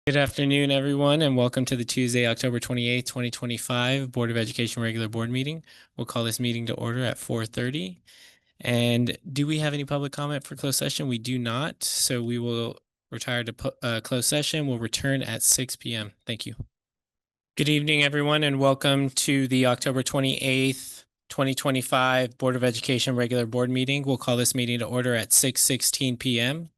Good afternoon, everyone, and welcome to the Tuesday, October 28th, 2025 Board of Education regular board meeting. We'll call this meeting to order at 4:30. And do we have any public comment for closed session? We do not, so we will retire to closed session. We'll return at 6 p.m. Thank you. Good evening, everyone, and welcome to the October 28th, 2025 Board of Education regular board meeting. We'll call this meeting to order at 6:16 p.m.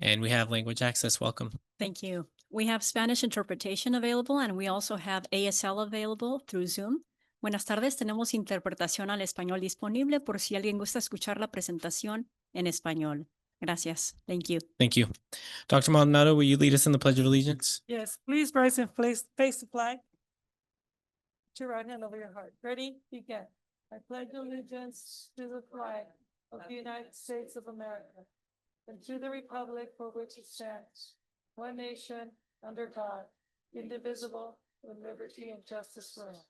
And we have language access. Welcome. Thank you. We have Spanish interpretation available, and we also have ASL available through Zoom. Buenas tardes, tenemos interpretación al español disponible por si alguien gusta escuchar la presentación en español. Gracias. Thank you. Thank you. Dr. Maldonado, will you lead us in the Pledge of Allegiance? Yes, please rise and face the flag. Put your right hand over your heart. Ready? Begin. I pledge allegiance to the flag of the United States of America and to the republic for which it stands, one nation, under God, indivisible, with liberty and justice for all.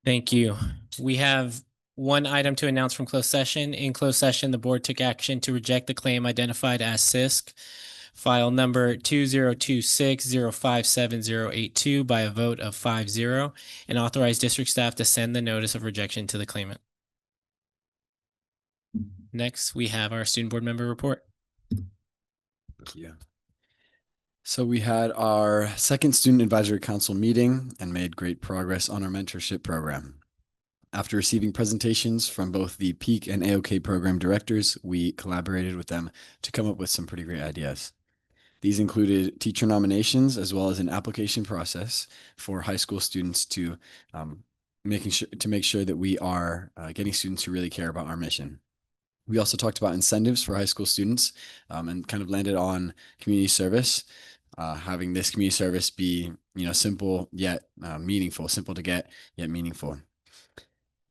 Thank you. We have one item to announce from closed session. In closed session, the board took action to reject the claim identified as CISC, file number 2026057082 by a vote of 5-0, and authorize district staff to send the notice of rejection to the claimant. Next, we have our student board member report. Thank you. So we had our second Student Advisory Council meeting and made great progress on our mentorship program. After receiving presentations from both the PEAK and AOK program directors, we collaborated with them to come up with some pretty great ideas. These included teacher nominations as well as an application process for high school students to make sure that we are getting students who really care about our mission. We also talked about incentives for high school students and kind of landed on community service, having this community service be, simple yet meaningful, simple to get yet meaningful,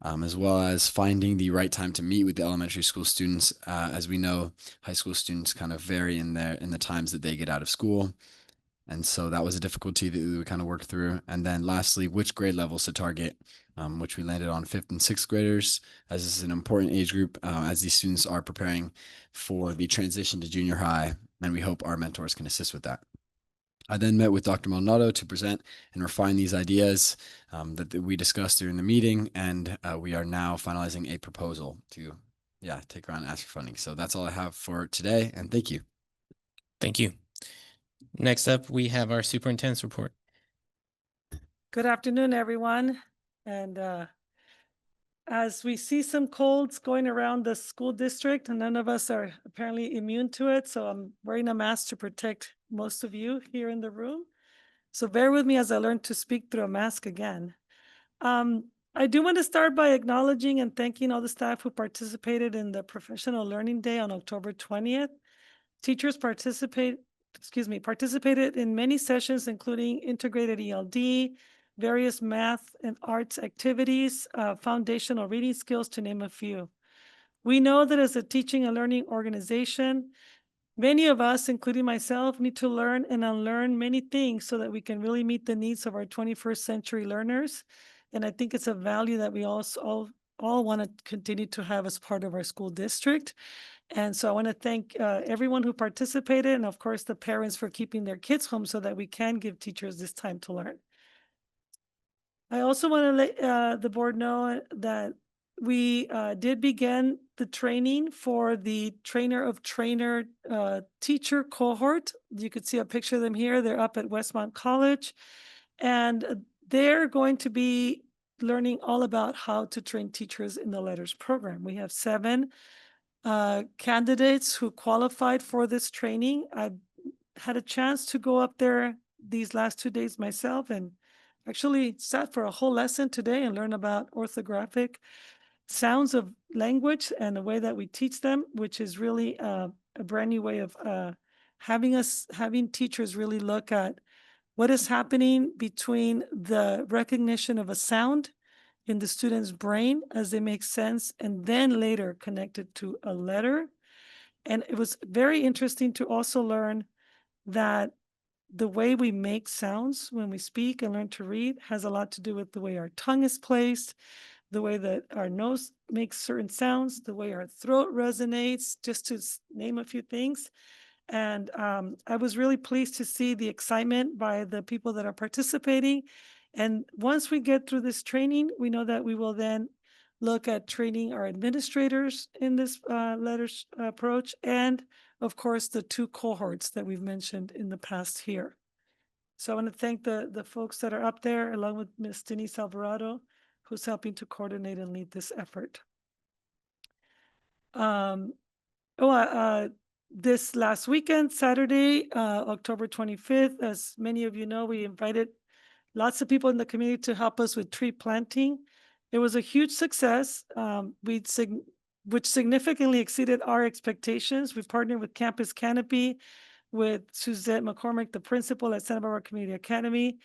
as well as finding the right time to meet with the elementary school students. As we know, high school students kind of vary in the times that they get out of school. And so that was a difficulty that we kind of worked through. And then lastly, which grade levels to target, which we landed on 5th and 6th graders, as this is an important age group as these students are preparing for the transition to junior high. And we hope our mentors can assist with that. I then met with Dr. Maldonado to present and refine these ideas that we discussed during the meeting. And we are now finalizing a proposal to, take around and ask for funding. So that's all I have for today. And thank you. Thank you. Next up, we have our superintendent's report. Good afternoon, everyone. And as we see some colds going around the school district, and none of us are apparently immune to it, so I'm wearing a mask to protect most of you here in the room. So bear with me as I learn to speak through a mask again. I do want to start by acknowledging and thanking all the staff who participated in the Professional Learning Day on October 20th. Teachers participated in many sessions, including integrated ELD, various math and arts activities, foundational reading skills, to name a few. We know that as a teaching and learning organization, many of us, including myself, need to learn and unlearn many things so that we can really meet the needs of our 21st century learners. And I think it's a value that we all want to continue to have as part of our school district. And so I want to thank everyone who participated, and of course the parents for keeping their kids home so that we can give teachers this time to learn. I also want to let the board know that we did begin the training for the trainer of trainer teacher cohort. You could see a picture of them here. They're up at Westmont College, and they're going to be learning all about how to train teachers in the LETRS program. We have 7 candidates who qualified for this training. I had a chance to go up there these last 2 days myself, and actually sat for a whole lesson today and learn about orthographic sounds of language and the way that we teach them, which is really a brand new way of having teachers really look at what is happening between the recognition of a sound in the student's brain as they make sense, and then later connected to a letter. And it was very interesting to also learn that the way we make sounds when we speak and learn to read has a lot to do with the way our tongue is placed, the way that our nose makes certain sounds, the way our throat resonates, just to name a few things. And I was really pleased to see the excitement by the people that are participating. And once we get through this training, we know that we will then look at training our administrators in this letters approach, and of course, the 2 cohorts that we've mentioned in the past here. So I want to thank the folks that are up there, along with Ms. Denise Alvarado, who's helping to coordinate and lead this effort. This last weekend, Saturday, October 25th, as many of you know, we invited lots of people in the community to help us with tree planting. It was a huge success, which significantly exceeded our expectations. We partnered with Campus Canopy, with Suzette McCormick, the principal at Santa Barbara Community Academy.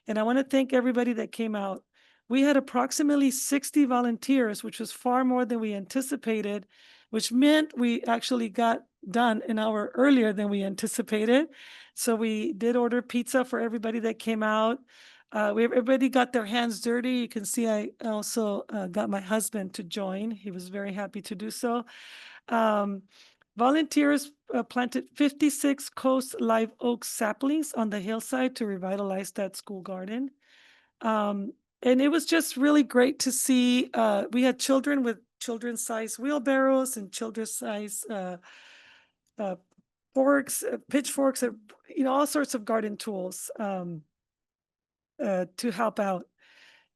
And I want to thank everybody that came out. We had approximately 60 volunteers, which was far more than we anticipated, which meant we actually got done an hour earlier than we anticipated. So we did order pizza for everybody that came out. Everybody got their hands dirty. You can see I also got my husband to join. He was very happy to do so. Volunteers planted 56 Coast live oak saplings on the hillside to revitalize that school garden. And it was just really great to see. We had children with children's-sized wheelbarrows and children's-sized forks, pitchforks, all sorts of garden tools to help out.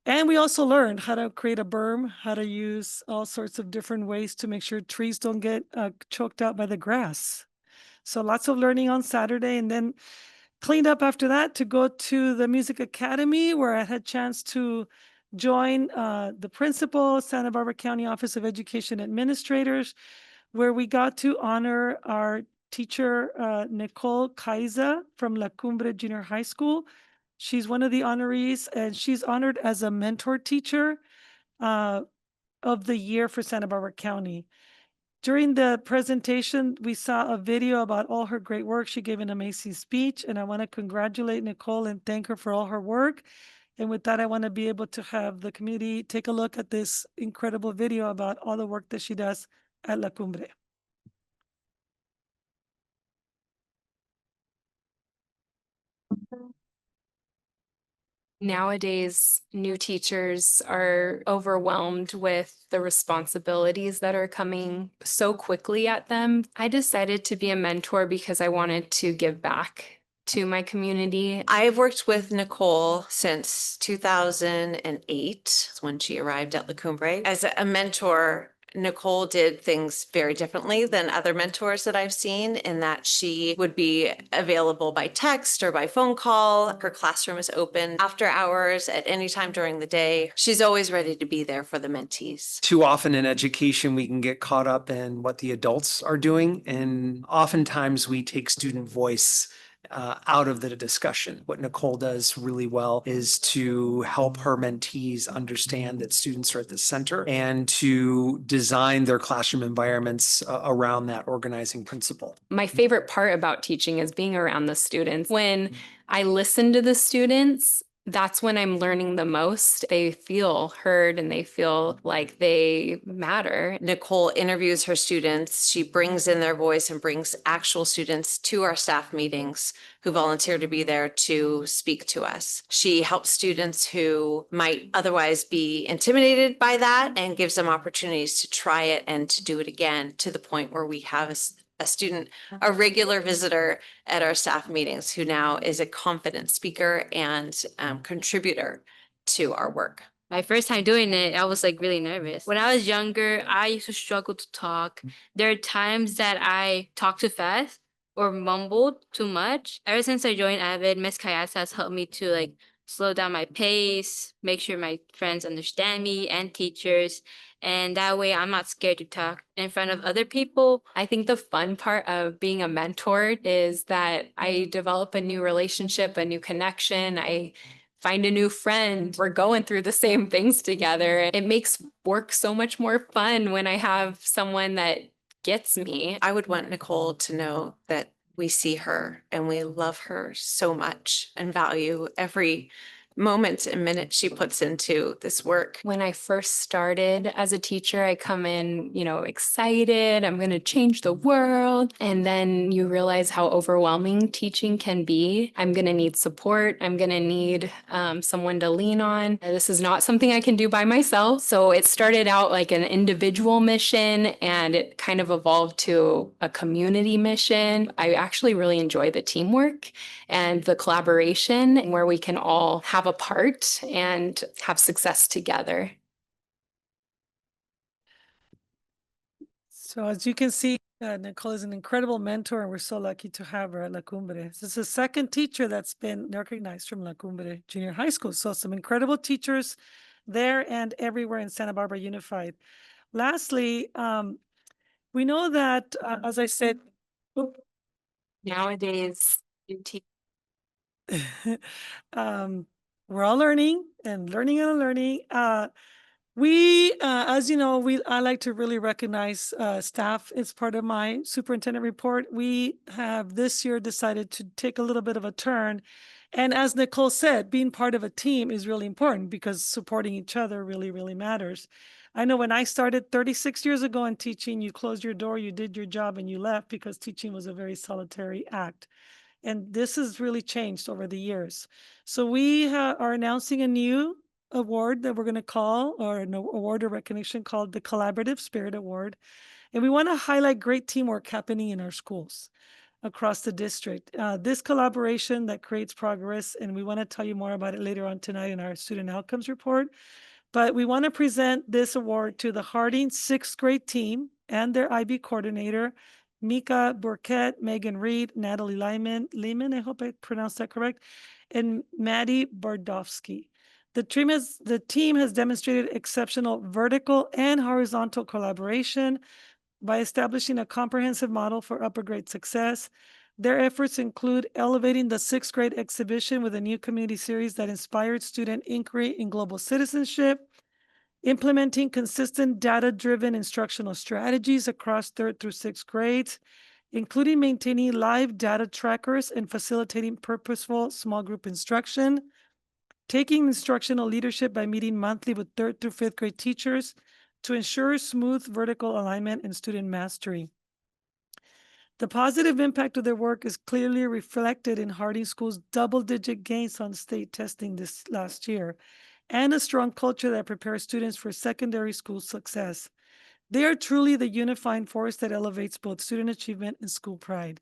And we also learned how to create a berm, how to use all sorts of different ways to make sure trees don't get choked out by the grass. So lots of learning on Saturday, and then cleaned up after that to go to the Music Academy, where I had a chance to join the principal, Santa Barbara County Office of Education Administrators, where we got to honor our teacher, Nicole Kaiza from La Cumbre Junior High School. She's one of the honorees, and she's honored as a mentor teacher of the year for Santa Barbara County. During the presentation, we saw a video about all her great work. She gave an amazing speech, and I want to congratulate Nicole and thank her for all her work. And with that, I want to be able to have the community take a look at this incredible video about all the work that she does at La Cumbre. Nowadays, new teachers are overwhelmed with the responsibilities that are coming so quickly at them. I decided to be a mentor because I wanted to give back to my community. I've worked with Nicole since 2008, when she arrived at La Cumbre. As a mentor, Nicole did things very differently than other mentors that I've seen, in that she would be available by text or by phone call. Her classroom is open after hours at any time during the day. She's always ready to be there for the mentees. Too often in education, we can get caught up in what the adults are doing, and oftentimes we take student voice out of the discussion. What Nicole does really well is to help her mentees understand that students are at the center and to design their classroom environments around that organizing principle. My favorite part about teaching is being around the students. When I listen to the students, that's when I'm learning the most. They feel heard and they feel like they matter. Nicole interviews her students. She brings in their voice and brings actual students to our staff meetings who volunteer to be there to speak to us. She helps students who might otherwise be intimidated by that and gives them opportunities to try it and to do it again, to the point where we have a student, a regular visitor at our staff meetings, who now is a confident speaker and contributor to our work. My first time doing it, I was really nervous. When I was younger, I used to struggle to talk. There are times that I talked too fast or mumbled too much. Ever since I joined Avid, Ms. Kayasa has helped me to slow down my pace, make sure my friends understand me and teachers. And that way I'm not scared to talk in front of other people. I think the fun part of being a mentor is that I develop a new relationship, a new connection. I find a new friend. We're going through the same things together. It makes work so much more fun when I have someone that gets me. I would want Nicole to know that we see her and we love her so much and value every moments and minutes she puts into this work. When I first started as a teacher, I come in, excited, I'm going to change the world. And then you realize how overwhelming teaching can be. I'm going to need support. I'm going to need someone to lean on. This is not something I can do by myself. So it started out like an individual mission and it kind of evolved to a community mission. I actually really enjoy the teamwork and the collaboration where we can all have a part and have success together. So as you can see, Nicole is an incredible mentor, and we're so lucky to have her at La Cumbre. This is the second teacher that's been recognized from La Cumbre Junior High School. So some incredible teachers there and everywhere in Santa Barbara Unified. Lastly, we know that, as I said, Nowadays, you teach. we're all learning and learning. As you know, I like to really recognize staff. It's part of my superintendent report. We have this year decided to take a little bit of a turn. And as Nicole said, being part of a team is really important because supporting each other really, really matters. I know when I started 36 years ago in teaching, you closed your door, you did your job, and you left because teaching was a very solitary act. And this has really changed over the years. So we are announcing a new award that we're going to call, or an award or recognition called the Collaborative Spirit Award. And we want to highlight great teamwork happening in our schools across the district. This collaboration that creates progress, and we want to tell you more about it later on tonight in our student outcomes report. But we want to present this award to the Harding sixth grade team and their IB coordinator, Mika Burkett, Megan Reed, Natalie Lehman, I hope I pronounced that correct, and Maddie Bardovsky. The team has demonstrated exceptional vertical and horizontal collaboration by establishing a comprehensive model for upper grade success. Their efforts include elevating the sixth grade exhibition with a new community series that inspired student inquiry in global citizenship, implementing consistent data-driven instructional strategies across third through sixth grades, including maintaining live data trackers and facilitating purposeful small group instruction, taking instructional leadership by meeting monthly with third through fifth grade teachers to ensure smooth vertical alignment and student mastery. The positive impact of their work is clearly reflected in Harding School's double-digit gains on state testing this last year, and a strong culture that prepares students for secondary school success. They are truly the unifying force that elevates both student achievement and school pride.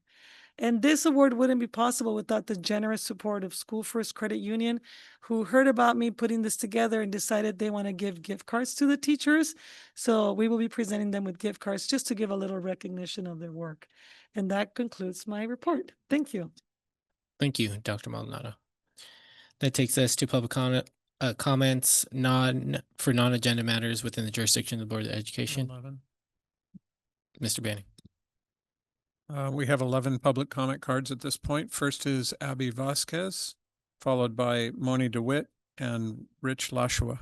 And this award wouldn't be possible without the generous support of School First Credit Union, who heard about me putting this together and decided they want to give gift cards to the teachers. So we will be presenting them with gift cards just to give a little recognition of their work. And that concludes my report. Thank you. Thank you, Dr. Maldonado. That takes us to public comments for non-agenda matters within the jurisdiction of the Board of Education. 11. Mr. Banning. We have 11 public comment cards at this point. First is Abby Vasquez, followed by Moni DeWitt and Rich Lashua.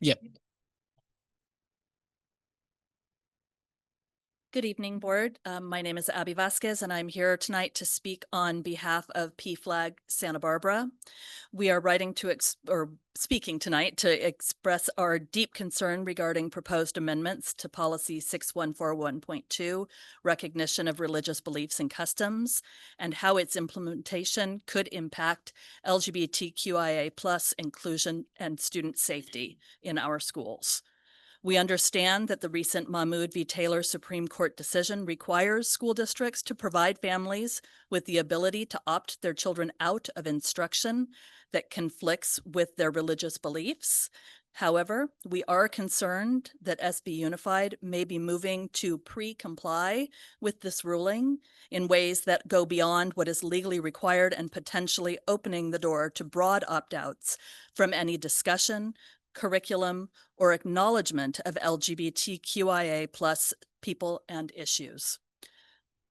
Yep. Good evening, Board. My name is Abby Vasquez, and I'm here tonight to speak on behalf of PFLAG Santa Barbara. We are speaking tonight to express our deep concern regarding proposed amendments to Policy 6141.2, recognition of religious beliefs and customs, and how its implementation could impact LGBTQIA+ inclusion and student safety in our schools. We understand that the recent Mahmoud v. Taylor Supreme Court decision requires school districts to provide families with the ability to opt their children out of instruction that conflicts with their religious beliefs. However, we are concerned that SB Unified may be moving to pre-comply with this ruling in ways that go beyond what is legally required and potentially opening the door to broad opt-outs from any discussion, curriculum, or acknowledgement of LGBTQIA+ people and issues.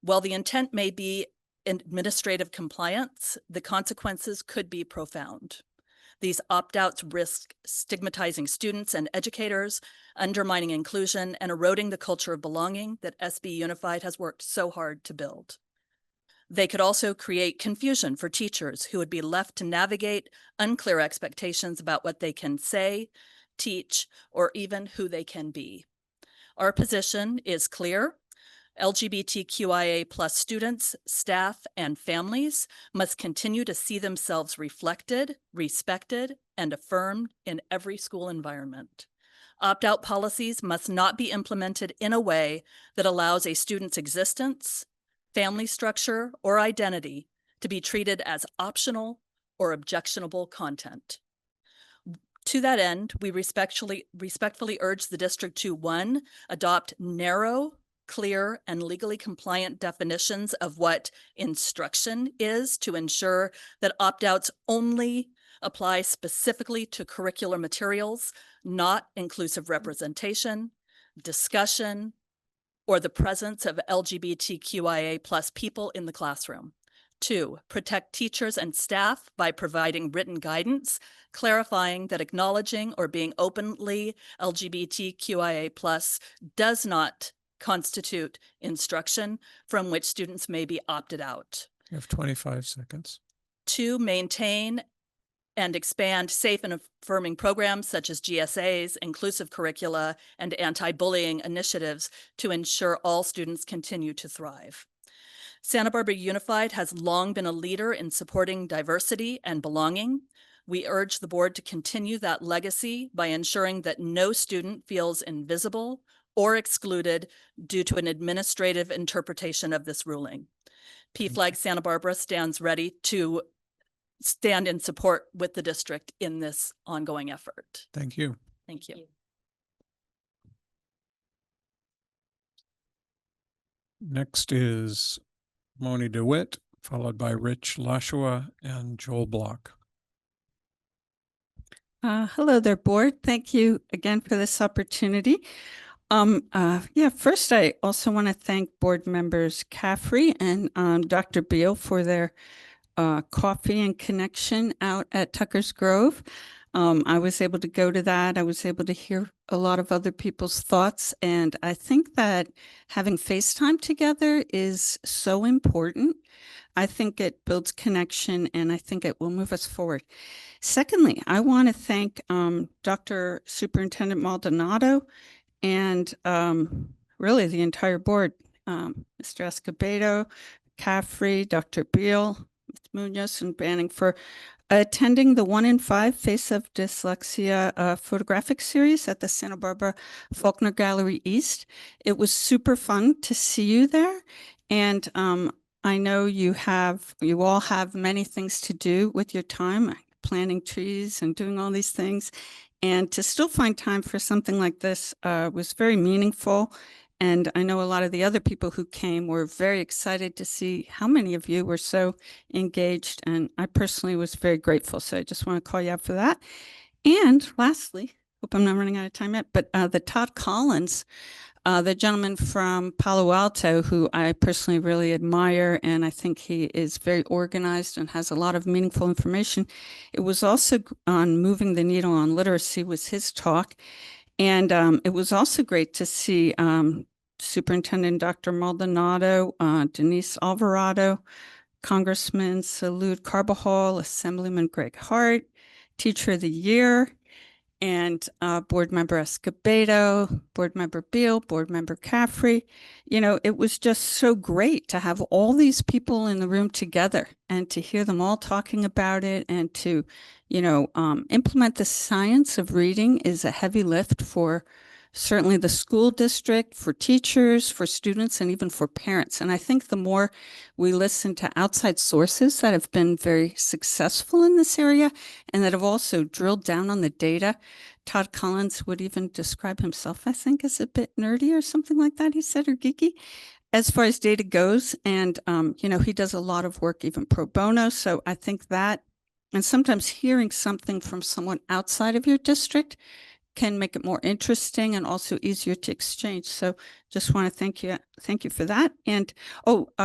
While the intent may be administrative compliance, the consequences could be profound. These opt-outs risk stigmatizing students and educators, undermining inclusion, and eroding the culture of belonging that SB Unified has worked so hard to build. They could also create confusion for teachers who would be left to navigate unclear expectations about what they can say, teach, or even who they can be. Our position is clear. LGBTQIA+ students, staff, and families must continue to see themselves reflected, respected, and affirmed in every school environment. Opt-out policies must not be implemented in a way that allows a student's existence, family structure, or identity to be treated as optional or objectionable content. To that end, we respectfully urge the district to, 1, adopt narrow, clear, and legally compliant definitions of what instruction is to ensure that opt-outs only apply specifically to curricular materials, not inclusive representation, discussion, or the presence of LGBTQIA+ people in the classroom. 2, protect teachers and staff by providing written guidance, clarifying that acknowledging or being openly LGBTQIA+ does not constitute instruction from which students may be opted out. You have 25 seconds. 2, maintain and expand safe and affirming programs such as GSAs, inclusive curricula, and anti-bullying initiatives to ensure all students continue to thrive. Santa Barbara Unified has long been a leader in supporting diversity and belonging. We urge the board to continue that legacy by ensuring that no student feels invisible or excluded due to an administrative interpretation of this ruling. PFLAG Santa Barbara stands ready to stand in support with the district in this ongoing effort. Thank you. Thank you. Next is Moni DeWitt, followed by Rich Lashua and Joel Block. Hello there, board. Thank you again for this opportunity. First, I also want to thank board members Caffrey and Dr. Beal for their coffee and connection out at Tucker's Grove. I was able to go to that. I was able to hear a lot of other people's thoughts. And I think that having FaceTime together is so important. I think it builds connection and I think it will move us forward. Secondly, I want to thank Dr. Superintendent Maldonado and really the entire board, Mr. Escobedo, Caffrey, Dr. Beal, Ms. Munoz, and Banning for attending the 1 in 5 Face of Dyslexia photographic series at the Santa Barbara Faulkner Gallery East. It was super fun to see you there. And I know you all have many things to do with your time, planting trees and doing all these things. And to still find time for something like this was very meaningful. And I know a lot of the other people who came were very excited to see how many of you were so engaged. And I personally was very grateful. So I just want to call you out for that. And lastly, hope I'm not running out of time yet, but the Todd Collins, the gentleman from Palo Alto, who I personally really admire, and I think he is very organized and has a lot of meaningful information. It was also on moving the needle on literacy was his talk. And it was also great to see Superintendent Dr. Maldonado, Denise Alvarado, Congressman Salud Carbajal, Assemblyman Greg Hart, Teacher of the Year, and Board Member Escobedo, Board Member Beal, Board Member Caffrey. You know, it was just so great to have all these people in the room together and to hear them all talking about it and to, you know, implement the science of reading is a heavy lift for certainly the school district, for teachers, for students, and even for parents. And I think the more we listen to outside sources that have been very successful in this area and that have also drilled down on the data, Todd Collins would even describe himself, I think, as a bit nerdy or something like that, he said, or geeky, as far as data goes. And, you know, he does a lot of work, even pro bono. So I think that, and sometimes hearing something from someone outside of your district can make it more interesting and also easier to exchange. So just want to thank you for that. And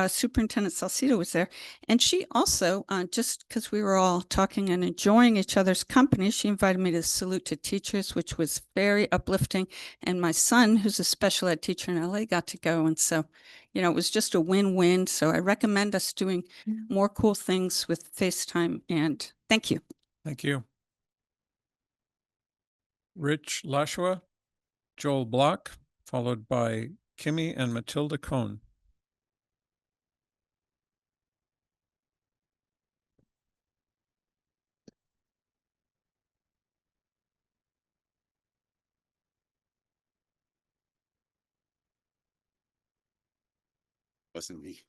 Superintendent Salcido was there, and she also, just because we were all talking and enjoying each other's company, she invited me to salute to teachers, which was very uplifting. And my son, who's a special ed teacher in LA, got to go. And so, it was just a win-win. So I recommend us doing more cool things with FaceTime, and thank you. Thank you. Rich Lashua, Joel Block, followed by Kimmy and Matilda Cohn. Wasn't me.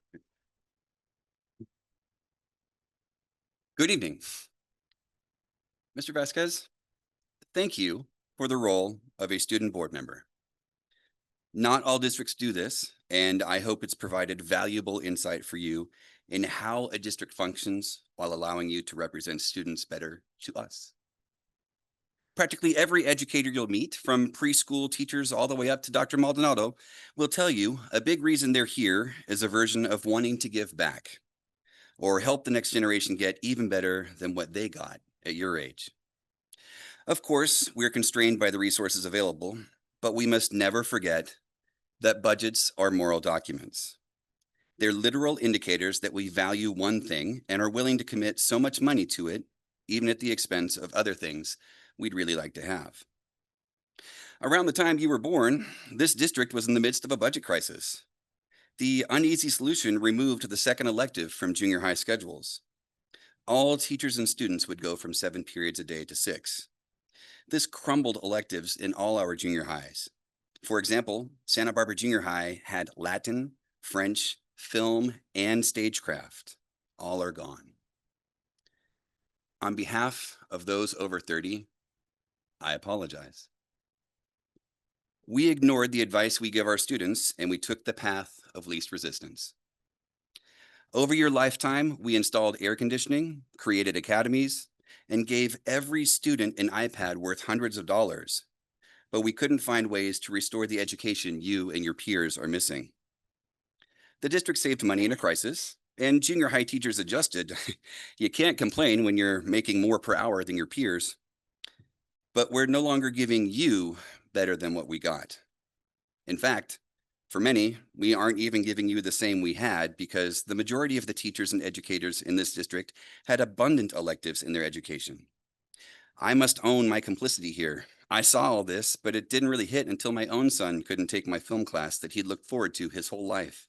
Good evening. Mr. Vasquez, thank you for the role of a student board member. Not all districts do this, and I hope it's provided valuable insight for you in how a district functions while allowing you to represent students better to us. Practically every educator you'll meet, from preschool teachers all the way up to Dr. Maldonado, will tell you a big reason they're here is a version of wanting to give back or help the next generation get even better than what they got at your age. Of course, we're constrained by the resources available, but we must never forget that budgets are moral documents. They're literal indicators that we value one thing and are willing to commit so much money to it, even at the expense of other things we'd really like to have. Around the time you were born, this district was in the midst of a budget crisis. The uneasy solution removed the second elective from junior high schedules. All teachers and students would go from 7 periods a day to 6. This crumbled electives in all our junior highs. For example, Santa Barbara Junior High had Latin, French, film, and stagecraft. All are gone. On behalf of those over 30, I apologize. We ignored the advice we give our students, and we took the path of least resistance. Over your lifetime, we installed air conditioning, created academies, and gave every student an iPad worth hundreds of dollars. But we couldn't find ways to restore the education you and your peers are missing. The district saved money in a crisis, and junior high teachers adjusted. You can't complain when you're making more per hour than your peers. But we're no longer giving you better than what we got. In fact, for many, we aren't even giving you the same we had, because the majority of the teachers and educators in this district had abundant electives in their education. I must own my complicity here. I saw all this, but it didn't really hit until my own son couldn't take my film class that he'd looked forward to his whole life.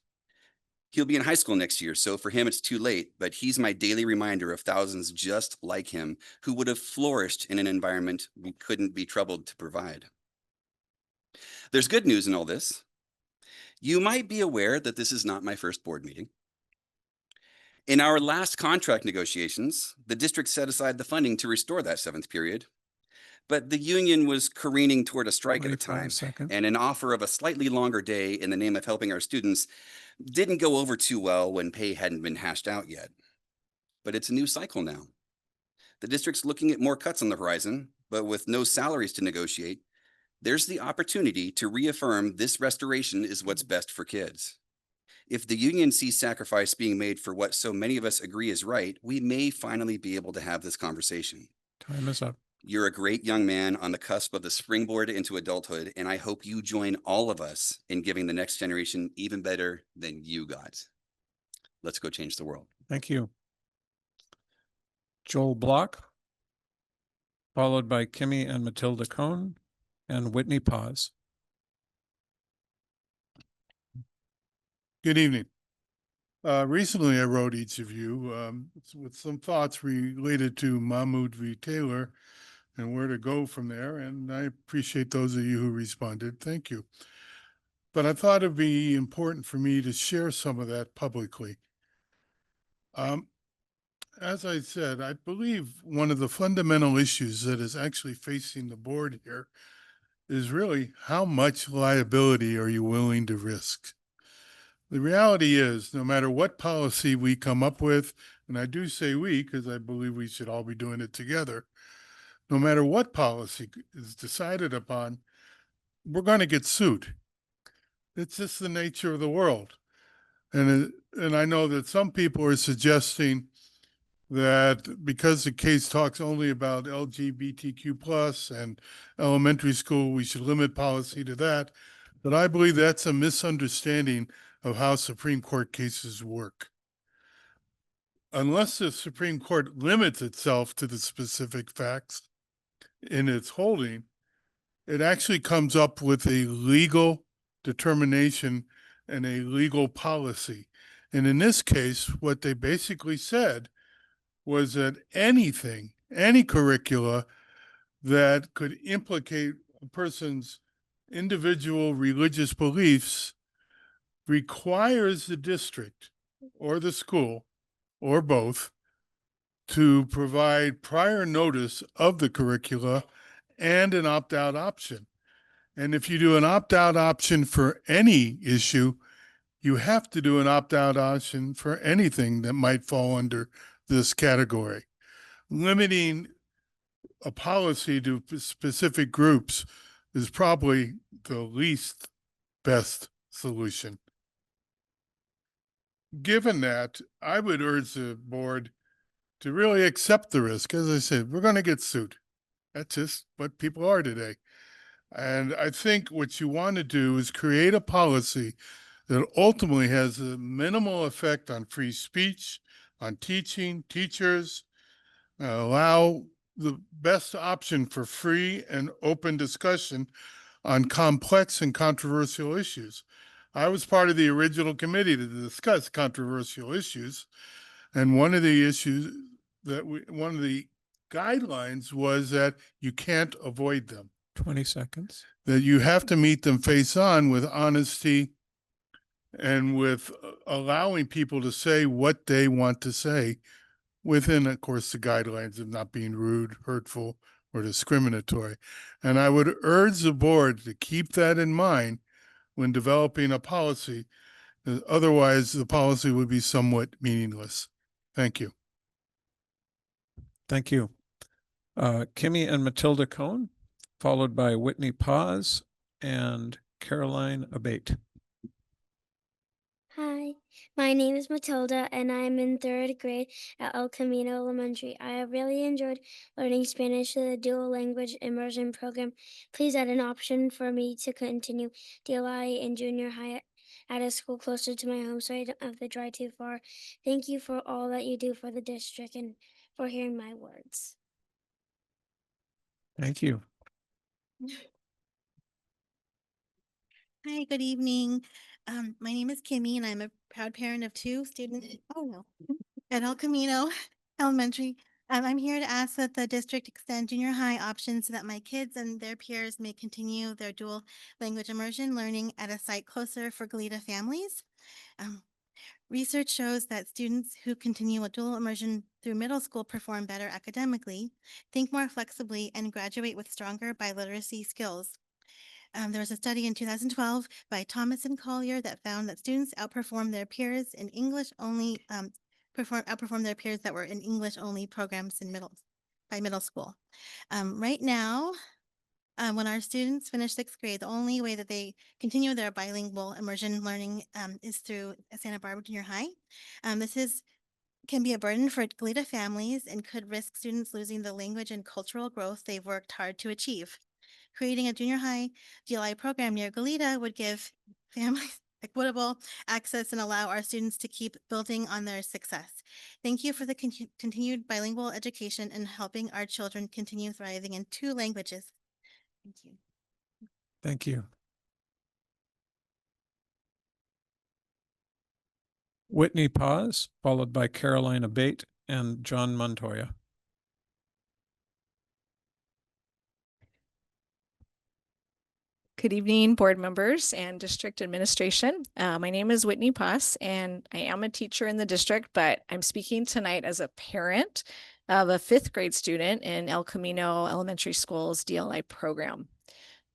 He'll be in high school next year, so for him it's too late, but he's my daily reminder of thousands just like him who would have flourished in an environment we couldn't be troubled to provide. There's good news in all this. You might be aware that this is not my first board meeting. In our last contract negotiations, the district set aside the funding to restore that 7th period, but the union was careening toward a strike at the time, and an offer of a slightly longer day in the name of helping our students didn't go over too well when pay hadn't been hashed out yet. But it's a new cycle now. The district's looking at more cuts on the horizon, but with no salaries to negotiate, there's the opportunity to reaffirm this restoration is what's best for kids. If the union sees sacrifice being made for what so many of us agree is right, we may finally be able to have this conversation. Time is up. You're a great young man on the cusp of the springboard into adulthood, and I hope you join all of us in giving the next generation even better than you got. Let's go change the world. Thank you. Joel Block, followed by Kimmy and Matilda Cohn and Whitney Paz. Good evening. Recently, I wrote each of you with some thoughts related to Mahmoud v. Taylor and where to go from there. And I appreciate those of you who responded. Thank you. But I thought it'd be important for me to share some of that publicly. As I said, I believe one of the fundamental issues that is actually facing the board here is really how much liability are you willing to risk? The reality is, no matter what policy we come up with, and I do say we because I believe we should all be doing it together, no matter what policy is decided upon, we're going to get sued. It's just the nature of the world. And I know that some people are suggesting that because the case talks only about LGBTQ plus and elementary school, we should limit policy to that. But I believe that's a misunderstanding of how Supreme Court cases work. Unless the Supreme Court limits itself to the specific facts in its holding, it actually comes up with a legal determination and a legal policy. And in this case, what they basically said was that anything, any curricula that could implicate a person's individual religious beliefs requires the district or the school or both to provide prior notice of the curricula and an opt-out option. And if you do an opt-out option for any issue, you have to do an opt-out option for anything that might fall under this category. Limiting a policy to specific groups is probably the least best solution. Given that, I would urge the board to really accept the risk. As I said, we're going to get sued. That's just what people are today. And I think what you want to do is create a policy that ultimately has a minimal effect on free speech, on teaching, teachers, allow the best option for free and open discussion on complex and controversial issues. I was part of the original committee to discuss controversial issues. And one of the issues one of the guidelines was that you can't avoid them. 20 seconds. That you have to meet them face on with honesty and with allowing people to say what they want to say within, of course, the guidelines of not being rude, hurtful, or discriminatory. And I would urge the board to keep that in mind when developing a policy. Otherwise, the policy would be somewhat meaningless. Thank you. Thank you. Kimmy and Matilda Cohn, followed by Whitney Paz and Caroline Abate. Hi, my name is Matilda and I'm in 3rd grade at El Camino Elementary. I have really enjoyed learning Spanish through the dual language immersion program. Please add an option for me to continue DLI in junior high at a school closer to my home so I don't have to drive too far. Thank you for all that you do for the district and for hearing my words. Thank you. Hi, good evening. My name is Kimmy and I'm a proud parent of 2 students at El Camino Elementary. I'm here to ask that the district extend junior high options so that my kids and their peers may continue their dual language immersion learning at a site closer for Goleta families. Research shows that students who continue a dual immersion through middle school perform better academically, think more flexibly, and graduate with stronger biliteracy skills. There was a study in 2012 by Thomas and Collier that found that students outperform their peers in English only, outperform their peers that were in English only programs in middle school. Right now, when our students finish 6th grade, the only way that they continue their bilingual immersion learning is through Santa Barbara Junior High. This can be a burden for Goleta families and could risk students losing the language and cultural growth they've worked hard to achieve. Creating a junior high GLI program near Goleta would give families equitable access and allow our students to keep building on their success. Thank you for the continued bilingual education and helping our children continue thriving in 2 languages. Thank you. Thank you. Whitney Paz, followed by Caroline Abate and John Montoya. Good evening, board members and district administration. My name is Whitney Paz, and I am a teacher in the district, but I'm speaking tonight as a parent of a 5th grade student in El Camino Elementary School's DLI program.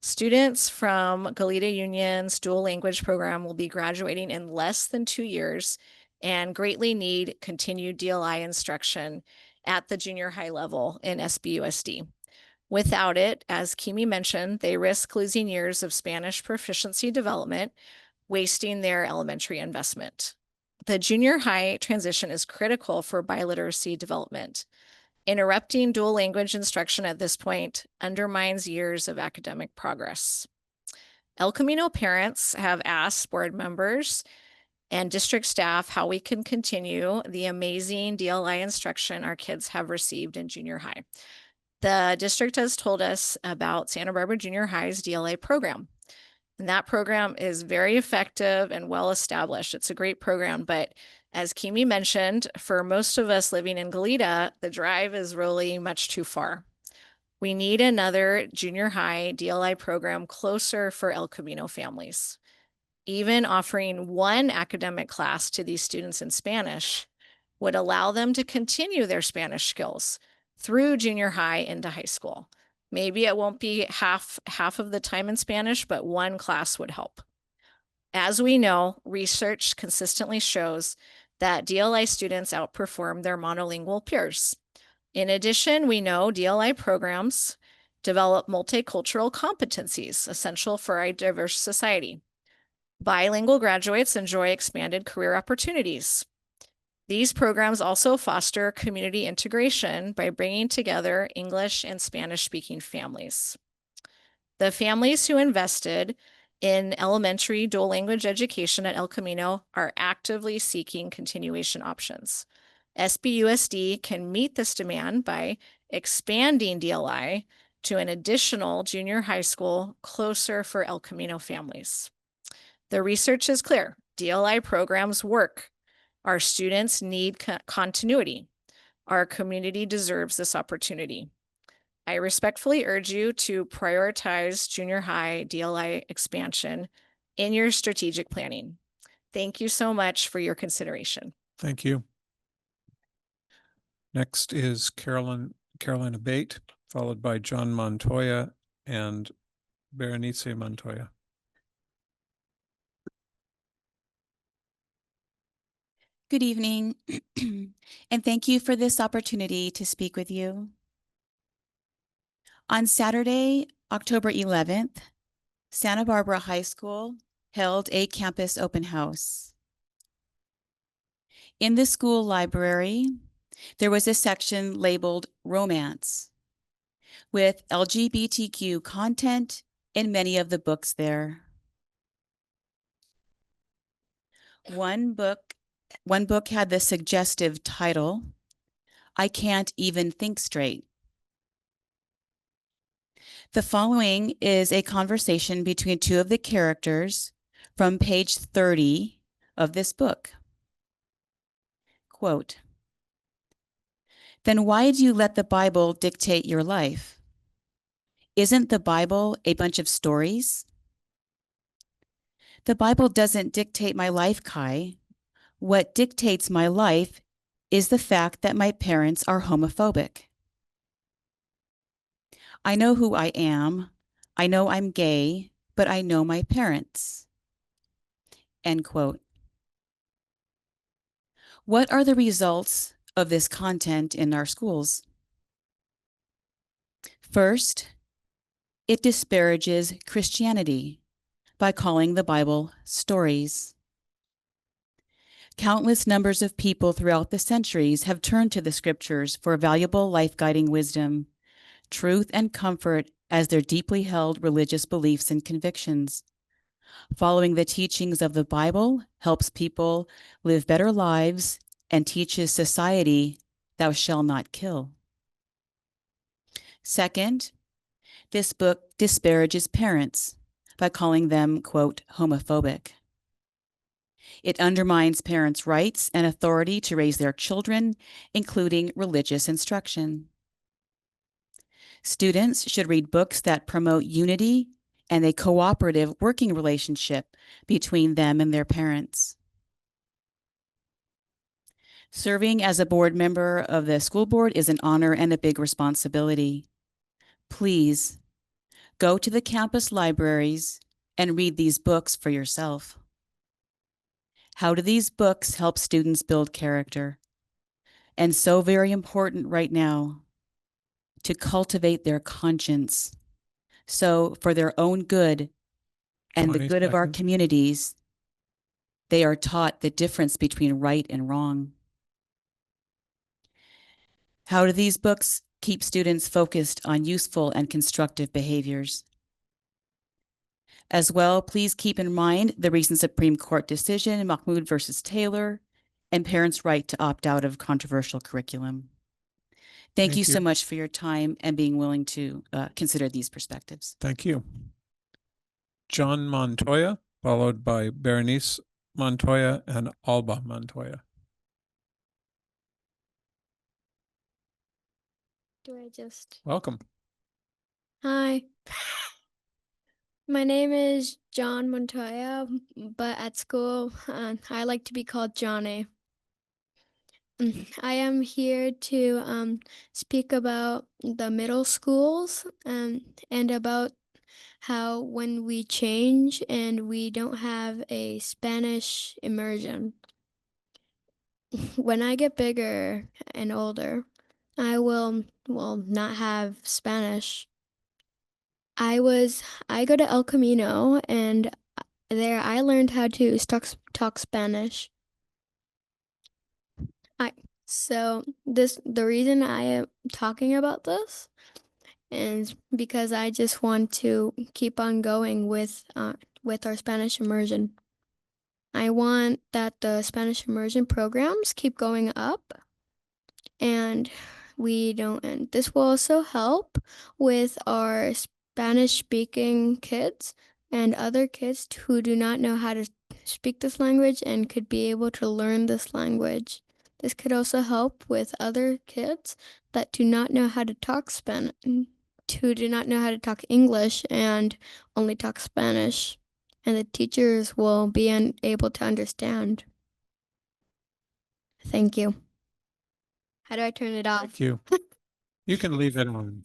Students from Goleta Union's dual language program will be graduating in less than 2 years and greatly need continued DLI instruction at the junior high level in SBUSD. Without it, as Kimi mentioned, they risk losing years of Spanish proficiency development, wasting their elementary investment. The junior high transition is critical for biliteracy development. Interrupting dual language instruction at this point undermines years of academic progress. El Camino parents have asked board members and district staff how we can continue the amazing DLI instruction our kids have received in junior high. The district has told us about Santa Barbara Junior High's DLA program. And that program is very effective and well established. It's a great program, but as Kimi mentioned, for most of us living in Goleta, the drive is really much too far. We need another junior high DLI program closer for El Camino families. Even offering one academic class to these students in Spanish would allow them to continue their Spanish skills through junior high into high school. Maybe it won't be half of the time in Spanish, but one class would help. As we know, research consistently shows that DLI students outperform their monolingual peers. In addition, we know DLI programs develop multicultural competencies essential for a diverse society. Bilingual graduates enjoy expanded career opportunities. These programs also foster community integration by bringing together English and Spanish-speaking families. The families who invested in elementary dual language education at El Camino are actively seeking continuation options. SBUSD can meet this demand by expanding DLI to an additional junior high school closer for El Camino families. The research is clear. DLI programs work. Our students need continuity. Our community deserves this opportunity. I respectfully urge you to prioritize junior high DLI expansion in your strategic planning. Thank you so much for your consideration. Thank you. Next is Carolina Bate, followed by John Montoya and Berenice Montoya. Good evening, and thank you for this opportunity to speak with you. On Saturday, October 11th, Santa Barbara High School held a campus open house. In the school library, there was a section labeled Romance, with LGBTQ content in many of the books there. One book had the suggestive title, I Can't Even Think Straight. The following is a conversation between two of the characters from page 30 of this book. Quote, then why do you let the Bible dictate your life? Isn't the Bible a bunch of stories? The Bible doesn't dictate my life, Kai. What dictates my life is the fact that my parents are homophobic. I know who I am. I know I'm gay, but I know my parents. End quote. What are the results of this content in our schools? First, it disparages Christianity by calling the Bible stories. Countless numbers of people throughout the centuries have turned to the scriptures for valuable life-guiding wisdom, truth, and comfort as their deeply held religious beliefs and convictions. Following the teachings of the Bible helps people live better lives and teaches society, thou shalt not kill. Second, this book disparages parents by calling them, quote, homophobic. It undermines parents' rights and authority to raise their children, including religious instruction. Students should read books that promote unity and a cooperative working relationship between them and their parents. Serving as a board member of the school board is an honor and a big responsibility. Please go to the campus libraries and read these books for yourself. How do these books help students build character? And so very important right now, to cultivate their conscience. So for their own good and the 20 good of our seconds. communities, they are taught the difference between right and wrong. How do these books keep students focused on useful and constructive behaviors? As well, please keep in mind the recent Supreme Court decision, Mahmoud versus Taylor, and parents' right to opt out of controversial curriculum. Thank you so much for your time and being willing to consider these perspectives. Thank you. John Montoya, followed by Berenice Montoya and Alba Montoya. Do I just? Welcome. Hi. My name is John Montoya, but at school, I like to be called Johnny. I am here to speak about the middle schools and about how when we change and we don't have a Spanish immersion. When I get bigger and older, I will not have Spanish. I go to El Camino, and there I learned how to talk Spanish. The reason I am talking about this is because I just want to keep on going with our Spanish immersion. I want that the Spanish immersion programs keep going up, and this will also help with our Spanish speaking kids and other kids who do not know how to speak this language and could be able to learn this language. This could also help with other kids that do not know how to talk Spanish, who do not know how to talk English and only talk Spanish, and the teachers will be able to understand. Thank you. How do I turn it off? Thank you. You can leave it on.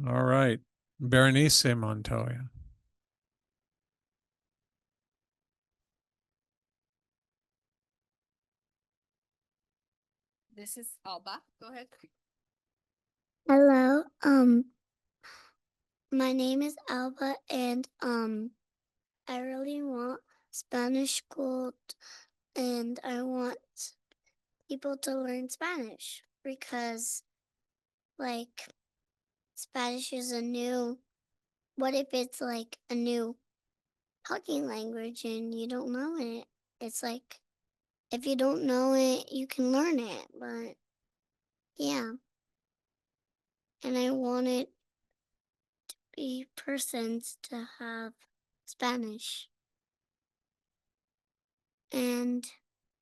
All right. Berenice Montoya. This is Alba. Go ahead. Hello. My name is Alba, and I really want Spanish school, and I want people to learn Spanish because, like, Spanish is what if it's like a new talking language and you don't know it? It's like, if you don't know it, you can learn it, but yeah. And I wanted to be persons to have Spanish. And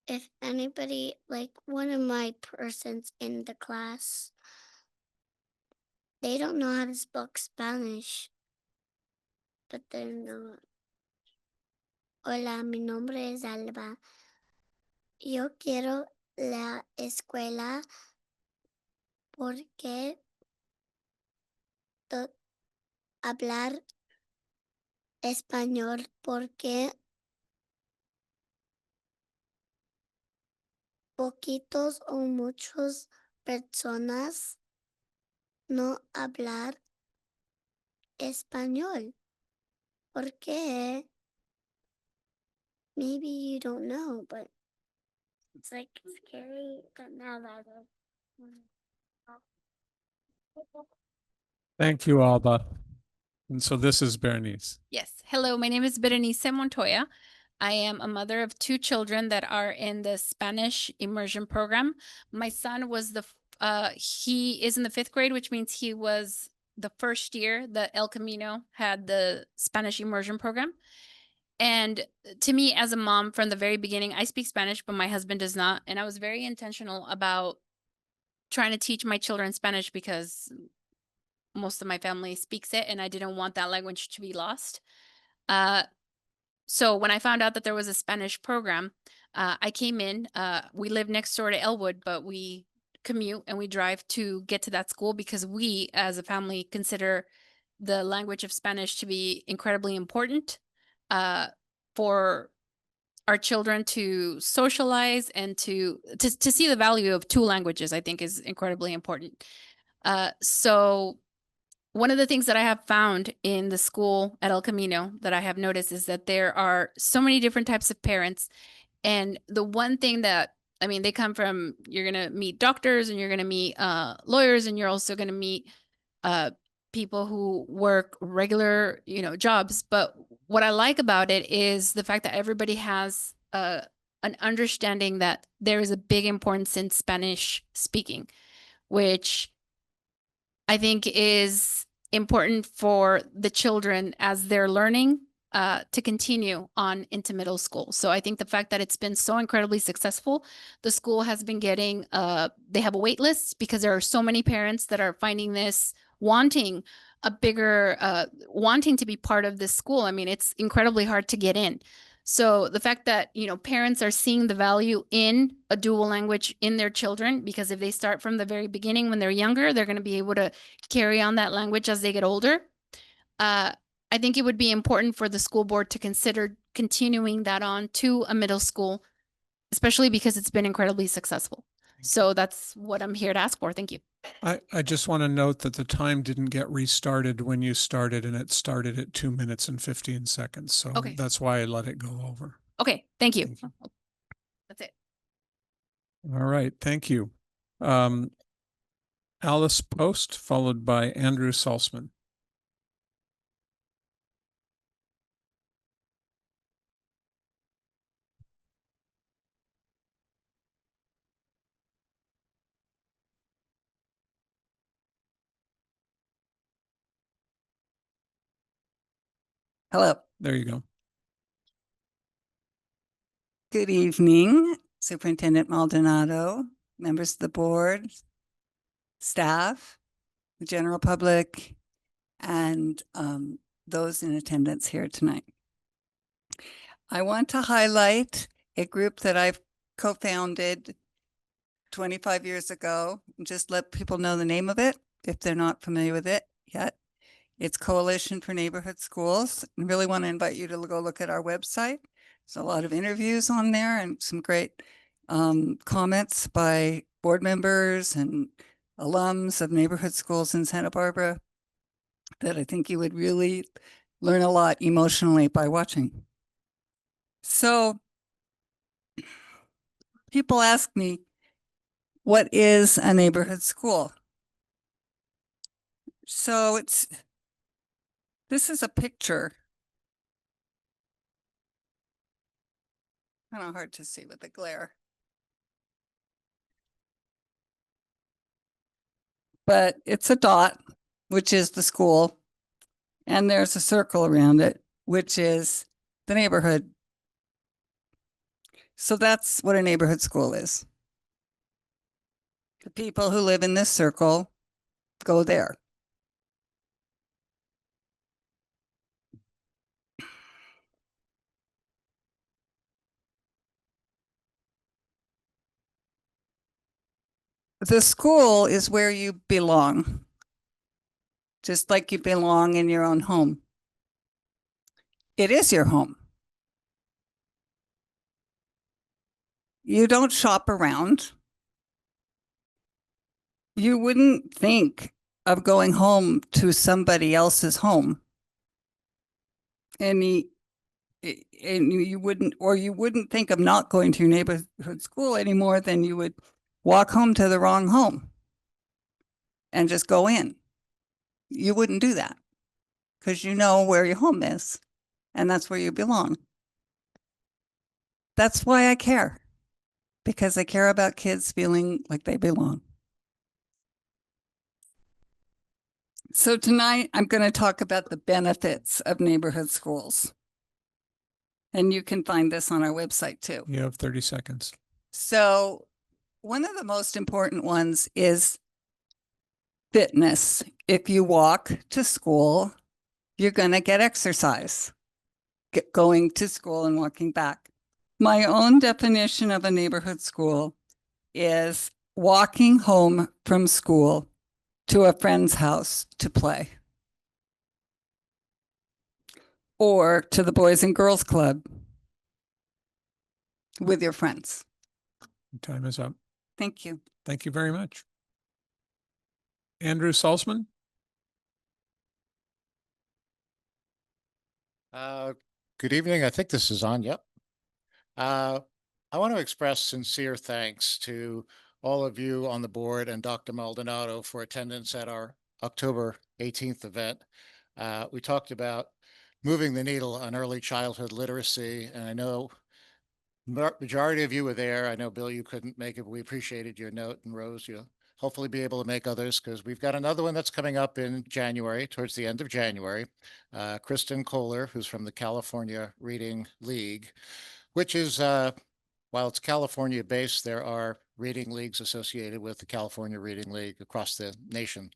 if anybody, like one of my persons in the class, they don't know how to speak Spanish, but they're not. Hola, mi nombre es Alba. Yo quiero la escuela porque hablar español porque poquitos o muchas personas no hablar español. ¿Por qué? Maybe you don't know, but it's like scary. Thank you, Alba. And so this is Berenice. Yes. Hello, my name is Berenice Montoya. I am a mother of 2 children that are in the Spanish immersion program. My son was he is in the 5th grade, which means he was the first year that El Camino had the Spanish immersion program. And to me, as a mom, from the very beginning, I speak Spanish, but my husband does not. And I was very intentional about trying to teach my children Spanish because most of my family speaks it, and I didn't want that language to be lost. So when I found out that there was a Spanish program, I came in. We live next door to Elwood, but we commute and we drive to get to that school because we, as a family, consider the language of Spanish to be incredibly important for our children to socialize and to see the value of two languages, I think is incredibly important. So one of the things that I have found in the school at El Camino that I have noticed is that there are so many different types of parents. And the one thing that, I mean, they come from, you're going to meet doctors and you're going to meet lawyers, and you're also going to meet people who work regular, jobs. But what I like about it is the fact that everybody has an understanding that there is a big importance in Spanish speaking, which I think is important for the children as they're learning to continue on into middle school. So I think the fact that it's been so incredibly successful, the school has been getting, they have a wait list because there are so many parents that are finding this, wanting a bigger, wanting to be part of this school. I mean, it's incredibly hard to get in. So the fact that, parents are seeing the value in a dual language in their children, because if they start from the very beginning when they're younger, they're going to be able to carry on that language as they get older. I think it would be important for the school board to consider continuing that on to a middle school, especially because it's been incredibly successful. So that's what I'm here to ask for. Thank you. I just want to note that the time didn't get restarted when you started, and it started at 2 minutes and 15 seconds. So Okay. that's why I let it go over. Okay. Thank you. That's it. All right. Thank you. Alice Post, followed by Andrew Salzman. Hello. There you go. Good evening, Superintendent Maldonado, members of the board, staff, the general public, and those in attendance here tonight. I want to highlight a group that I've co-founded 25 years ago. Just let people know the name of it if they're not familiar with it yet. It's Coalition for Neighborhood Schools. I really want to invite you to go look at our website. There's a lot of interviews on there and some great comments by board members and alums of neighborhood schools in Santa Barbara that I think you would really learn a lot emotionally by watching. So people ask me, what is a neighborhood school? So this is a picture. Kind of hard to see with the glare. But it's a dot, which is the school, and there's a circle around it, which is the neighborhood. So that's what a neighborhood school is. The people who live in this circle go there. The school is where you belong, just like you belong in your own home. It is your home. You don't shop around. You wouldn't think of going home to somebody else's home. And you wouldn't think of not going to your neighborhood school any more than you would walk home to the wrong home and just go in. You wouldn't do that because you know where your home is and that's where you belong. That's why I care, because I care about kids feeling like they belong. So tonight I'm going to talk about the benefits of neighborhood schools. And you can find this on our website too. You have 30 seconds. So one of the most important ones is fitness. If you walk to school, you're going to get exercise, going to school and walking back. My own definition of a neighborhood school is walking home from school to a friend's house to play, or to the Boys and Girls Club, with your friends. Time is up. Thank you. Thank you very much. Andrew Salzman? Good evening. I think this is on. Yep. I want to express sincere thanks to all of you on the board and Dr. Maldonado for attendance at our October 18th event. We talked about moving the needle on early childhood literacy, and I know majority of you were there. I know, Bill, you couldn't make it, but we appreciated your note, and Rose, you'll hopefully be able to make others, because we've got another one that's coming up in January, towards the end of January. Kristen Kohler, who's from the California Reading League, which is, while it's California based, there are reading leagues associated with the California Reading League across the nation.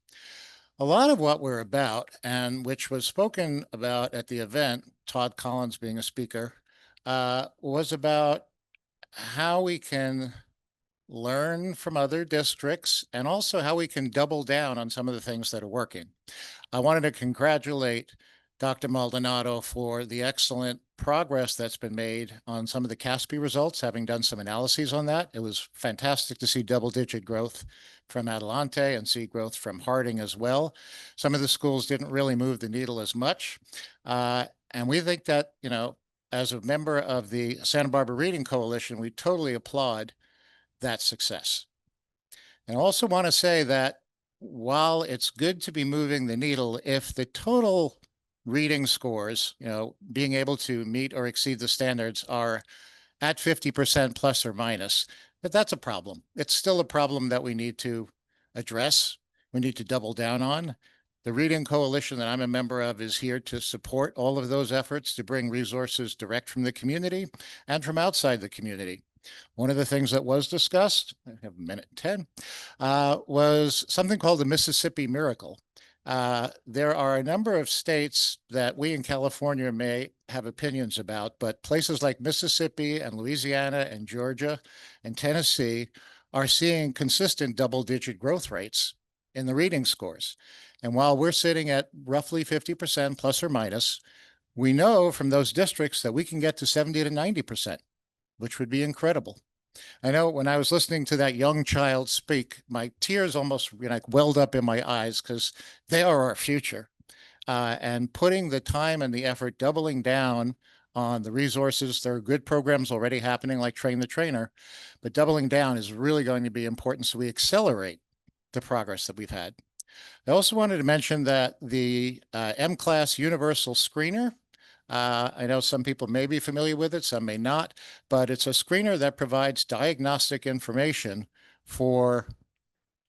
A lot of what we're about, and which was spoken about at the event, Todd Collins being a speaker, was about how we can learn from other districts and also how we can double down on some of the things that are working. I wanted to congratulate Dr. Maldonado for the excellent progress that's been made on some of the CASP results, having done some analyses on that. It was fantastic to see double-digit growth from Adelante and see growth from Harding as well. Some of the schools didn't really move the needle as much. And we think that, you know, as a member of the Santa Barbara Reading Coalition, we totally applaud that success. And I also want to say that while it's good to be moving the needle, if the total reading scores, you know, being able to meet or exceed the standards are at 50% plus or minus, but that's a problem. It's still a problem that we need to address. We need to double down on. The Reading Coalition that I'm a member of is here to support all of those efforts to bring resources direct from the community and from outside the community. One of the things that was discussed, I have a minute 10, was something called the Mississippi Miracle. There are a number of states that we in California may have opinions about, but places like Mississippi and Louisiana and Georgia and Tennessee are seeing consistent double-digit growth rates in the reading scores. And while we're sitting at roughly 50% plus or minus, we know from those districts that we can get to 70 to 90%, which would be incredible. I know when I was listening to that young child speak, my tears almost welled up in my eyes, because they are our future. And putting the time and the effort, doubling down on the resources, there are good programs already happening like Train the Trainer, but doubling down is really going to be important so we accelerate the progress that we've had. I also wanted to mention that the M-Class Universal Screener, I know some people may be familiar with it, some may not, but it's a screener that provides diagnostic information for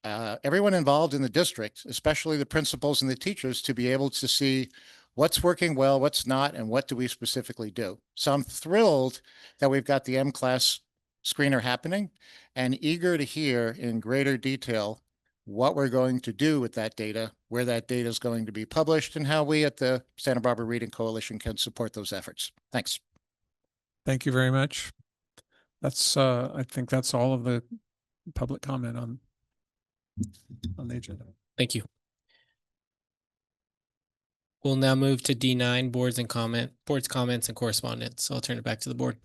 everyone involved in the district, especially the principals and the teachers, to be able to see what's working well, what's not, and what do we specifically do. So I'm thrilled that we've got the M-Class screener happening and eager to hear in greater detail what we're going to do with that data, where that data is going to be published, and how we at the Santa Barbara Reading Coalition can support those efforts. Thanks. Thank you very much. That's, I think that's all of the public comment on the agenda. Thank you. We'll now move to D9, boards, comments, and correspondence. I'll turn it back to the board.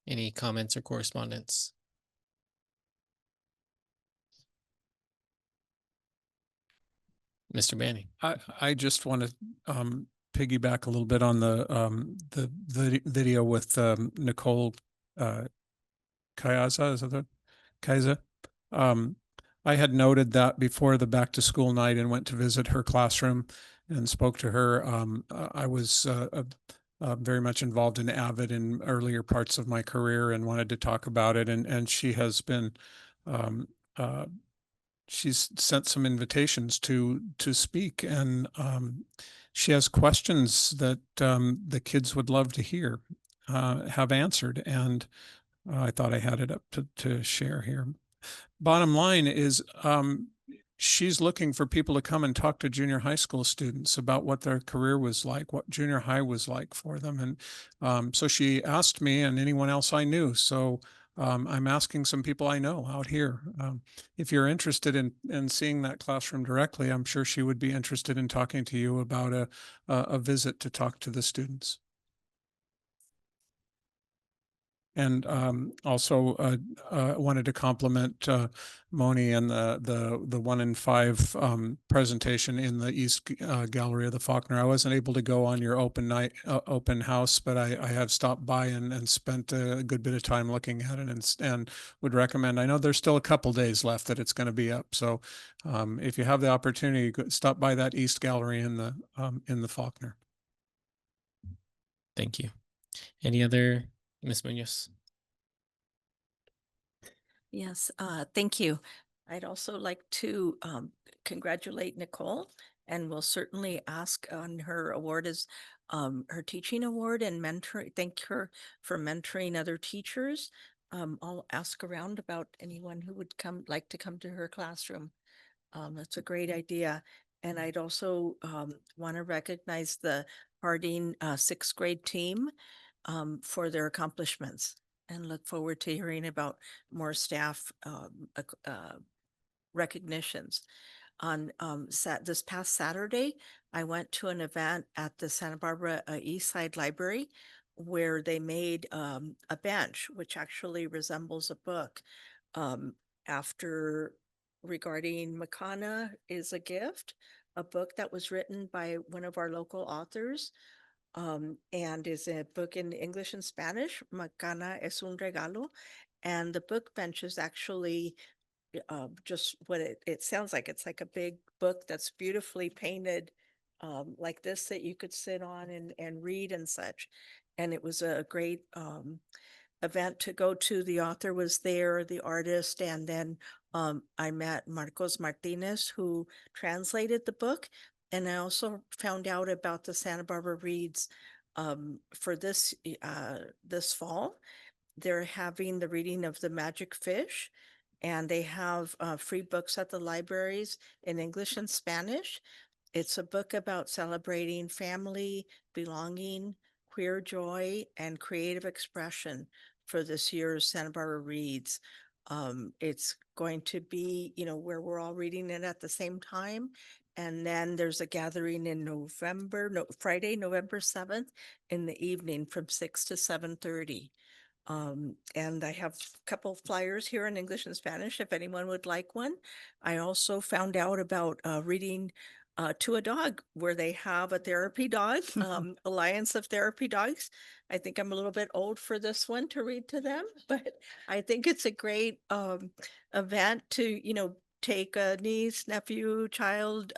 Any comments or correspondence? Mr. Manning. I just want to piggyback a little bit on the video with Nicole Kayaza. Is that the Kaiser? I had noted that before the back to school night and went to visit her classroom and spoke to her. I was very much involved in AVID in earlier parts of my career and wanted to talk about it. And she has been she's sent some invitations to speak, and she has questions that the kids would love to hear, have answered, and I thought I had it up to share here. Bottom line is she's looking for people to come and talk to junior high school students about what their career was like, what junior high was like for them. And so she asked me and anyone else I knew. So I'm asking some people I know out here. If you're interested in seeing that classroom directly, I'm sure she would be interested in talking to you about a visit to talk to the students. And also wanted to compliment Moni and the 1 in 5 presentation in the East Gallery of the Faulkner. I wasn't able to go on your open night, open house, but I have stopped by and spent a good bit of time looking at it and would recommend. I know there's still a couple days left that it's going to be up. So if you have the opportunity, stop by that East Gallery in the Faulkner. Thank you. Any other, Ms. Munoz? Yes, thank you. I'd also like to congratulate Nicole, and we'll certainly ask on her award as her teaching award and thank her for mentoring other teachers. I'll ask around about anyone who would like to come to her classroom. That's a great idea. And I'd also want to recognize the Harding 6th grade team for their accomplishments, and look forward to hearing about more staff recognitions. On this past Saturday, I went to an event at the Santa Barbara East Side Library where they made a bench, which actually resembles a book regarding Makana is a Gift, a book that was written by one of our local authors. And is a book in English and Spanish. Makana es un regalo. And the book bench is actually just what it sounds like. It's like a big book that's beautifully painted like this that you could sit on and read and such. And it was a great event to go to. The author was there, the artist, and then I met Marcos Martinez, who translated the book. And I also found out about the Santa Barbara Reads for this fall. They're having the reading of The Magic Fish, and they have free books at the libraries in English and Spanish. It's a book about celebrating family, belonging, queer joy, and creative expression for this year's Santa Barbara Reads. It's going to be, where we're all reading it at the same time. And then there's a gathering in Friday, November 7th in the evening from 6 to 7:30. And I have a couple flyers here in English and Spanish if anyone would like one. I also found out about reading To a Dog, where they have a therapy dog, Alliance of Therapy Dogs. I think I'm a little bit old for this one to read to them, but I think it's a great event to, take a niece, nephew, child,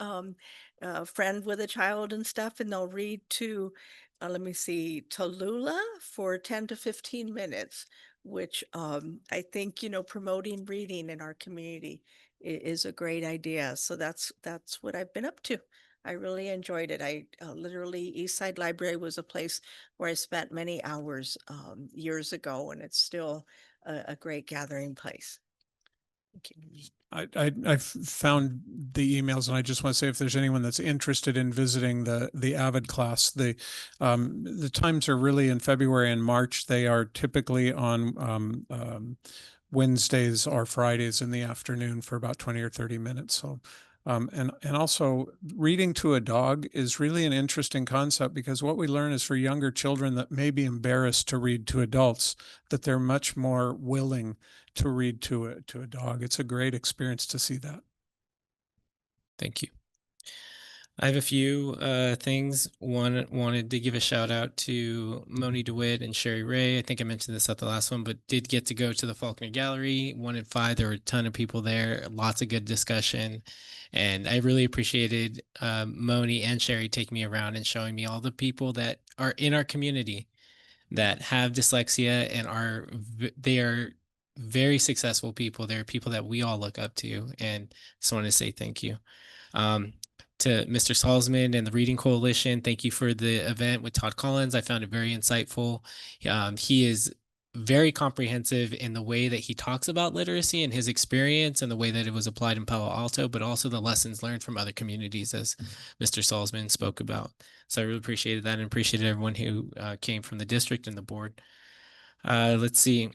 friend with a child and stuff, and they'll read to, let me see, Tallulah for 10 to 15 minutes, which I think, promoting reading in our community is a great idea. So that's what I've been up to. I really enjoyed it. I literally, Eastside Library was a place where I spent many hours years ago, and it's still a great gathering place. Thank you. I found the emails, and I just want to say, if there's anyone that's interested in visiting the AVID class, the times are really in February and March. They are typically on Wednesdays or Fridays in the afternoon for about 20 or 30 minutes. So, and also reading to a dog is really an interesting concept, because what we learn is for younger children that may be embarrassed to read to adults, that they're much more willing to read to a dog. It's a great experience to see that. Thank you. I have a few things. One, wanted to give a shout out to Moni DeWitt and Sherry Ray. I think I mentioned this at the last one, but did get to go to the Faulkner Gallery 1 in 5. There were a ton of people there, lots of good discussion. And I really appreciated Moni and Sherry taking me around and showing me all the people that are in our community that have dyslexia and they are very successful people. They're people that we all look up to, and just want to say thank you. To Mr. Salzman and the Reading Coalition, thank you for the event with Todd Collins. I found it very insightful. He is very comprehensive in the way that he talks about literacy and his experience and the way that it was applied in Palo Alto, but also the lessons learned from other communities, as Mr. Salzman spoke about. So I really appreciated that, and appreciated everyone who came from the district and the board. Let's see.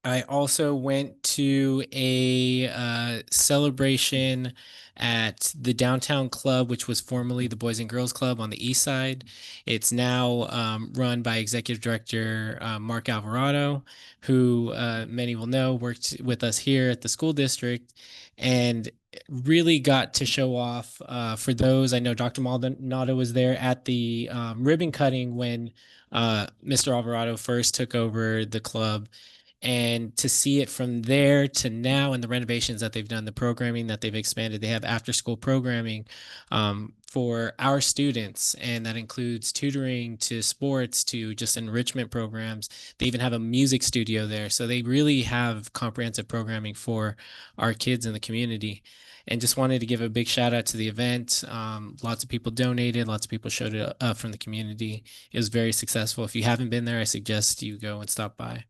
I also went to a celebration at the Downtown Club, which was formerly the Boys and Girls Club on the east side. It's now run by Executive Director Mark Alvarado, who many will know worked with us here at the school district and really got to show off for those. I know Dr. Maldonado was there at the ribbon cutting when Mr. Alvarado first took over the club. And to see it from there to now and the renovations that they've done, the programming that they've expanded, they have after school programming for our students. And that includes tutoring to sports to just enrichment programs. They even have a music studio there. So they really have comprehensive programming for our kids in the community. And just wanted to give a big shout out to the event. Lots of people donated, lots of people showed up from the community. It was very successful. If you haven't been there, I suggest you go and stop by.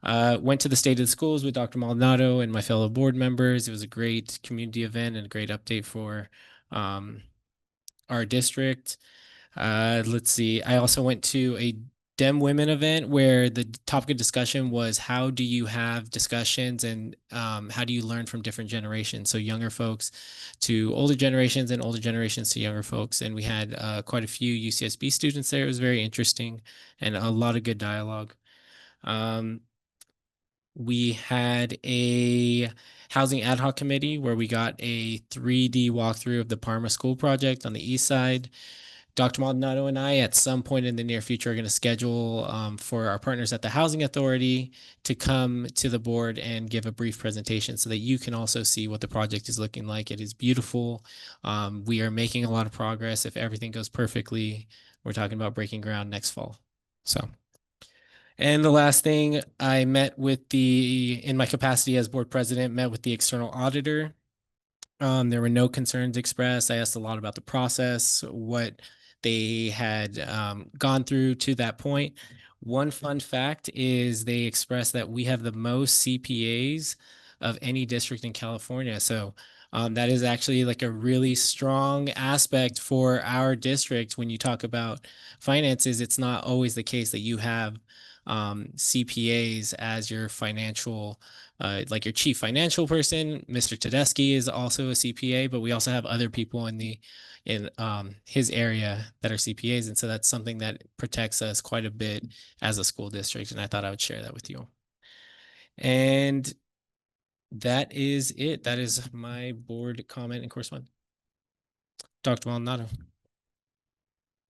Went to the State of the Schools with Dr. Maldonado and my fellow board members. It was a great community event and a great update for our district. Let's see. I also went to a DEM Women event where the topic of discussion was how do you have discussions and how do you learn from different generations? So younger folks to older generations and older generations to younger folks. And we had quite a few UCSB students there. It was very interesting and a lot of good dialogue. We had a housing ad hoc committee where we got a 3D walkthrough of the Parma School project on the east side. Dr. Maldonado and I, at some point in the near future, are going to schedule for our partners at the Housing Authority to come to the board and give a brief presentation so that you can also see what the project is looking like. It is beautiful. We are making a lot of progress. If everything goes perfectly, we're talking about breaking ground next fall. So. And the last thing, I met with in my capacity as board president, met with the external auditor. There were no concerns expressed. I asked a lot about the process, what they had gone through to that point. One fun fact is they expressed that we have the most CPAs of any district in California. So that is actually like a really strong aspect for our district. When you talk about finances, it's not always the case that you have CPAs as your financial, like your chief financial person. Mr. Tedeschi is also a CPA, but we also have other people in his area that are CPAs. And so that's something that protects us quite a bit as a school district. And I thought I would share that with you. And that is it. That is my board comment and correspondence. Dr. Maldonado.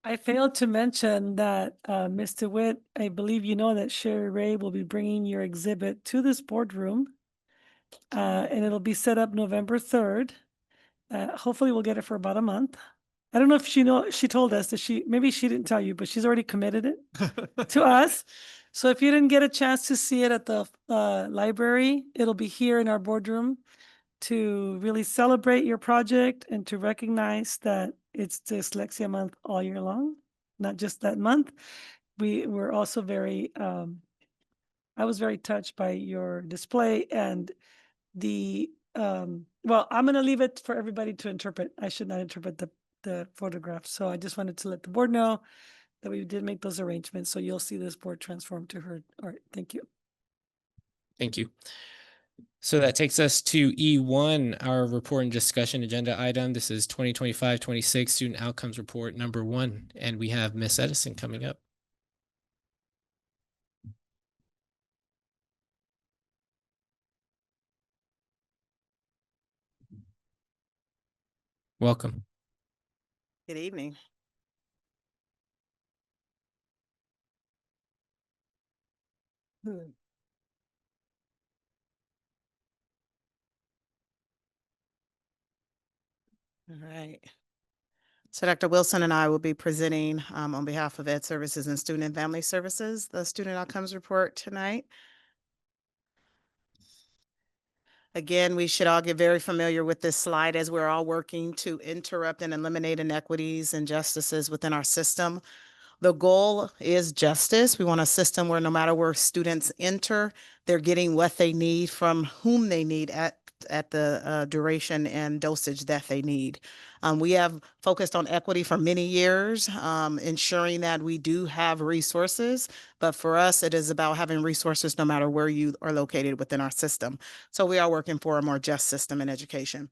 I failed to mention that, Mr. Witt, I believe you know that Sherry Ray will be bringing your exhibit to this boardroom. And it'll be set up November 3rd. Hopefully we'll get it for about a month. I don't know if she told us that maybe she didn't tell you, but she's already committed it to us. So if you didn't get a chance to see it at the library, it'll be here in our boardroom to really celebrate your project and to recognize that it's Dyslexia Month all year long, not just that month. We were also I was very touched by your display and well, I'm going to leave it for everybody to interpret. I should not interpret the photograph. So I just wanted to let the board know that we did make those arrangements. So you'll see this board transform to her art. Thank you. Thank you. So that takes us to E1, our report and discussion agenda item. This is 2025-26 Student Outcomes Report number 1. And we have Miss Edison coming up. Welcome. Good evening. All right. So Dr. Wilson and I will be presenting on behalf of Ed Services and Student and Family Services, the Student Outcomes Report tonight. Again, we should all get very familiar with this slide as we're all working to interrupt and eliminate inequities and injustices within our system. The goal is justice. We want a system where no matter where students enter, they're getting what they need from whom they need at at the duration and dosage that they need. We have focused on equity for many years, ensuring that we do have resources, but for us, it is about having resources no matter where you are located within our system. So we are working for a more just system in education.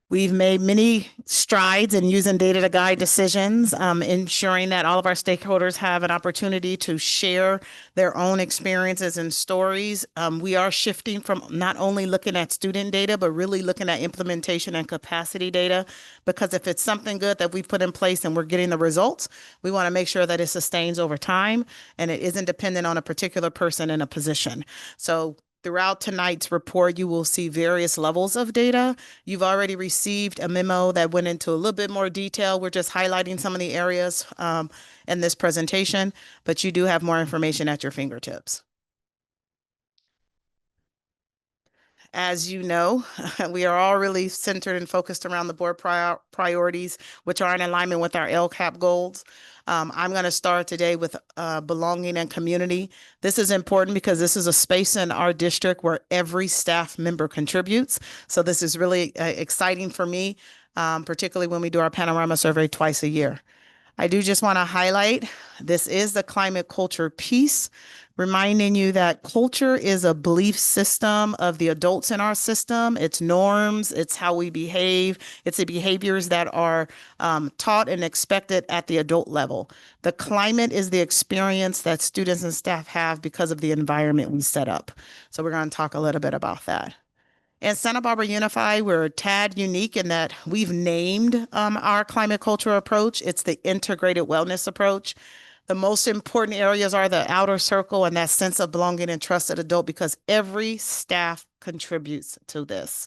We've made many strides in using data to guide decisions, ensuring that all of our stakeholders have an opportunity to share their own experiences and stories. We are shifting from not only looking at student data, but really looking at implementation and capacity data, because if it's something good that we put in place and we're getting the results, we want to make sure that it sustains over time and it isn't dependent on a particular person in a position. So throughout tonight's report, you will see various levels of data. You've already received a memo that went into a little bit more detail. We're just highlighting some of the areas in this presentation, but you do have more information at your fingertips. As you know, we are all really centered and focused around the board priorities, which are in alignment with our LCAP goals. I'm going to start today with belonging and community. This is important because this is a space in our district where every staff member contributes. So this is really exciting for me, particularly when we do our panorama survey twice a year. I do just want to highlight, this is the climate culture piece, reminding you that culture is a belief system of the adults in our system. It's norms, it's how we behave, it's the behaviors that are taught and expected at the adult level. The climate is the experience that students and staff have because of the environment we set up. So we're going to talk a little bit about that. In Santa Barbara Unified, we're a tad unique in that we've named our climate culture approach. It's the integrated wellness approach. The most important areas are the outer circle and that sense of belonging and trusted adult, because every staff contributes to this.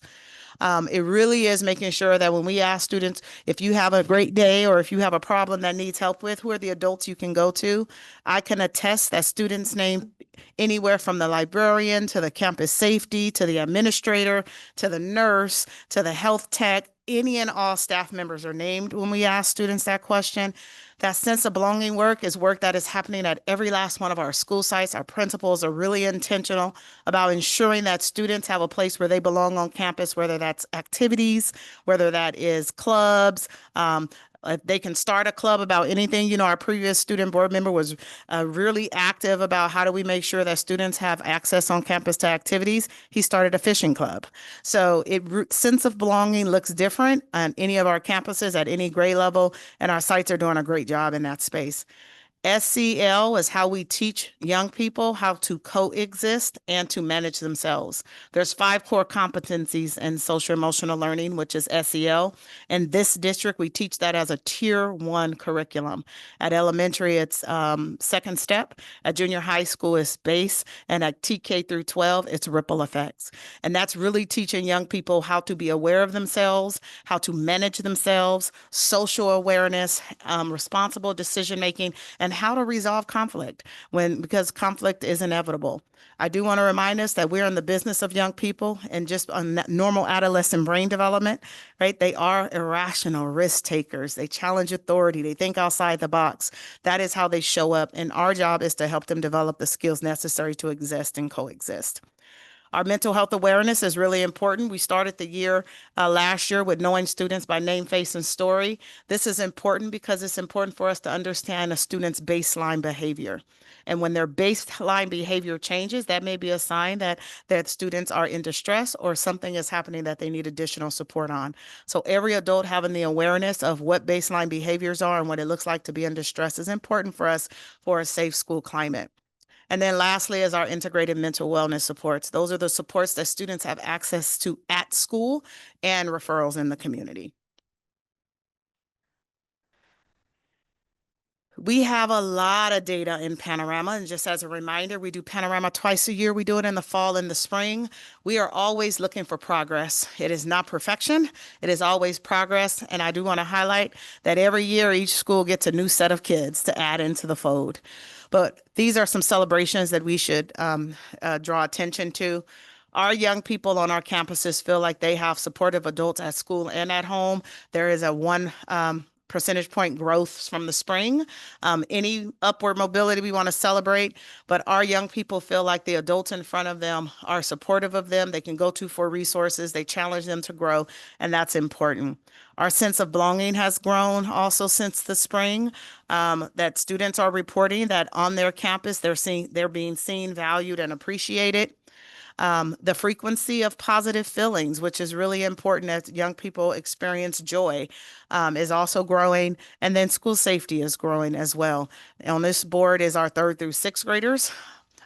It really is making sure that when we ask students, if you have a great day or if you have a problem that needs help with, who are the adults you can go to? I can attest that students name anywhere from the librarian to the campus safety, to the administrator, to the nurse, to the health tech. Any and all staff members are named when we ask students that question. That sense of belonging work is work that is happening at every last one of our school sites. Our principals are really intentional about ensuring that students have a place where they belong on campus, whether that's activities, whether that is clubs, they can start a club about anything. You know, our previous student board member was really active about how do we make sure that students have access on campus to activities. He started a fishing club. So sense of belonging looks different on any of our campuses at any grade level, and our sites are doing a great job in that space. SEL is how we teach young people how to coexist and to manage themselves. There's 5 core competencies in social emotional learning, which is SEL. In this district, we teach that as a tier 1 curriculum. At elementary, it's second step. At junior high school, it's base. And at TK through 12, it's ripple effects. And that's really teaching young people how to be aware of themselves, how to manage themselves, social awareness, responsible decision-making, and how to resolve conflict because conflict is inevitable. I do want to remind us that we're in the business of young people and just on normal adolescent brain development, right? They are irrational risk takers. They challenge authority. They think outside the box. That is how they show up. And our job is to help them develop the skills necessary to exist and coexist. Our mental health awareness is really important. We started the year last year with knowing students by name, face, and story. This is important because it's important for us to understand a student's baseline behavior. And when their baseline behavior changes, that may be a sign that students are in distress or something is happening that they need additional support on. So every adult having the awareness of what baseline behaviors are and what it looks like to be in distress is important for us for a safe school climate. And then lastly is our integrated mental wellness supports. Those are the supports that students have access to at school and referrals in the community. We have a lot of data in Panorama, and just as a reminder, we do Panorama twice a year. We do it in the fall and the spring. We are always looking for progress. It is not perfection. It is always progress, and I do want to highlight that every year each school gets a new set of kids to add into the fold. But these are some celebrations that we should draw attention to. Our young people on our campuses feel like they have supportive adults at school and at home. There is a one percentage point growth from the spring. Any upward mobility we want to celebrate, but our young people feel like the adults in front of them are supportive of them. They can go to for resources. They challenge them to grow, and that's important. Our sense of belonging has grown also since the spring, that students are reporting that on their campus, they're being seen, valued, and appreciated. The frequency of positive feelings, which is really important as young people experience joy, is also growing. And then school safety is growing as well. On this board is our 3rd through 6th graders.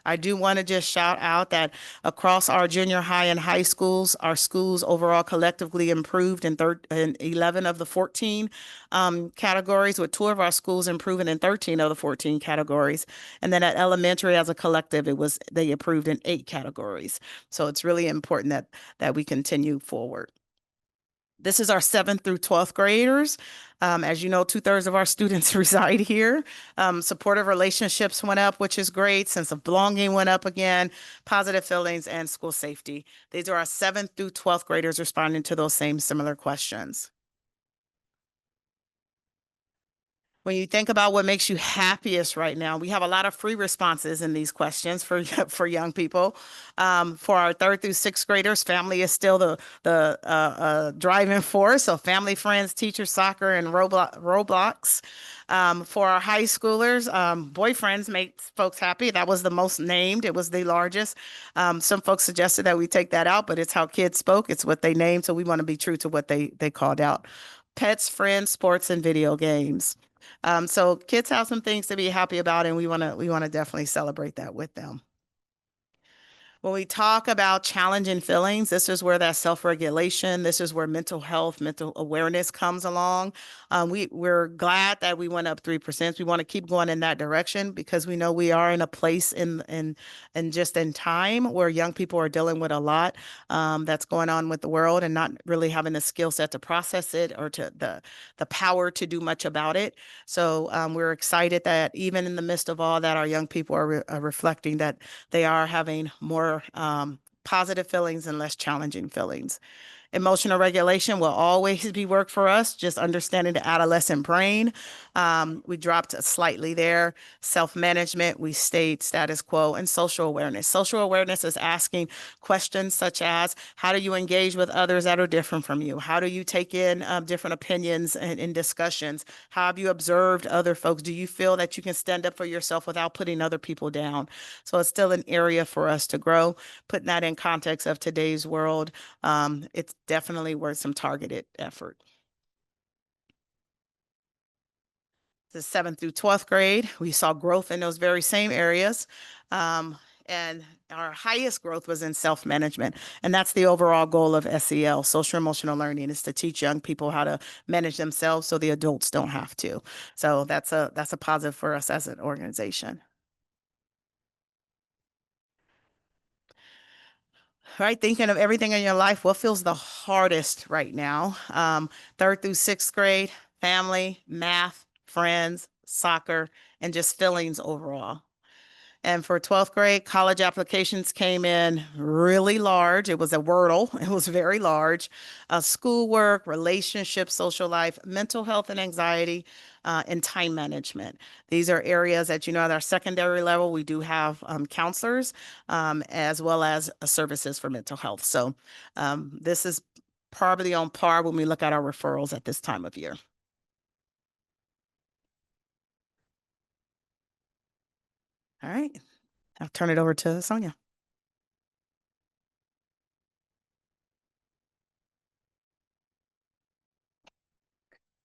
I do want to just shout out that across our junior high and high schools, our schools overall collectively improved in 11 of the 14 categories, with 2 of our schools improving in 13 of the 14 categories. And then at elementary as a collective, they improved in 8 categories. So it's really important that we continue forward. This is our 7th through 12th graders. As you know, 2/3 of our students reside here. Supportive relationships went up, which is great. Sense of belonging went up again, positive feelings, and school safety. These are our 7th through 12th graders responding to those same similar questions. When you think about what makes you happiest right now, we have a lot of free responses in these questions for young people. For our 3rd through 6th graders, family is still the driving force. So family, friends, teachers, soccer, and Roblox. For our high schoolers, boyfriends make folks happy. That was the most named. It was the largest. Some folks suggested that we take that out, but it's how kids spoke. It's what they named. So we want to be true to what they called out. Pets, friends, sports, and video games. So kids have some things to be happy about, and we want to definitely celebrate that with them. When we talk about challenging feelings, this is where that self-regulation, this is where mental health, mental awareness comes along. We're glad that we went up 3%. We want to keep going in that direction because we know we are in a place in just in time where young people are dealing with a lot that's going on with the world and not really having the skill set to process it or to the power to do much about it. So we're excited that even in the midst of all that, our young people are reflecting that they are having more positive feelings and less challenging feelings. Emotional regulation will always be work for us, just understanding the adolescent brain. We dropped slightly there. Self-management, we stayed status quo, and social awareness. Social awareness is asking questions such as, how do you engage with others that are different from you? How do you take in different opinions in discussions? How have you observed other folks? Do you feel that you can stand up for yourself without putting other people down? So it's still an area for us to grow. Putting that in context of today's world, it's definitely worth some targeted effort. The 7th through 12th grade, we saw growth in those very same areas. And our highest growth was in self-management. And that's the overall goal of SEL, social emotional learning, is to teach young people how to manage themselves so the adults don't have to. So that's a positive for us as an organization. Right, thinking of everything in your life, what feels the hardest right now? 3rd through 6th grade, family, math, friends, soccer, and just feelings overall. And for 12th grade, college applications came in really large. It was a Wordle. It was very large. Schoolwork, relationships, social life, mental health and anxiety, and time management. These are areas that, at our secondary level, we do have counselors as well as services for mental health. So this is probably on par when we look at our referrals at this time of year. All right, I'll turn it over to Sonia.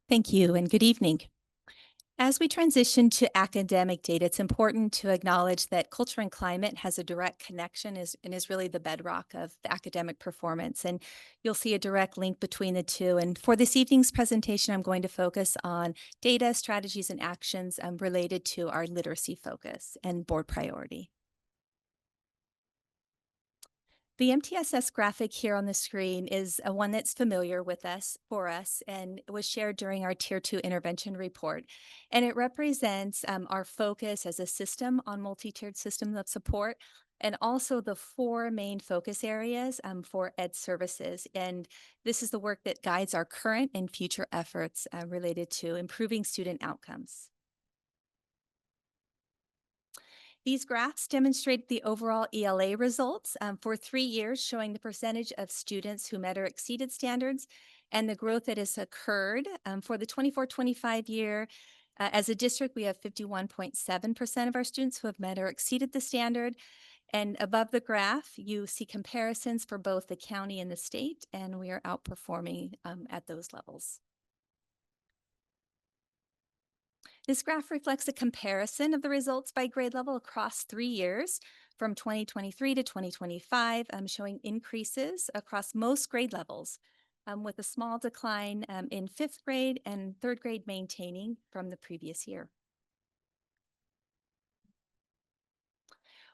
Thank you and good evening. As we transition to academic data, it's important to acknowledge that culture and climate has a direct connection and is really the bedrock of the academic performance. And you'll see a direct link between the two. And for this evening's presentation, I'm going to focus on data, strategies, and actions related to our literacy focus and board priority. The MTSS graphic here on the screen is one that's familiar for us, and it was shared during our Tier 2 intervention report. And it represents our focus as a system on multi-tiered systems of support, and also the 4 main focus areas for Ed Services. And this is the work that guides our current and future efforts related to improving student outcomes. These graphs demonstrate the overall ELA results for 3 years, showing the percentage of students who met or exceeded standards and the growth that has occurred. For the 24-25 year, as a district, we have 51.7% of our students who have met or exceeded the standard. And above the graph, you see comparisons for both the county and the state, and we are outperforming at those levels. This graph reflects a comparison of the results by grade level across 3 years from 2023 to 2025, showing increases across most grade levels, with a small decline in 5th grade and 3rd grade maintaining from the previous year.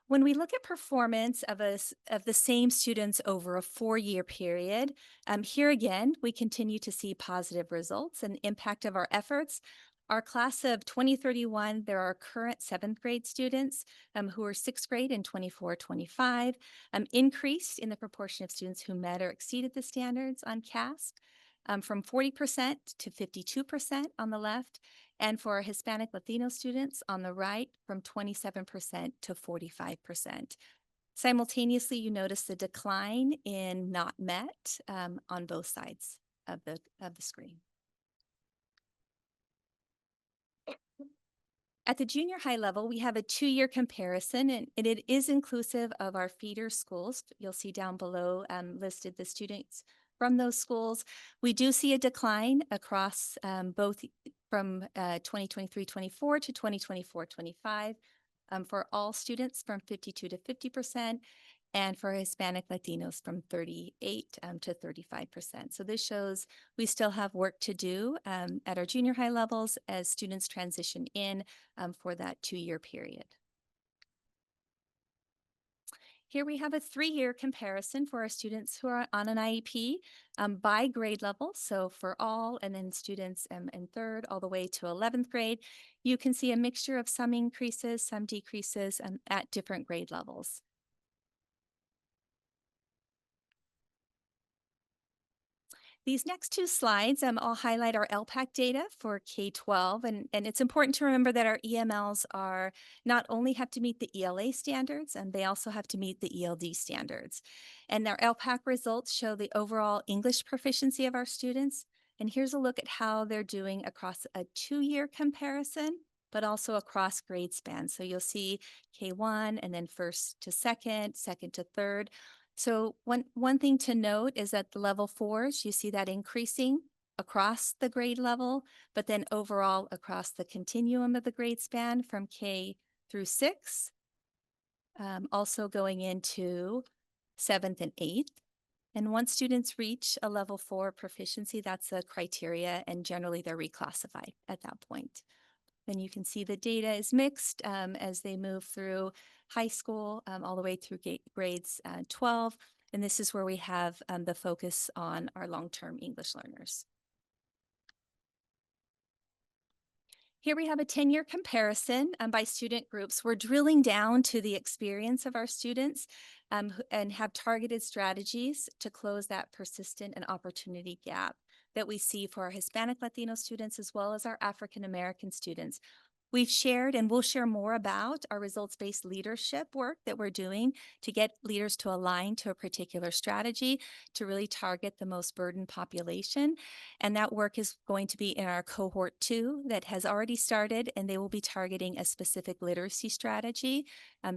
When we look at performance of the same students over a 4-year period, here again, we continue to see positive results and impact of our efforts. Our class of 2031, there are current 7th grade students who are 6th grade in 24-25, increased in the proportion of students who met or exceeded the standards on CASP from 40% to 52% on the left, and for our Hispanic Latino students on the right from 27% to 45%. Simultaneously, you notice the decline in not met on both sides of the screen. At the junior high level, we have a 2-year comparison, and it is inclusive of our feeder schools. You'll see down below listed the students from those schools. We do see a decline across both from 2023-24 to 2024-25 for all students from 52 to 50%, and for Hispanic Latinos from 38 to 35%. So this shows we still have work to do at our junior high levels as students transition in for that 2-year period. Here we have a 3-year comparison for our students who are on an IEP by grade level. So for all, and then students in 3rd all the way to 11th grade, you can see a mixture of some increases, some decreases at different grade levels. These next 2 slides, I'll highlight our LPAC data for K-12, and it's important to remember that our EMLs are not only have to meet the ELA standards, and they also have to meet the ELD standards. And our LPAC results show the overall English proficiency of our students. And here's a look at how they're doing across a 2-year comparison, but also across grade spans. So you'll see K1 and then 1st to 2nd, 2nd to 3rd. So one thing to note is that the level 4s, you see that increasing across the grade level, but then overall across the continuum of the grade span from K through 6, also going into 7th and 8th. And once students reach a level 4 proficiency, that's a criteria, and generally they're reclassified at that point. Then you can see the data is mixed as they move through high school all the way through grades 12. And this is where we have the focus on our long-term English learners. Here we have a 10-year comparison by student groups. We're drilling down to the experience of our students and have targeted strategies to close that persistent and opportunity gap that we see for our Hispanic Latino students as well as our African American students. We've shared and we'll share more about our results-based leadership work that we're doing to get leaders to align to a particular strategy to really target the most burdened population. And that work is going to be in our cohort 2 that has already started, and they will be targeting a specific literacy strategy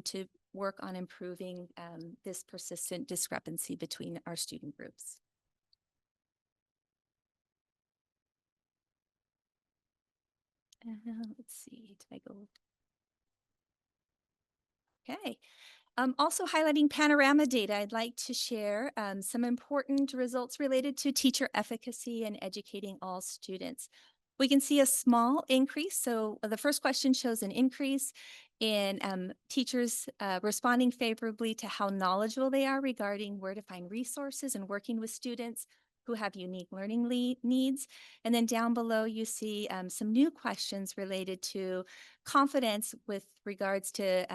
to work on improving this persistent discrepancy between our student groups. Let's see, did I go? Okay. Also highlighting panorama data, I'd like to share some important results related to teacher efficacy and educating all students. We can see a small increase. So the first question shows an increase in teachers responding favorably to how knowledgeable they are regarding where to find resources and working with students who have unique learning needs. And then down below, you see some new questions related to confidence with regards to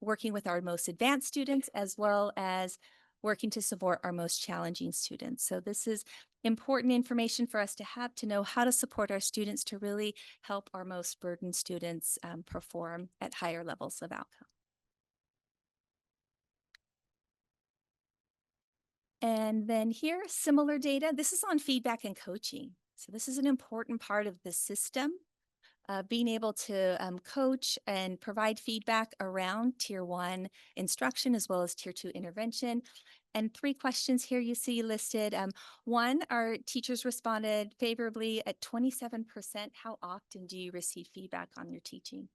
working with our most advanced students, as well as working to support our most challenging students. So this is important information for us to have to know how to support our students to really help our most burdened students perform at higher levels of outcome. And then here, similar data. This is on feedback and coaching. So this is an important part of the system. Being able to coach and provide feedback around Tier 1 instruction as well as Tier 2 intervention. And 3 questions here you see listed. 1, our teachers responded favorably at 27%. How often do you receive feedback on your teaching?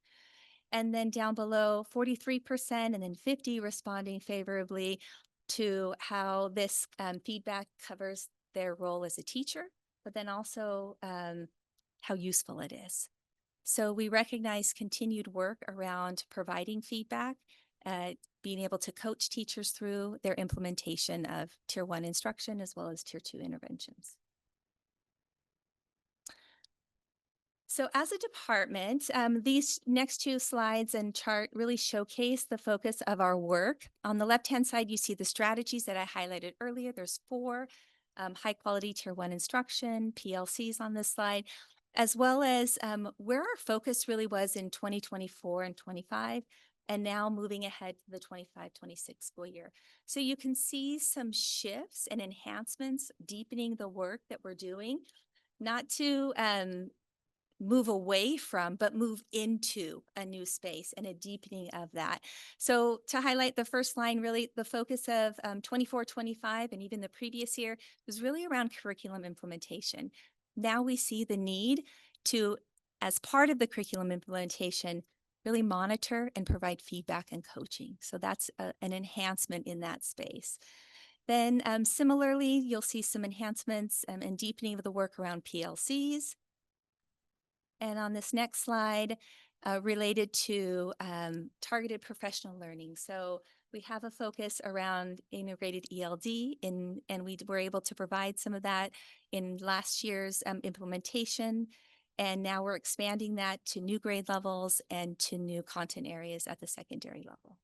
And then down below, 43% and then 50 responding favorably to how this feedback covers their role as a teacher, but then also how useful it is. So we recognize continued work around providing feedback, being able to coach teachers through their implementation of Tier 1 instruction as well as Tier 2 interventions. So as a department, these next 2 slides and chart really showcase the focus of our work. On the left-hand side, you see the strategies that I highlighted earlier. There's 4 high-quality Tier 1 instruction, PLCs on this slide, as well as where our focus really was in 2024 and 25, and now moving ahead to the 25-26 school year. So you can see some shifts and enhancements, deepening the work that we're doing, not to move away from, but move into a new space and a deepening of that. So to highlight the first line, really the focus of 24-25 and even the previous year was really around curriculum implementation. Now we see the need to, as part of the curriculum implementation, really monitor and provide feedback and coaching. So that's an enhancement in that space. Then similarly, you'll see some enhancements and deepening of the work around PLCs. And on this next slide, related to targeted professional learning. So we have a focus around integrated ELD, and we were able to provide some of that in last year's implementation. And now we're expanding that to new grade levels and to new content areas at the secondary level.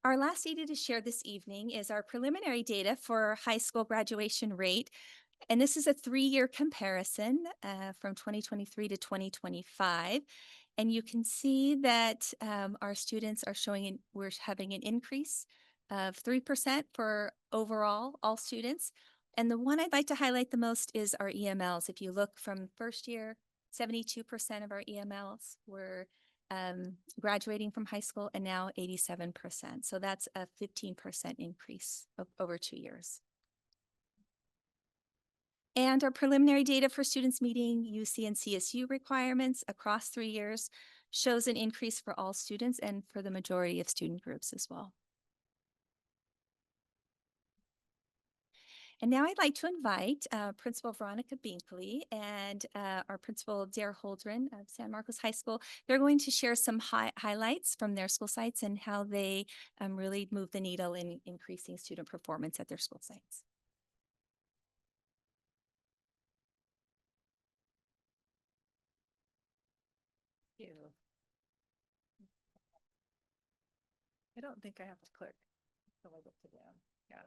Our last data to share this evening is our preliminary data for high school graduation rate. And this is a 3-year comparison from 2023 to 2025. And you can see that our students are showing, we're having an increase of 3% for overall, all students. And the one I'd like to highlight the most is our EMLs. If you look from first year, 72% of our EMLs were graduating from high school, and now 87%. So that's a 15% increase over 2 years. And our preliminary data for students meeting UC and CSU requirements across 3 years shows an increase for all students and for the majority of student groups as well. And now I'd like to invite Principal Veronica Binkley and our Principal Dare Holdren of San Marcos High School. They're going to share some highlights from their school sites and how they really move the needle in increasing student performance at their school sites. Thank you. I don't think I have to click. So I go to them. Yeah.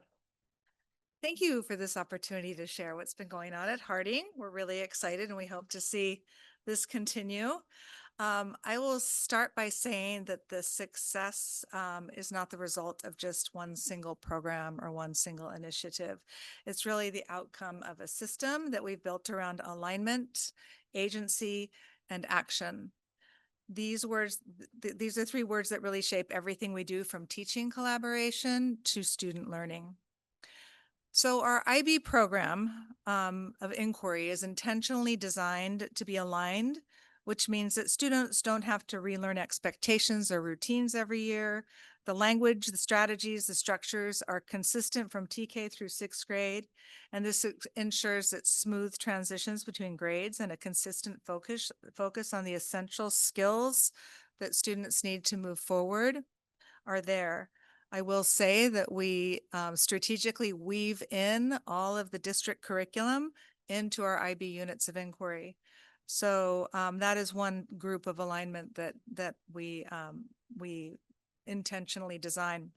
Thank you for this opportunity to share what's been going on at Harding. We're really excited and we hope to see this continue. I will start by saying that the success is not the result of just one single program or one single initiative. It's really the outcome of a system that we've built around alignment, agency, and action. These words, these are 3 words that really shape everything we do, from teaching collaboration to student learning. So our IB program of inquiry is intentionally designed to be aligned, which means that students don't have to relearn expectations or routines every year. The language, the strategies, the structures are consistent from TK through 6th grade, and this ensures that smooth transitions between grades and a consistent focus on the essential skills that students need to move forward are there. I will say that we strategically weave in all of the district curriculum into our IB units of inquiry. So that is one group of alignment that we intentionally design.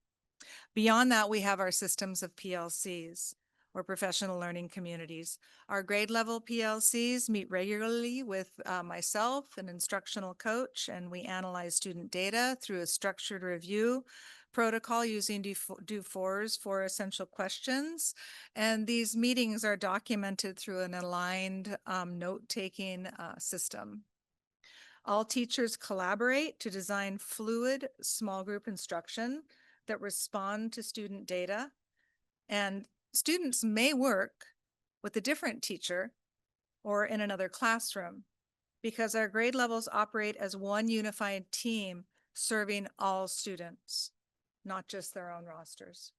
Beyond that, we have our systems of PLCs, or professional learning communities. Our grade level PLCs meet regularly with myself, an instructional coach, and we analyze student data through a structured review protocol using do-fors for essential questions. And these meetings are documented through an aligned note-taking system. All teachers collaborate to design fluid small group instruction that respond to student data. And students may work with a different teacher or in another classroom because our grade levels operate as one unified team serving all students, not just their own rosters.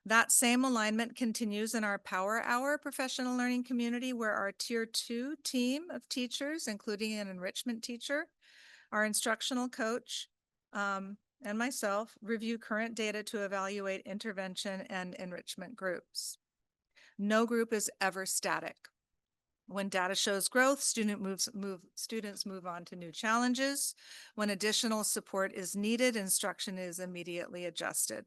That same alignment continues in our Power Hour professional learning community, where our Tier 2 team of teachers, including an enrichment teacher, our instructional coach, and myself, review current data to evaluate intervention and enrichment groups. No group is ever static. When data shows growth, students move on to new challenges. When additional support is needed, instruction is immediately adjusted.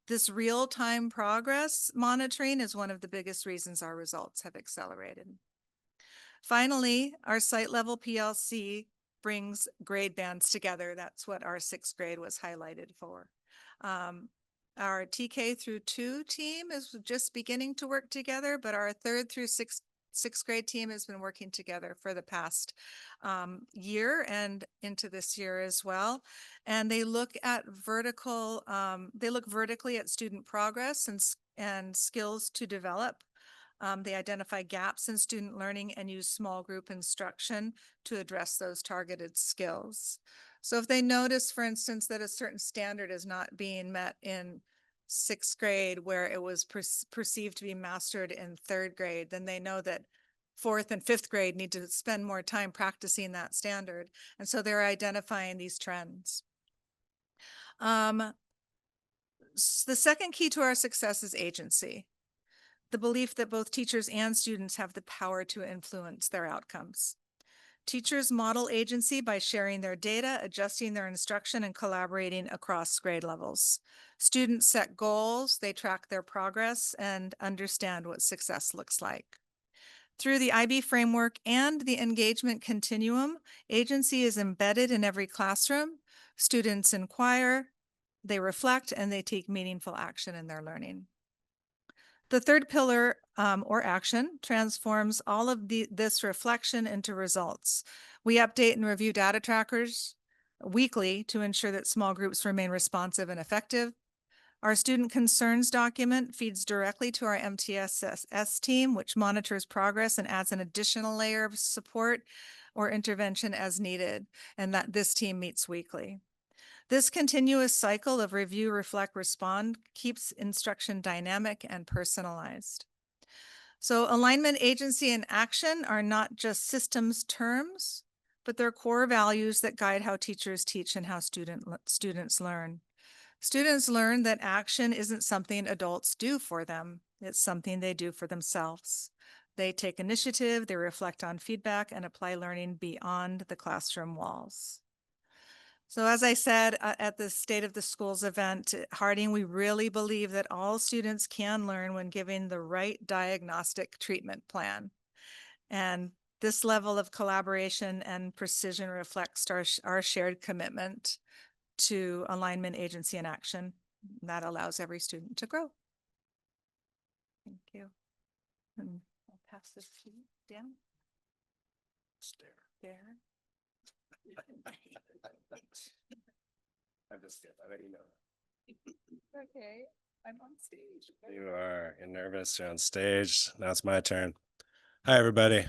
This real-time progress monitoring is one of the biggest reasons our results have accelerated. Finally, our site level PLC brings grade bands together. That's what our 6th grade was highlighted for. Our TK through 2 team is just beginning to work together, but our 3rd through 6th grade team has been working together for the past year and into this year as well. And they look at vertically at student progress and skills to develop. They identify gaps in student learning and use small group instruction to address those targeted skills. So if they notice, for instance, that a certain standard is not being met in 6th grade where it was perceived to be mastered in 3rd grade, then they know that 4th and 5th grade need to spend more time practicing that standard. And so they're identifying these trends. The second key to our success is agency. The belief that both teachers and students have the power to influence their outcomes. Teachers model agency by sharing their data, adjusting their instruction, and collaborating across grade levels. Students set goals, they track their progress, and understand what success looks like. Through the IB framework and the engagement continuum, agency is embedded in every classroom. Students inquire, they reflect, and they take meaningful action in their learning. The third pillar, or action, transforms all of this reflection into results. We update and review data trackers weekly to ensure that small groups remain responsive and effective. Our student concerns document feeds directly to our MTSS team, which monitors progress and adds an additional layer of support or intervention as needed, and that this team meets weekly. This continuous cycle of review, reflect, respond keeps instruction dynamic and personalized. So alignment, agency, and action are not just systems terms, but they're core values that guide how teachers teach and how students learn. Students learn that action isn't something adults do for them. It's something they do for themselves. They take initiative, they reflect on feedback, and apply learning beyond the classroom walls. So as I said at the State of the Schools event, Harding, we really believe that all students can learn when given the right diagnostic treatment plan. And this level of collaboration and precision reflects our shared commitment to alignment, agency, and action. That allows every student to grow. Thank you. And I'll pass this to you, Dan. There. I'm just kidding. I bet you know. Okay, I'm on stage. You are. You're nervous. You're on stage. Now it's my turn. Hi, everybody.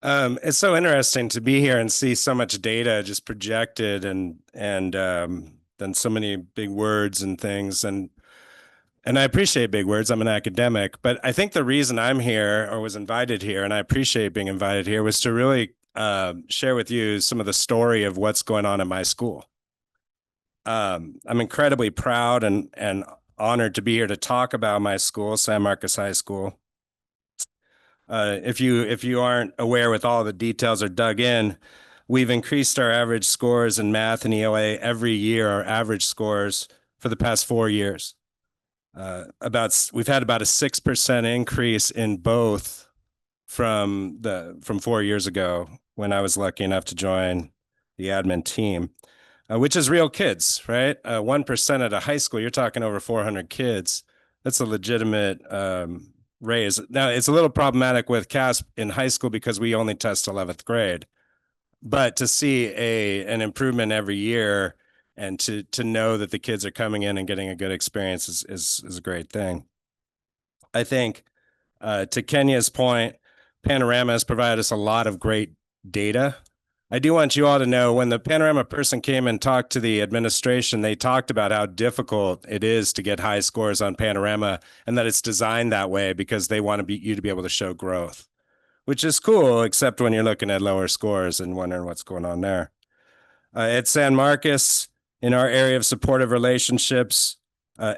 It's so interesting to be here and see so much data just projected and then so many big words and things. And I appreciate big words. I'm an academic, but I think the reason I'm here or was invited here, and I appreciate being invited here, was to really share with you some of the story of what's going on in my school. I'm incredibly proud and honored to be here to talk about my school, San Marcos High School. If you aren't aware with all the details or dug in, we've increased our average scores in math and ELA every year, our average scores for the past 4 years. We've had about a 6% increase in both from 4 years ago when I was lucky enough to join the admin team, which is real kids, right? 1% at a high school, you're talking over 400 kids. That's a legitimate raise. Now, it's a little problematic with CASP in high school because we only test 11th grade. But to see an improvement every year and to know that the kids are coming in and getting a good experience is a great thing. I think to Kenya's point, Panorama has provided us a lot of great data. I do want you all to know when the Panorama person came and talked to the administration, they talked about how difficult it is to get high scores on Panorama and that it's designed that way because they want you to be able to show growth, which is cool, except when you're looking at lower scores and wondering what's going on there. At San Marcos, in our area of supportive relationships,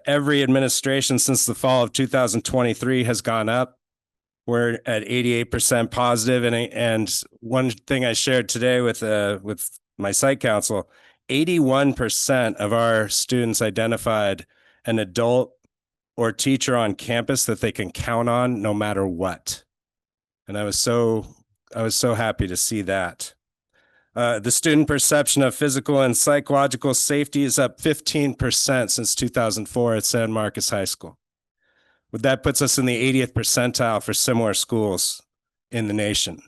every administration since the fall of 2023 has gone up. We're at 88% positive. And one thing I shared today with my site council, 81% of our students identified an adult or teacher on campus that they can count on no matter what. And I was so happy to see that. The student perception of physical and psychological safety is up 15% since 2004 at San Marcos High School. That puts us in the 80th percentile for similar schools in the nation.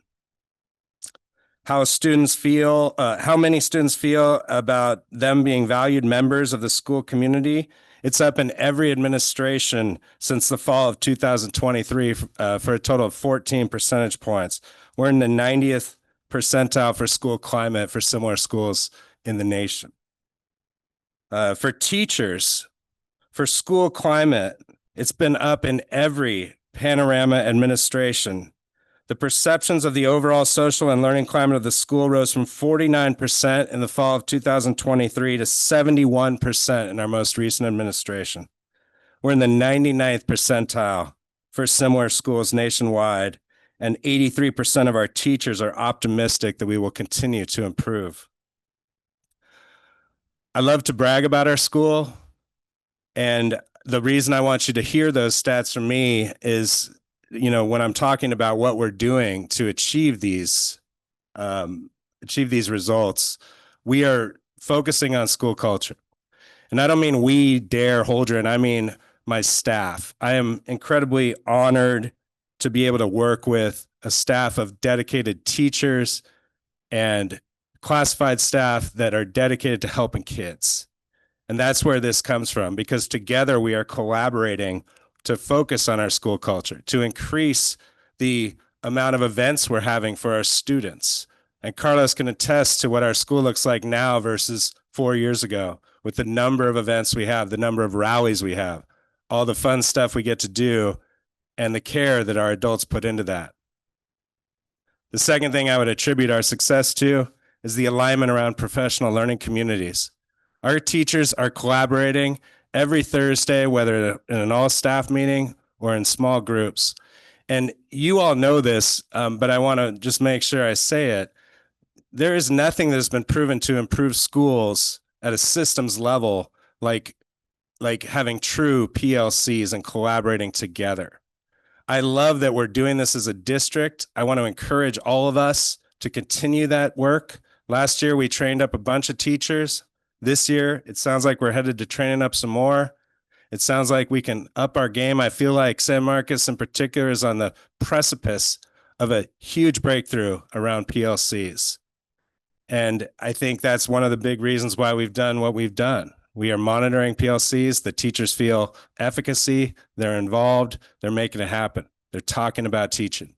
How many students feel about them being valued members of the school community? It's up in every administration since the fall of 2023 for a total of 14 percentage points. We're in the 90th percentile for school climate for similar schools in the nation. For teachers, for school climate, it's been up in every Panorama administration. The perceptions of the overall social and learning climate of the school rose from 49% in the fall of 2023 to 71% in our most recent administration. We're in the 99th percentile for similar schools nationwide, and 83% of our teachers are optimistic that we will continue to improve. I love to brag about our school, and the reason I want you to hear those stats from me is, when I'm talking about what we're doing to achieve these results, we are focusing on school culture. And I don't mean we, Dare, Holdren, I mean my staff. I am incredibly honored to be able to work with a staff of dedicated teachers and classified staff that are dedicated to helping kids. And that's where this comes from, because together we are collaborating to focus on our school culture, to increase the amount of events we're having for our students. And Carlos can attest to what our school looks like now versus 4 years ago, with the number of events we have, the number of rallies we have, all the fun stuff we get to do, and the care that our adults put into that. The second thing I would attribute our success to is the alignment around professional learning communities. Our teachers are collaborating every Thursday, whether in an all-staff meeting or in small groups. And you all know this, but I want to just make sure I say it. There is nothing that has been proven to improve schools at a systems level like having true PLCs and collaborating together. I love that we're doing this as a district. I want to encourage all of us to continue that work. Last year, we trained up a bunch of teachers. This year, it sounds like we're headed to training up some more. It sounds like we can up our game. I feel like San Marcos in particular is on the precipice of a huge breakthrough around PLCs. And I think that's one of the big reasons why we've done what we've done. We are monitoring PLCs. The teachers feel efficacy. They're involved. They're making it happen. They're talking about teaching.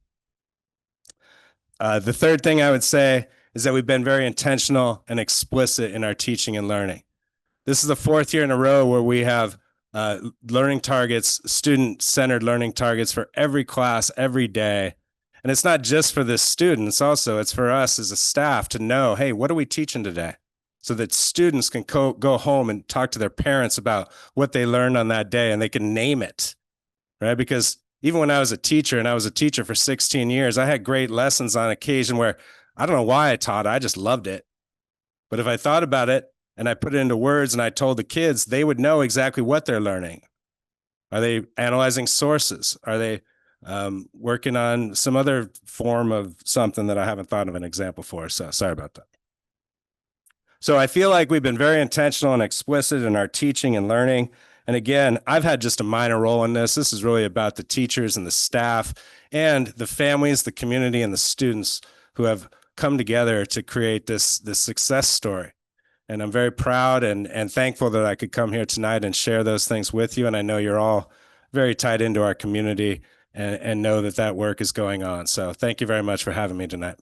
The third thing I would say is that we've been very intentional and explicit in our teaching and learning. This is the 4th year in a row where we have learning targets, student-centered learning targets for every class, every day. And it's not just for the students, it's for us as a staff to know, hey, what are we teaching today? So that students can go home and talk to their parents about what they learned on that day and they can name it, right? Because even when I was a teacher, and I was a teacher for 16 years, I had great lessons on occasion where I don't know why I taught, I just loved it. But if I thought about it and I put it into words and I told the kids, they would know exactly what they're learning. Are they analyzing sources? Are they working on some other form of something that I haven't thought of an example for? So sorry about that. So I feel like we've been very intentional and explicit in our teaching and learning. And again, I've had just a minor role in this. This is really about the teachers and the staff and the families, the community, and the students who have come together to create this success story. And I'm very proud and thankful that I could come here tonight and share those things with you. And I know you're all very tied into our community and know that that work is going on. So thank you very much for having me tonight.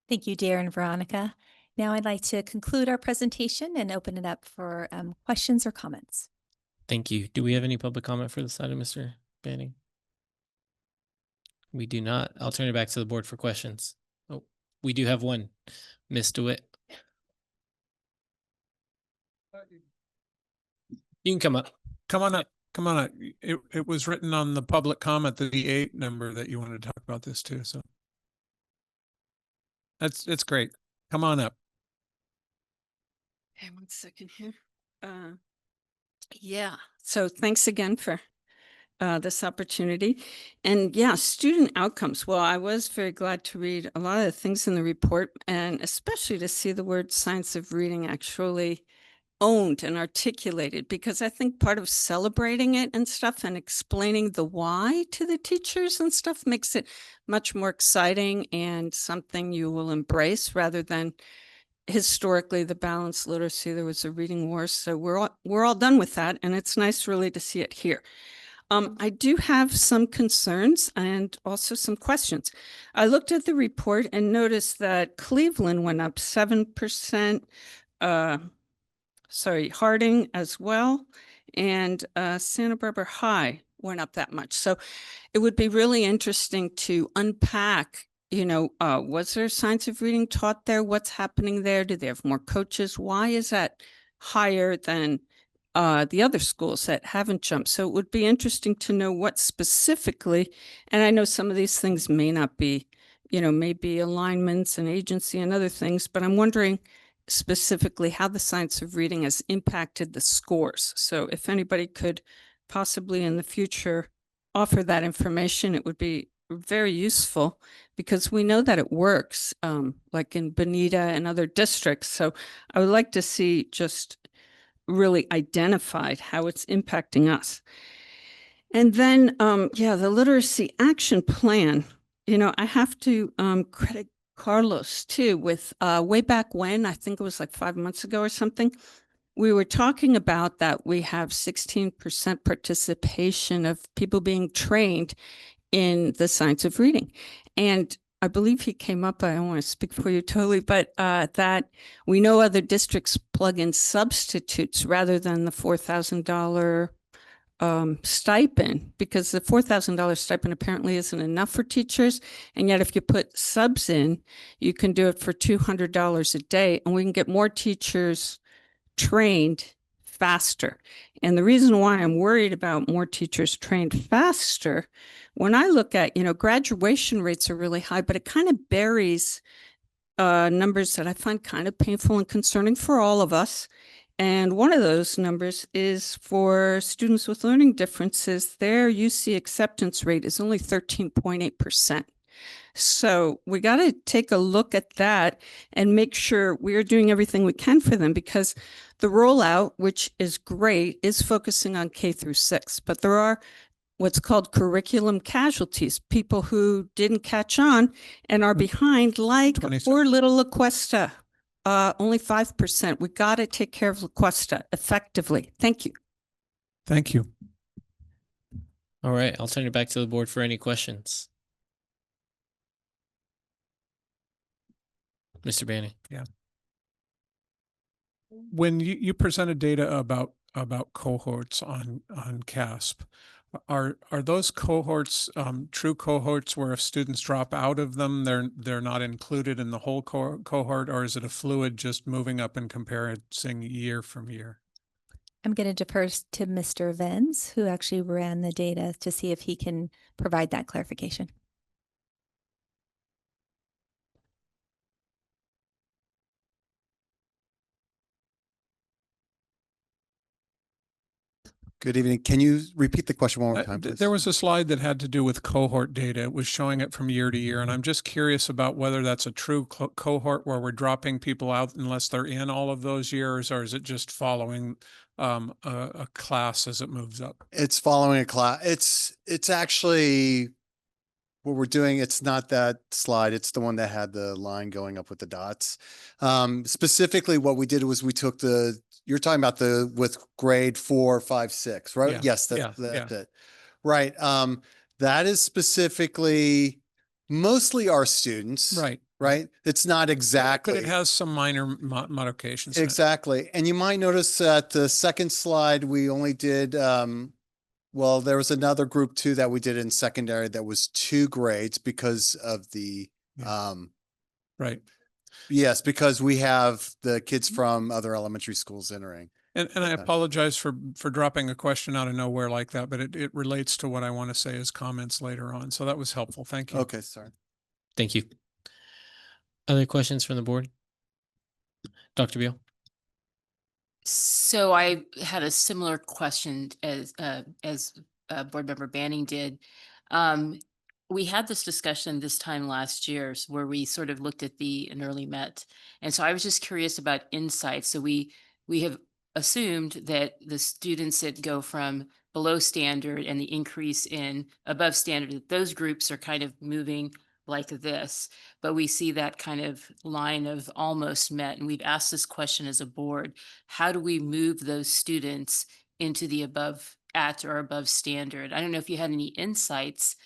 Thank you, Darren and Veronica. Now I'd like to conclude our presentation and open it up for questions or comments. Thank you. Do we have any public comment for this item, Mr. Banning? We do not. I'll turn it back to the board for questions. Oh, we do have one. Ms. DeWitt. You can come up. Come on up. Come on up. It was written on the public comment, the D8 number, that you wanted to talk about this too. So it's great. Come on up. Okay, 1 second here. Yeah, so thanks again for this opportunity. And yeah, student outcomes. Well, I was very glad to read a lot of the things in the report, and especially to see the word science of reading actually owned and articulated, because I think part of celebrating it and stuff and explaining the why to the teachers and stuff makes it much more exciting and something you will embrace, rather than historically the balanced literacy. There was a reading war, so we're all done with that, and it's nice really to see it here. I do have some concerns and also some questions. I looked at the report and noticed that Cleveland went up 7%, Harding as well, and Santa Barbara High went up that much. So it would be really interesting to unpack, was there science of reading taught there? What's happening there? Do they have more coaches? Why is that higher than the other schools that haven't jumped? So it would be interesting to know what specifically, and I know some of these things may not be, maybe alignments and agency and other things, but I'm wondering specifically how the science of reading has impacted the scores. So if anybody could possibly in the future offer that information, it would be very useful, because we know that it works, like in Bonita and other districts. So I would like to see just really identified how it's impacting us. And then, the literacy action plan, I have to credit Carlos too with way back when, I think it was like 5 months ago or something, we were talking about that we have 16% participation of people being trained in the science of reading. And I believe he came up, I don't want to speak for you totally, but that we know other districts plug in substitutes rather than the $4,000 stipend, because the $4,000 stipend apparently isn't enough for teachers. And yet if you put subs in, you can do it for $200 a day, and we can get more teachers trained faster. And the reason why I'm worried about more teachers trained faster, when I look at, graduation rates are really high, but it kind of buries numbers that I find kind of painful and concerning for all of us. And one of those numbers is for students with learning differences. Their UC acceptance rate is only 13.8%. So we got to take a look at that and make sure we are doing everything we can for them, because the rollout, which is great, is focusing on K through 6, but there are what's called curriculum casualties, people who didn't catch on and are behind, like poor little La Cuesta. Only 5%. We got to take care of La Cuesta effectively. Thank you. Thank you. All right, I'll turn it back to the board for any questions. Mr. Banning. Yeah. When you presented data about cohorts on CASP, Are those cohorts true cohorts where if students drop out of them, they're not included in the whole cohort, or is it a fluid just moving up and comparing year from year? I'm going to defer to Mr. Venz, who actually ran the data, to see if he can provide that clarification. Good evening. Can you repeat the question one more time, please? There was a slide that had to do with cohort data. It was showing it from year to year. And I'm just curious about whether that's a true cohort where we're dropping people out unless they're in all of those years, or is it just following a class as it moves up? It's following a class. It's actually what we're doing. It's not that slide. It's the one that had the line going up with the dots. Specifically, what we did was we took you're talking about with grade 4, 5, 6, right? Yeah. Yes, that's it. Right. That is specifically mostly our students. Right. Right. It's not exactly. But it has some minor modifications. Exactly. And you might notice that the second slide, we only did, well, there was another group too that we did in secondary that was 2 grades because of the, right. Yes, because we have the kids from other elementary schools entering. And I apologize for dropping a question out of nowhere like that, but it relates to what I want to say as comments later on. So that was helpful. Thank you. Okay, sorry. Thank you. Other questions from the board? Dr. Beal? So I had a similar question as Board Member Banning did. We had this discussion this time last year where we sort of looked at the early Met. And so I was just curious about insights. So we have assumed that the students that go from below standard and the increase in above standard, that those groups are kind of moving like this, but we see that kind of line of almost met. And we've asked this question as a board: how do we move those students into the at or above standard? I don't know if you had any insights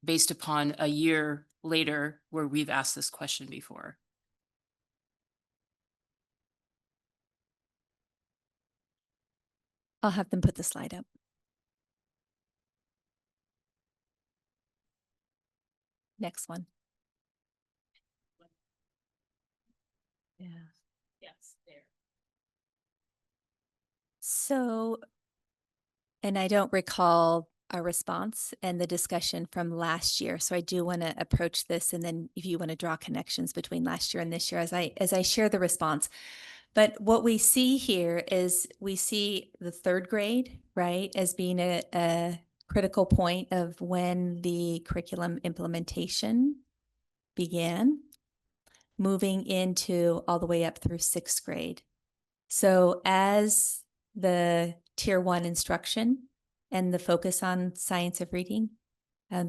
based upon a year later where we've asked this question before. I'll have them put the slide up. Next one. Yeah. Yes, there. So, and I don't recall our response and the discussion from last year. So I do want to approach this, and then if you want to draw connections between last year and this year as I share the response. But what we see here is we see the 3rd grade, right, as being a critical point of when the curriculum implementation began, moving into all the way up through 6th grade. So as the Tier 1 instruction and the focus on science of reading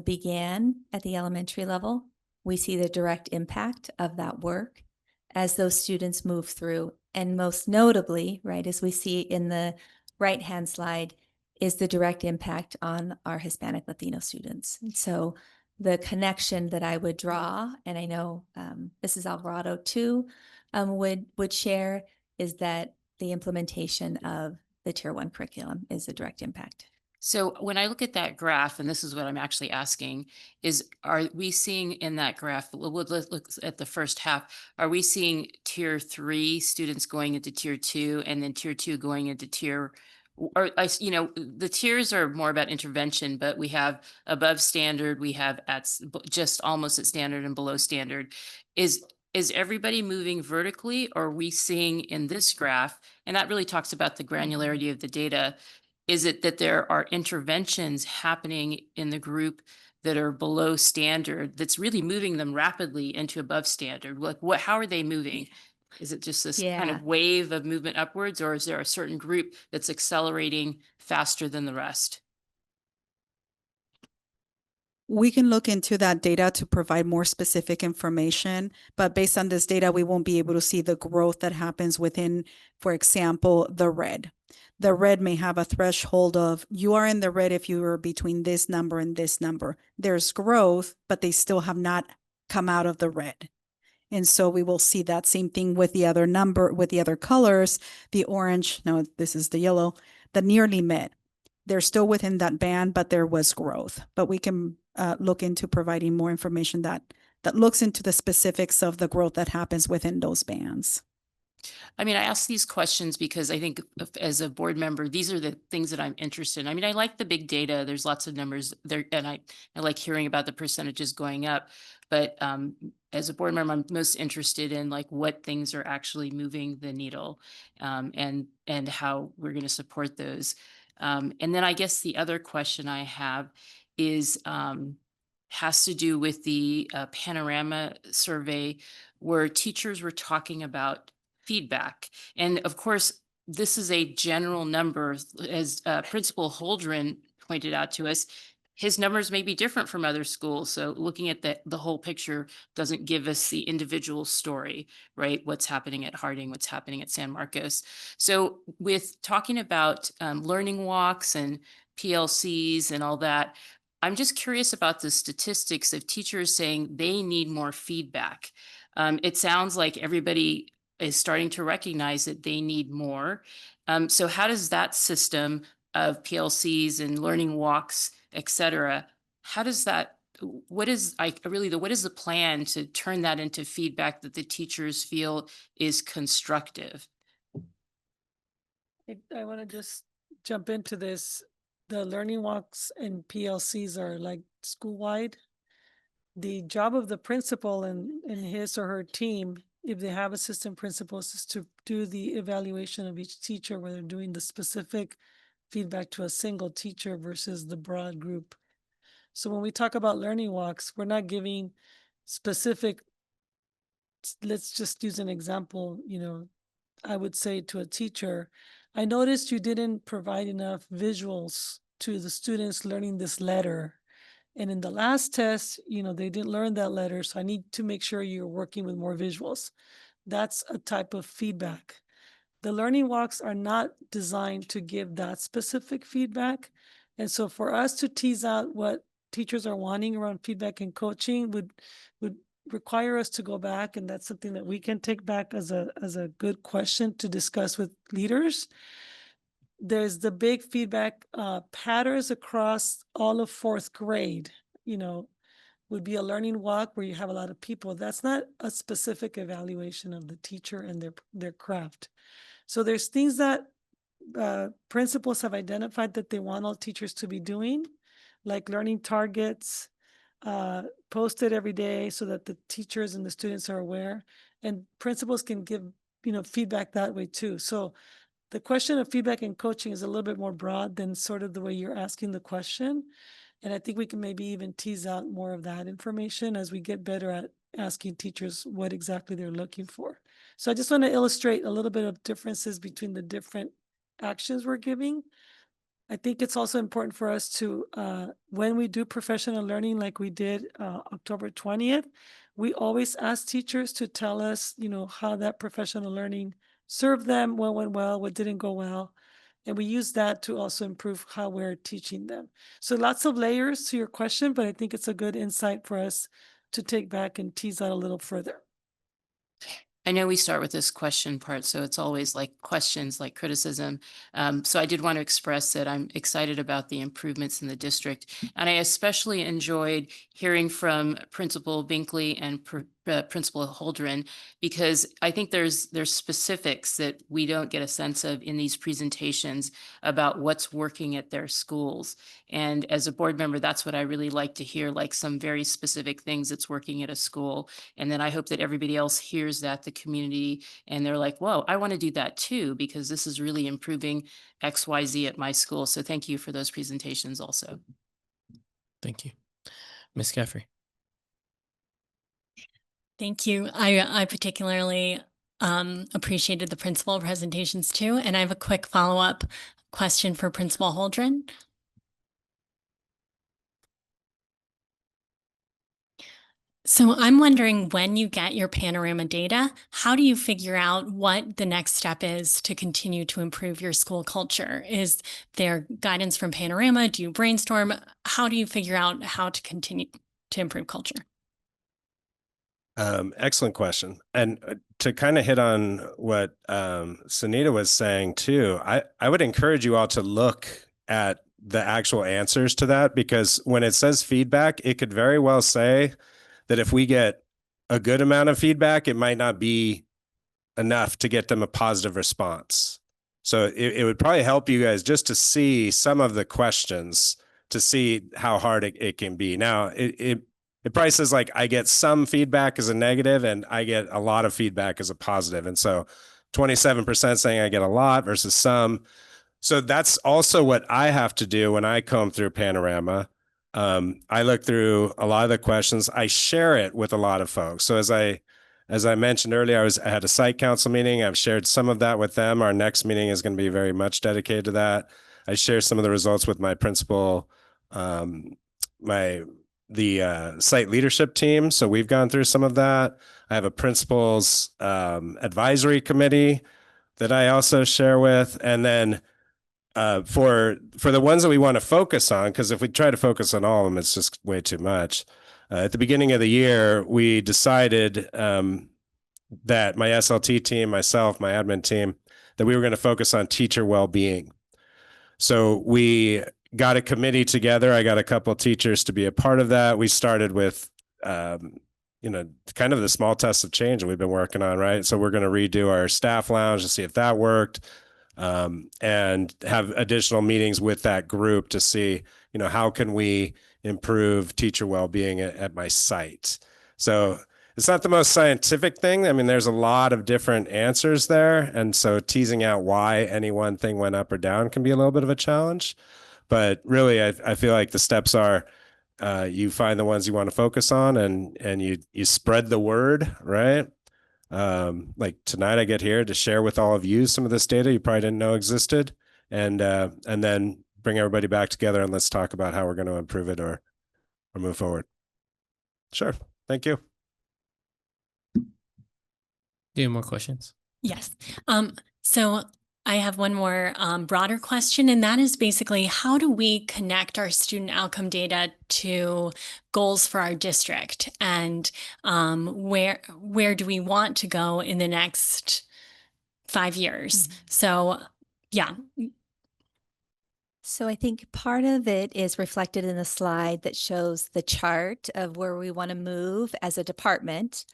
began at the elementary level, we see the direct impact of that work as those students move through. And most notably, right, as we see in the right-hand slide, is the direct impact on our Hispanic Latino students. And so the connection that I would draw, and I know Mrs. Alvarado too would share, is that the implementation of the Tier 1 curriculum is a direct impact. So when I look at that graph, and this is what I'm actually asking, are we seeing in that graph, let's look at the first half, are we seeing Tier 3 students going into Tier 2 and then Tier 2 going into Tier, or the tiers are more about intervention, but we have above standard, we have at just almost at standard and below standard. Is everybody moving vertically, or are we seeing in this graph, and that really talks about the granularity of the data, is it that there are interventions happening in the group that are below standard that's really moving them rapidly into above standard? Like how are they moving? Is it just this kind of wave of movement upwards, or is there a certain group that's accelerating faster than the rest? We can look into that data to provide more specific information, but based on this data, we won't be able to see the growth that happens within, for example, the red. The red may have a threshold of, you are in the red if you are between this number and this number. There's growth, but they still have not come out of the red. And so we will see that same thing with the other number, with the other colors, the orange, no, this is the yellow, the nearly met. they're still within that band, but there was growth. But we can look into providing more information that looks into the specifics of the growth that happens within those bands. I mean, I ask these questions because I think as a board member, these are the things that I'm interested in. I mean, I like the big data. There's lots of numbers there, and I like hearing about the percentages going up. But as a board member, I'm most interested in like what things are actually moving the needle, and how we're going to support those. And then I guess the other question I have is has to do with the Panorama survey, where teachers were talking about feedback. And of course, this is a general number, as Principal Holdren pointed out to us. His numbers may be different from other schools. So looking at the whole picture doesn't give us the individual story, right? What's happening at Harding, what's happening at San Marcos. So with talking about learning walks and PLCs and all that, I'm just curious about the statistics of teachers saying they need more feedback. It sounds like everybody is starting to recognize that they need more. So how does that system of PLCs and learning walks, et cetera, how does that, what is the plan to turn that into feedback that the teachers feel is constructive? I want to just jump into this. The learning walks and PLCs are like school-wide. The job of the principal and his or her team, if they have assistant principals, is to do the evaluation of each teacher, where they're doing the specific feedback to a single teacher versus the broad group. So when we talk about learning walks, we're not giving specific, let's just use an example, I would say to a teacher, I noticed you didn't provide enough visuals to the students learning this letter. And in the last test, they didn't learn that letter. So I need to make sure you're working with more visuals. That's a type of feedback. The learning walks are not designed to give that specific feedback. And so for us to tease out what teachers are wanting around feedback and coaching would require us to go back. And that's something that we can take back as a good question to discuss with leaders. There's the big feedback patterns across all of fourth grade, would be a learning walk where you have a lot of people. That's not a specific evaluation of the teacher and their craft. So there's things that principals have identified that they want all teachers to be doing, like learning targets, posted every day so that the teachers and the students are aware, and principals can give, feedback that way too. So the question of feedback and coaching is a little bit more broad than sort of the way you're asking the question. And I think we can maybe even tease out more of that information as we get better at asking teachers what exactly they're looking for. So I just want to illustrate a little bit of differences between the different actions we're giving. I think it's also important for us to, when we do professional learning like we did October 20th, we always ask teachers to tell us, how that professional learning served them, what went well, what didn't go well. And we use that to also improve how we're teaching them. So lots of layers to your question, but I think it's a good insight for us to take back and tease out a little further. I know we start with this question part, so it's always like questions, like criticism. So I did want to express that I'm excited about the improvements in the district. And I especially enjoyed hearing from Principal Binkley and Principal Holdren, because I think there's specifics that we don't get a sense of in these presentations about what's working at their schools. And as a board member, that's what I really like to hear, like some very specific things that's working at a school. And then I hope that everybody else hears that, the community, and they're like, whoa, I want to do that too, because this is really improving XYZ at my school. So thank you for those presentations also. Thank you. Ms. Caffrey. Thank you. I particularly appreciated the principal presentations too. And I have a quick follow-up question for Principal Holdren. So I'm wondering, when you get your Panorama data, how do you figure out what the next step is to continue to improve your school culture? Is there guidance from Panorama? Do you brainstorm? How do you figure out how to continue to improve culture? Excellent question. And to kind of hit on what Sunita was saying too, I would encourage you all to look at the actual answers to that, because when it says feedback, it could very well say that if we get a good amount of feedback, it might not be enough to get them a positive response. So it would probably help you guys just to see some of the questions to see how hard it can be. Now, it probably says like, I get some feedback as a negative and I get a lot of feedback as a positive. And so 27% saying I get a lot versus some. So that's also what I have to do when I comb through Panorama. I look through a lot of the questions. I share it with a lot of folks. So as I mentioned earlier, I had a site council meeting. I've shared some of that with them. Our next meeting is going to be very much dedicated to that. I share some of the results with my principal, the site leadership team. So we've gone through some of that. I have a principal's advisory committee that I also share with. And then for the ones that we want to focus on, because if we try to focus on all of them, it's just way too much. At the beginning of the year, we decided that my SLT team, myself, my admin team, that we were going to focus on teacher well-being. So we got a committee together. I got a couple of teachers to be a part of that. We started with, kind of the small tests of change that we've been working on, right? So we're going to redo our staff lounge to see if that worked, and have additional meetings with that group to see, how can we improve teacher well-being at my site. So it's not the most scientific thing. I mean, there's a lot of different answers there. And so teasing out why any one thing went up or down can be a little bit of a challenge. But really, I feel like the steps are, you find the ones you want to focus on and you spread the word, right? Like tonight I get here to share with all of you some of this data you probably didn't know existed, and then bring everybody back together and let's talk about how we're going to improve it or move forward. Sure. Thank you. Do you have more questions? Yes. So I have one more broader question, and that is basically, how do we connect our student outcome data to goals for our district, and where do we want to go in the next 5 years? So, yeah. So I think part of it is reflected in the slide that shows the chart of where we want to move as a department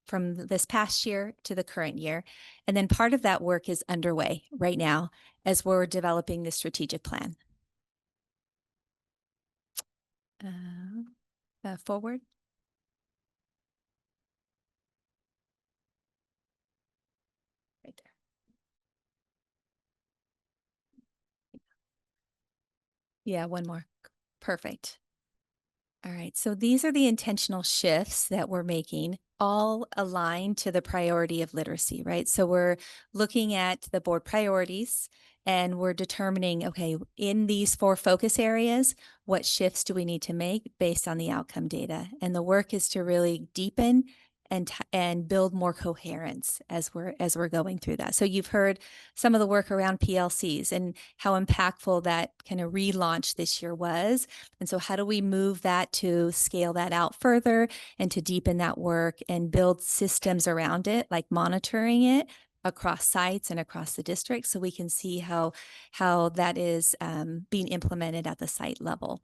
from this past year to the current year. And then part of that work is underway right now as we're developing the strategic plan. Forward. Right there. Yeah, one more. Perfect. All right, so these are the intentional shifts that we're making, all aligned to the priority of literacy, right? So we're looking at the board priorities and we're determining, okay, in these 4 focus areas, what shifts do we need to make based on the outcome data? And the work is to really deepen and build more coherence as we're going through that. So you've heard some of the work around PLCs and how impactful that kind of relaunch this year was. And so how do we move that to scale that out further and to deepen that work and build systems around it, like monitoring it across sites and across the district, so we can see how that is being implemented at the site level.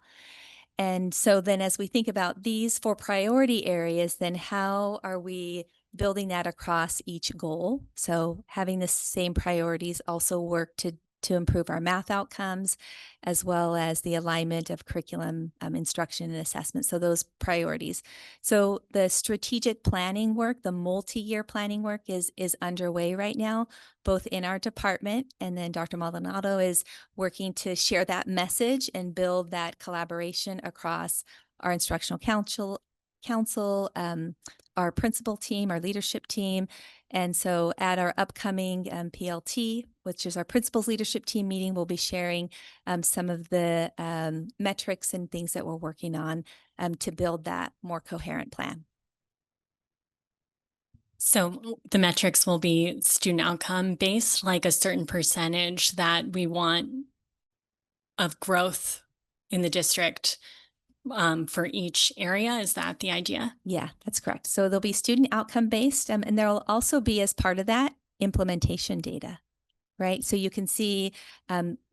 And so then as we think about these 4 priority areas, then how are we building that across each goal? So having the same priorities also work to improve our math outcomes, as well as the alignment of curriculum, instruction, and assessment. So those priorities. So the strategic planning work, the multi-year planning work is underway right now, both in our department, and then Dr. Maldonado is working to share that message and build that collaboration across our instructional council, our principal team, our leadership team. And so at our upcoming PLT, which is our principals leadership team meeting, we'll be sharing some of the metrics and things that we're working on to build that more coherent plan. So the metrics will be student outcome based, like a certain percentage that we want of growth in the district for each area. Is that the idea? Yeah, that's correct. So there'll be student outcome based, and there'll also be, as part of that, implementation data, right? So you can see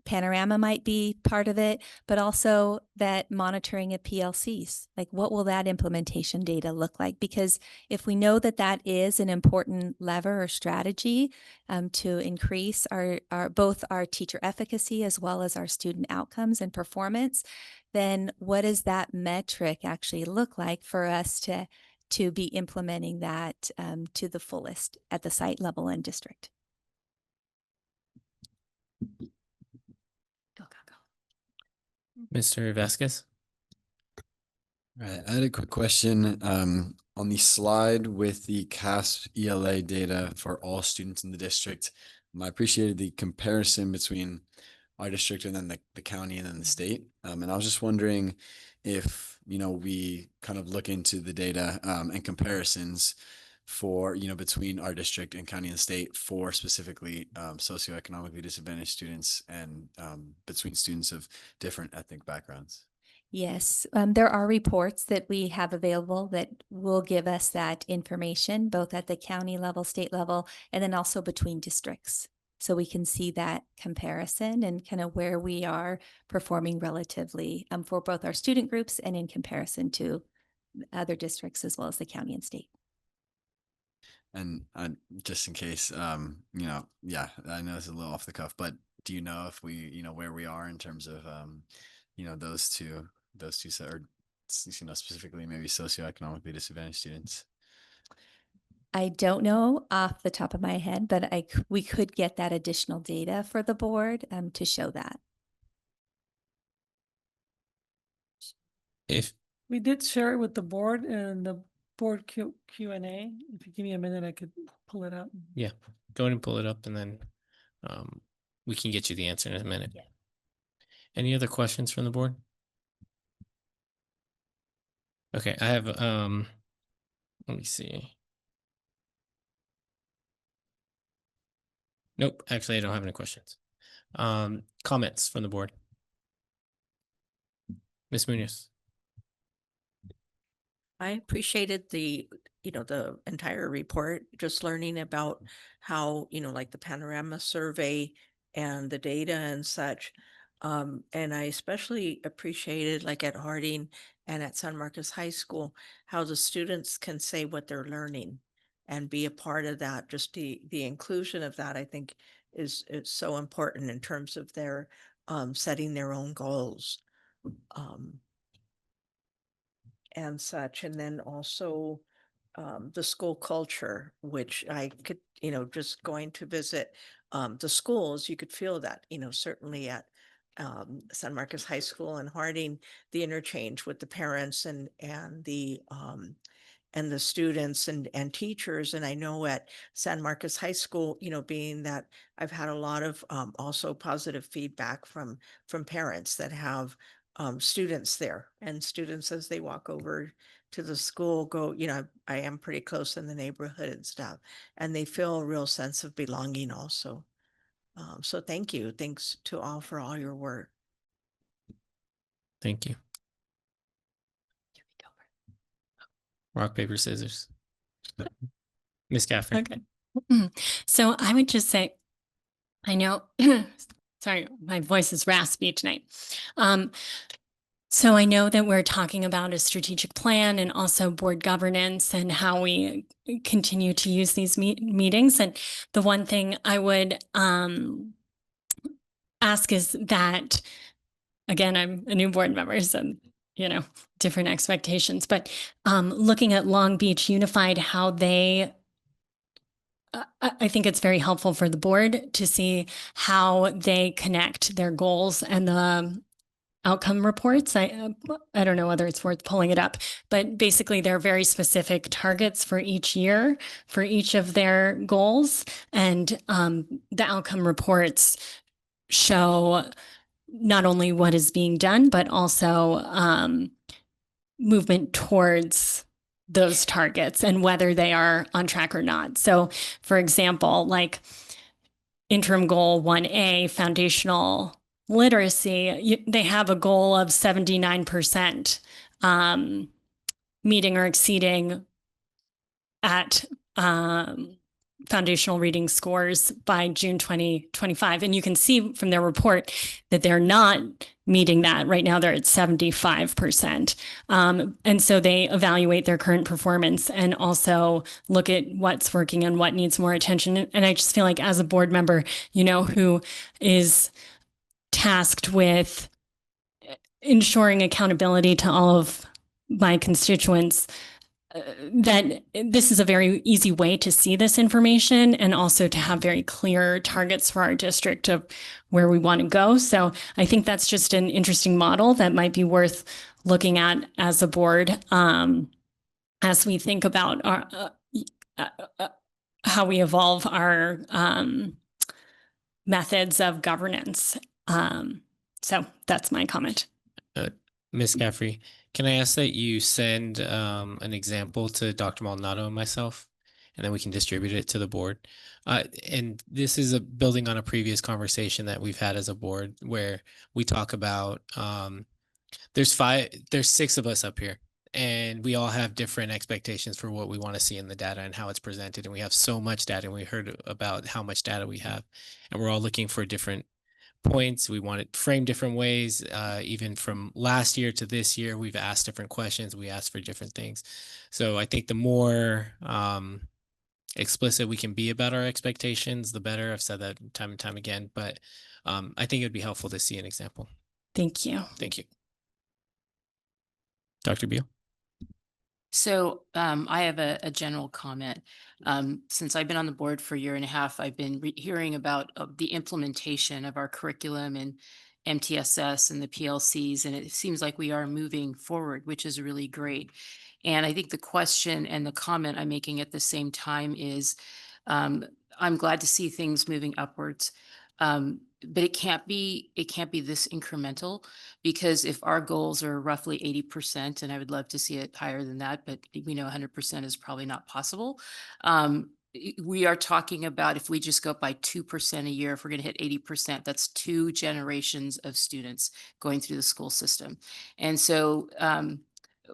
Panorama might be part of it, but also that monitoring of PLCs. Like, what will that implementation data look like? Because if we know that that is an important lever or strategy to increase both our teacher efficacy as well as our student outcomes and performance, then what does that metric actually look like for us to be implementing that to the fullest at the site level and district? Mr. Vasquez? Right, I had a quick question on the slide with the CASP ELA data for all students in the district. I appreciated the comparison between our district and then the county and then the state. And I was just wondering if, we kind of look into the data and comparisons for, between our district and county and state for specifically socioeconomically disadvantaged students and between students of different ethnic backgrounds. Yes, there are reports that we have available that will give us that information, both at the county level, state level, and then also between districts. So we can see that comparison and kind of where we are performing relatively for both our student groups and in comparison to other districts as well as the county and state. And just in case, yeah, I know it's a little off the cuff, but do you know if we, where we are in terms of, those two set, or, specifically maybe socioeconomically disadvantaged students? I don't know off the top of my head, but we could get that additional data for the board to show that. If We did share it with the board and the board Q&A. If you give me a minute, I could pull it up. Yeah, go ahead and pull it up, and then we can get you the answer in a minute. Yeah. Any other questions from the board? Okay, I have, let me see. Nope, actually, I don't have any questions. Comments from the board? Ms. Munoz? I appreciated the entire report, just learning about how, like the Panorama survey and the data and such. And I especially appreciated, like at Harding and at San Marcos High School, how the students can say what they're learning and be a part of that. Just the inclusion of that, I think, is so important in terms of their setting their own goals. And such. And then also the school culture, which I could, just going to visit the schools, you could feel that, certainly at San Marcos High School and Harding, the interchange with the parents and the students and teachers. And I know at San Marcos High School, being that I've had a lot of also positive feedback from parents that have students there, and students as they walk over to the school go, I am pretty close in the neighborhood and stuff, and they feel a real sense of belonging also. So thank you. Thanks to all for all your work. Thank you. Rock, paper, scissors. Ms. Caffrey. Okay. So I would just say, I know, sorry, my voice is raspy tonight. So I know that we're talking about a strategic plan and also board governance and how we continue to use these meetings. And the one thing I would ask is that, again, I'm a new board member, so, different expectations, but looking at Long Beach Unified, how they I think it's very helpful for the board to see how they connect their goals and the outcome reports. I don't know whether it's worth pulling it up, but basically there are very specific targets for each year for each of their goals. And the outcome reports show not only what is being done, but also movement towards those targets and whether they are on track or not. So for example, like interim goal 1A, foundational literacy, they have a goal of 79% meeting or exceeding at foundational reading scores by June 2025. And you can see from their report that they're not meeting that. Right now, they're at 75%. And so they evaluate their current performance and also look at what's working and what needs more attention. And I just feel like as a board member, you know, who is tasked with ensuring accountability to all of my constituents, that this is a very easy way to see this information and also to have very clear targets for our district of where we want to go. So I think that's just an interesting model that might be worth looking at as a board as we think about our how we evolve our methods of governance. So that's my comment. Ms. Caffrey, can I ask that you send an example to Dr. Maldonado and myself, and then we can distribute it to the board? And this is building on a previous conversation that we've had as a board where we talk about there's 6 of us up here, and we all have different expectations for what we want to see in the data and how it's presented. And we have so much data, and we heard about how much data we have, and we're all looking for different points. We want it framed different ways. Even from last year to this year, we've asked different questions. We asked for different things. So I think the more explicit we can be about our expectations, the better. I've said that time and time again, but I think it'd be helpful to see an example. Thank you. Thank you. Dr. Beal? So I have a general comment. Since I've been on the board for a year and a half, I've been hearing about the implementation of our curriculum and MTSS and the PLCs, and it seems like we are moving forward, which is really great. And I think the question and the comment I'm making at the same time is I'm glad to see things moving upwards. But it can't be this incremental, because if our goals are roughly 80%, and I would love to see it higher than that, but we know 100% is probably not possible. We are talking about, if we just go up by 2% a year, if we're going to hit 80%, that's 2 generations of students going through the school system. And so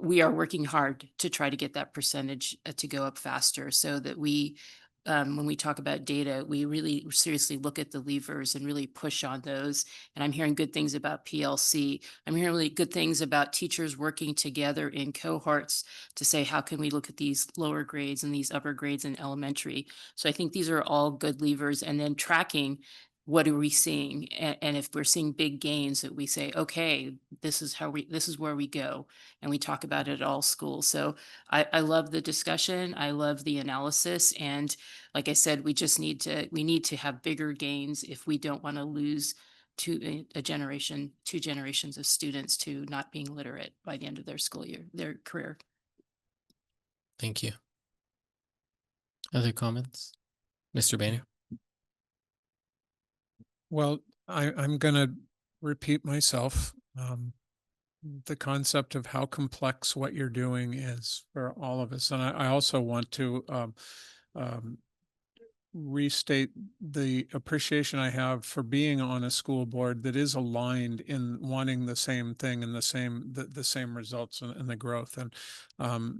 we are working hard to try to get that percentage to go up faster, so that we when we talk about data, we really seriously look at the levers and really push on those. And I'm hearing good things about PLC. I'm hearing really good things about teachers working together in cohorts to say, how can we look at these lower grades and these upper grades in elementary? So I think these are all good levers. And then tracking, what are we seeing? And if we're seeing big gains, that we say, okay, this is where we go. And we talk about it at all schools. So I love the discussion. I love the analysis. And like I said, we need to have bigger gains if we don't want to lose 2 generations of students to not being literate by the end of their school year, their career. Thank you. Other comments? Mr. Banner? Well, I'm going to repeat myself. The concept of how complex what you're doing is for all of us. And I also want to restate the appreciation I have for being on a school board that is aligned in wanting the same thing and the same results and the growth. And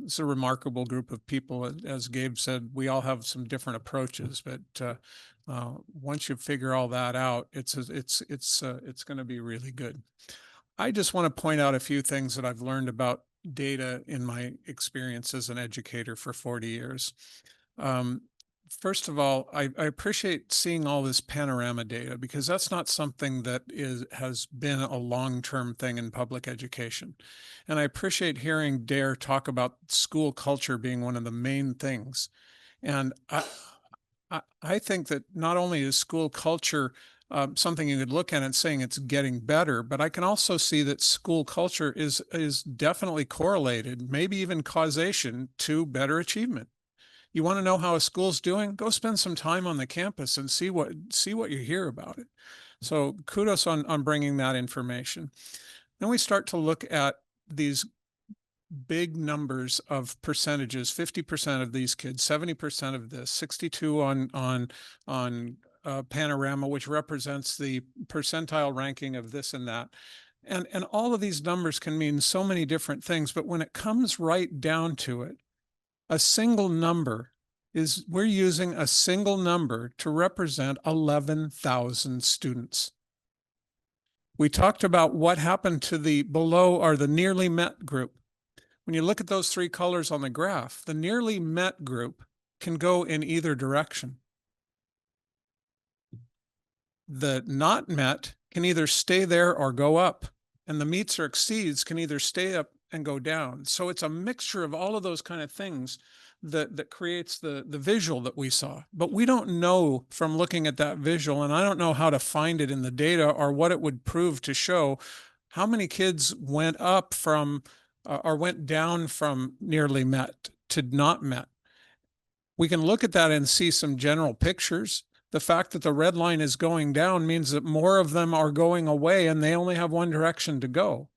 it's a remarkable group of people. As Gabe said, we all have some different approaches, but once you figure all that out, it's going to be really good. I just want to point out a few things that I've learned about data in my experience as an educator for 40 years. First of all, I appreciate seeing all this panorama data, because that's not something that has been a long-term thing in public education. And I appreciate hearing Dare talk about school culture being one of the main things. And I think that not only is school culture something you could look at and saying it's getting better, but I can also see that school culture is definitely correlated, maybe even causation, to better achievement. You want to know how a school's doing? Go spend some time on the campus and see what you hear about it. So kudos on bringing that information. Then we start to look at these big numbers of percentages: 50% of these kids, 70% of this, 62 on Panorama, which represents the percentile ranking of this and that. And all of these numbers can mean so many different things, but when it comes right down to it, a single number is we're using a single number to represent 11,000 students. We talked about what happened to the below or the nearly met group. When you look at those three colors on the graph, the nearly met group can go in either direction. The not met can either stay there or go up, and the meets or exceeds can either stay up and go down. So it's a mixture of all of those kind of things that creates the visual that we saw. But we don't know from looking at that visual, and I don't know how to find it in the data or what it would prove to show how many kids went up from or went down from nearly met to not met. We can look at that and see some general pictures. The fact that the red line is going down means that more of them are going away and they only have one direction to go.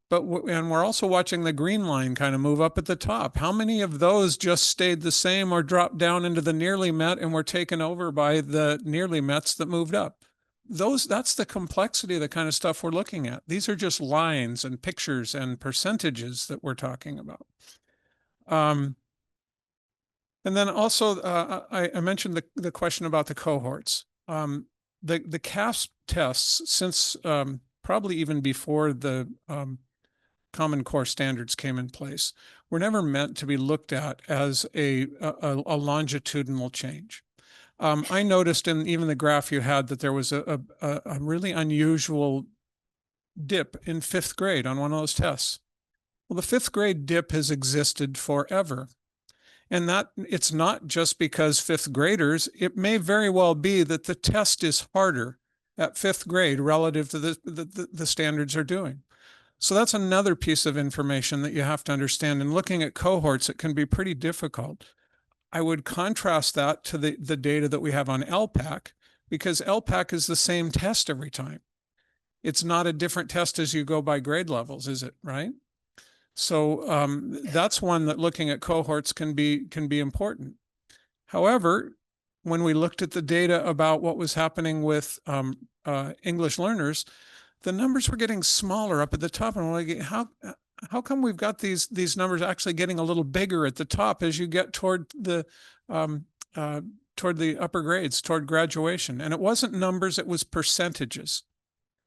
But and we're also watching the green line kind of move up at the top. How many of those just stayed the same or dropped down into the nearly met and were taken over by the nearly mets that moved up? That's the complexity of the kind of stuff we're looking at. These are just lines and pictures and percentages that we're talking about. And then also, I mentioned the question about the cohorts. The CASP tests, since probably even before the Common Core standards came in place, were never meant to be looked at as a longitudinal change. I noticed in even the graph you had that there was a really unusual dip in 5th grade on one of those tests. Well, the 5th grade dip has existed forever. And that it's not just because 5th graders, it may very well be that the test is harder at 5th grade relative to the standards are doing. So that's another piece of information that you have to understand. And looking at cohorts, it can be pretty difficult. I would contrast that to the data that we have on LPAC, because LPAC is the same test every time. It's not a different test as you go by grade levels, is it, right? So that's one that looking at cohorts can be important. However, when we looked at the data about what was happening with English learners, the numbers were getting smaller up at the top. And we're like, how come we've got these numbers actually getting a little bigger at the top as you get toward the upper grades, toward graduation? And it wasn't numbers, it was percentages.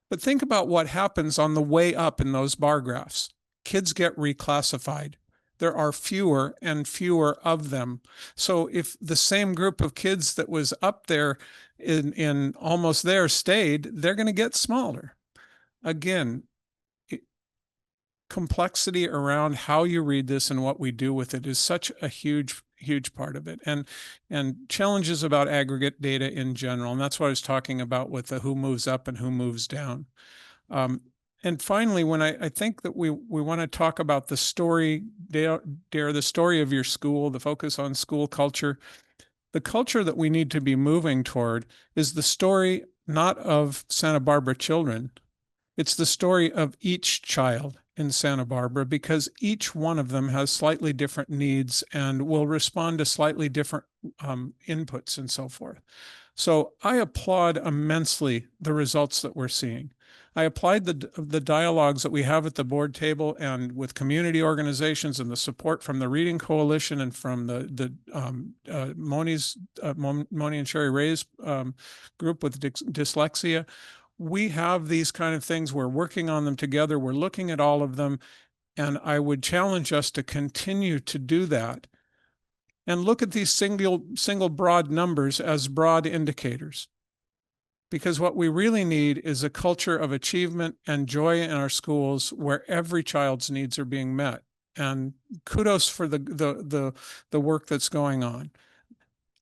But think about what happens on the way up in those bar graphs. Kids get reclassified. There are fewer and fewer of them. So if the same group of kids that was up there in almost there stayed, they're going to get smaller. Again, complexity around how you read this and what we do with it is such a huge part of it, and challenges about aggregate data in general. And that's what I was talking about with the who moves up and who moves down. And finally, when I think that we want to talk about the story, Dare, the story of your school, the focus on school culture, the culture that we need to be moving toward is the story not of Santa Barbara children. It's the story of each child in Santa Barbara, because each one of them has slightly different needs and will respond to slightly different inputs and so forth. So I applaud immensely the results that we're seeing. I applied the dialogues that we have at the board table and with community organizations and the support from the Reading Coalition and from the Moni and Sherry Ray's group with dyslexia. We have these kind of things. We're working on them together. We're looking at all of them. And I would challenge us to continue to do that and look at these single broad numbers as broad indicators. Because what we really need is a culture of achievement and joy in our schools where every child's needs are being met. And kudos for the work that's going on.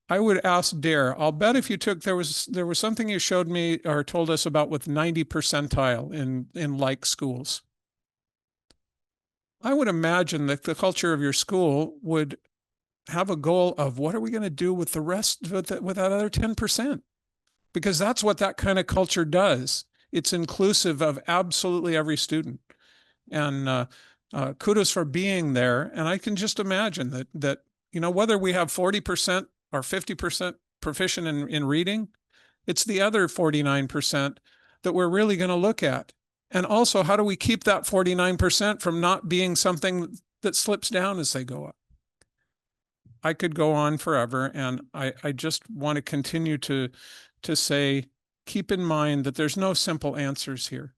I would ask Dare, I'll bet if you took, there was something you showed me or told us about with 90 percentile in like schools. I would imagine that the culture of your school would have a goal of what are we going to do with the rest, with that other 10%? Because that's what that kind of culture does. It's inclusive of absolutely every student. And kudos for being there. And I can just imagine that whether we have 40% or 50% proficient in reading, it's the other 49% that we're really going to look at. And also, how do we keep that 49% from not being something that slips down as they go up? I could go on forever, and I just want to continue to say, keep in mind that there's no simple answers here.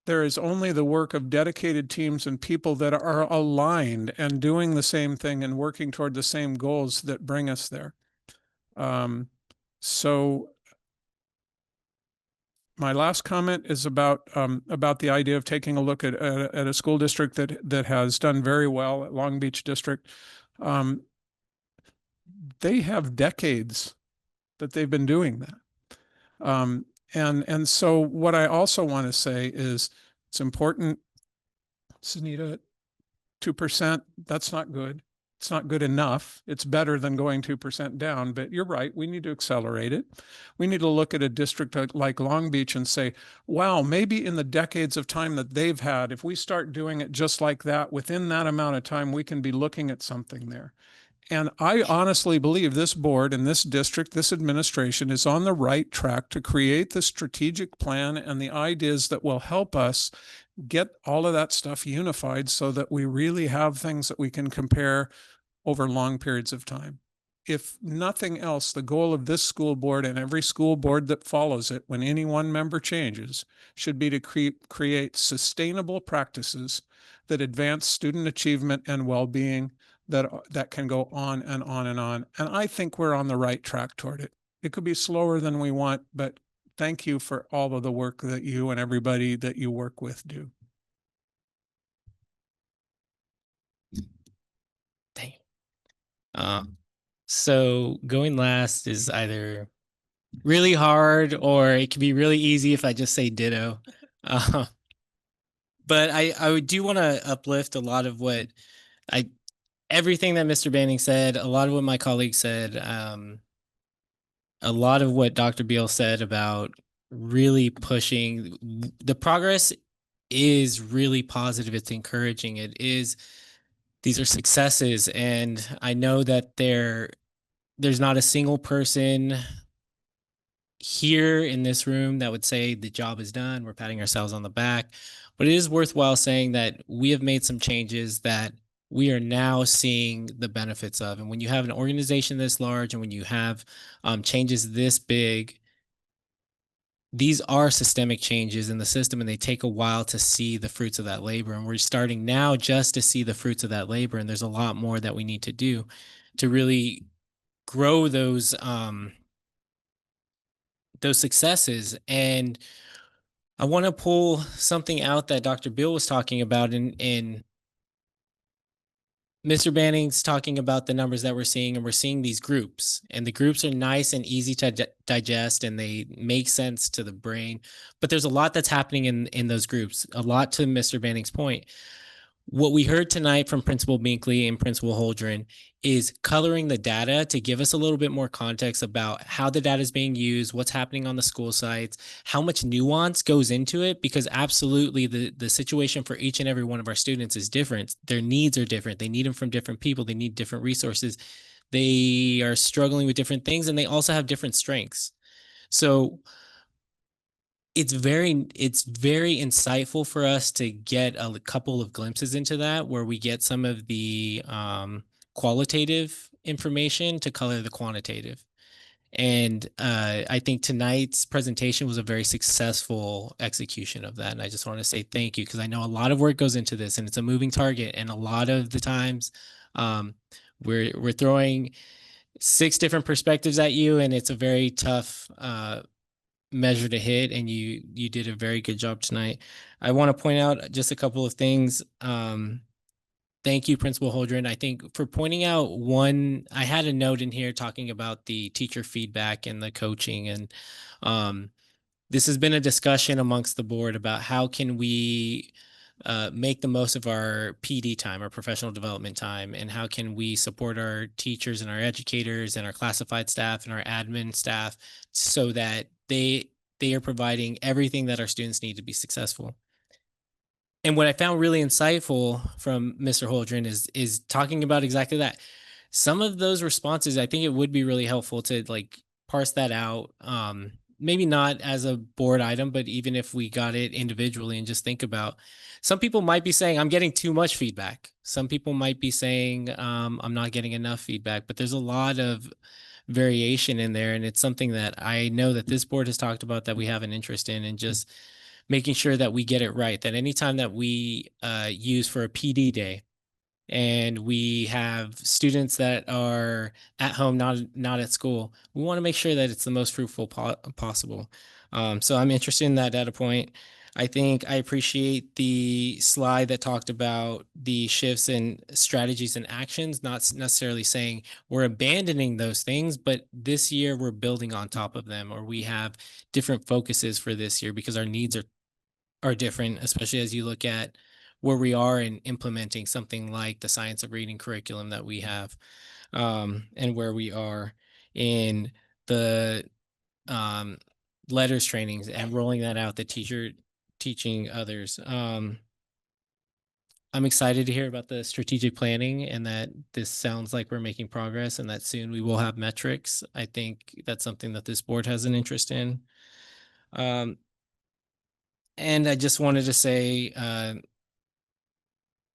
There is only the work of dedicated teams and people that are aligned and doing the same thing and working toward the same goals that bring us there. So my last comment is about the idea of taking a look at a school district that has done very well at Long Beach District. They have decades that they've been doing that. And so what I also want to say is it's important, Sunita, 2%, that's not good. It's not good enough. It's better than going 2% down, but you're right. We need to accelerate it. We need to look at a district like Long Beach and say, wow, maybe in the decades of time that they've had, if we start doing it just like that, within that amount of time, we can be looking at something there. And I honestly believe this board and this district, this administration is on the right track to create the strategic plan and the ideas that will help us get all of that stuff unified so that we really have things that we can compare over long periods of time. If nothing else, the goal of this school board and every school board that follows it when any one member changes should be to create sustainable practices that advance student achievement and well-being that can go on and on and on. And I think we're on the right track toward it. It could be slower than we want, but thank you for all of the work that you and everybody that you work with do. Thank you. So going last is either really hard or it can be really easy if I just say ditto. But I do want to uplift a lot of what everything that Mr. Banning said, a lot of what my colleagues said, a lot of what Dr. Beal said about really pushing. The progress is really positive. It's encouraging. These are successes. And I know that there's not a single person here in this room that would say the job is done. We're patting ourselves on the back. But it is worthwhile saying that we have made some changes that we are now seeing the benefits of. And when you have an organization this large and when you have changes this big, these are systemic changes in the system and they take a while to see the fruits of that labor. And we're starting now just to see the fruits of that labor. And there's a lot more that we need to do to really grow those successes. And I want to pull something out that Dr. Beal was talking about in Mr. Banning's talking about the numbers that we're seeing, and we're seeing these groups, and the groups are nice and easy to digest, and they make sense to the brain. But there's a lot that's happening in those groups, a lot to Mr. Banning's point. What we heard tonight from Principal Binkley and Principal Holdren is coloring the data to give us a little bit more context about how the data is being used, what's happening on the school sites, how much nuance goes into it, because absolutely the situation for each and every one of our students is different. Their needs are different. They need them from different people. They need different resources. They are struggling with different things, and they also have different strengths. So it's very insightful for us to get a couple of glimpses into that, where we get some of the qualitative information to color the quantitative. And I think tonight's presentation was a very successful execution of that. And I just want to say thank you, because I know a lot of work goes into this and it's a moving target. And a lot of the times we're throwing 6 different perspectives at you, and it's a very tough measure to hit, and you did a very good job tonight. I want to point out just a couple of things. Thank you, Principal Holdren, I think, for pointing out one. I had a note in here talking about the teacher feedback and the coaching, and this has been a discussion amongst the board about how can we make the most of our PD time, our professional development time, and how can we support our teachers and our educators and our classified staff and our admin staff so that they are providing everything that our students need to be successful. And what I found really insightful from Mr. Holdren is talking about exactly that. Some of those responses, I think it would be really helpful to like parse that out. maybe not as a board item, but even if we got it individually and just think about, some people might be saying, I'm getting too much feedback. Some people might be saying, I'm not getting enough feedback, but there's a lot of variation in there. And it's something that I know that this board has talked about that we have an interest in, and just making sure that we get it right, that anytime that we use for a PD day, and we have students that are at home, not at school, we want to make sure that it's the most fruitful possible. So I'm interested in that data point. I think I appreciate the slide that talked about the shifts in strategies and actions, not necessarily saying we're abandoning those things, but this year we're building on top of them, or we have different focuses for this year because our needs are different, especially as you look at where we are in implementing something like the science of reading curriculum that we have, and where we are in the letters trainings and rolling that out, the teacher teaching others. I'm excited to hear about the strategic planning, and that this sounds like we're making progress, and that soon we will have metrics. I think that's something that this board has an interest in. And I just wanted to say,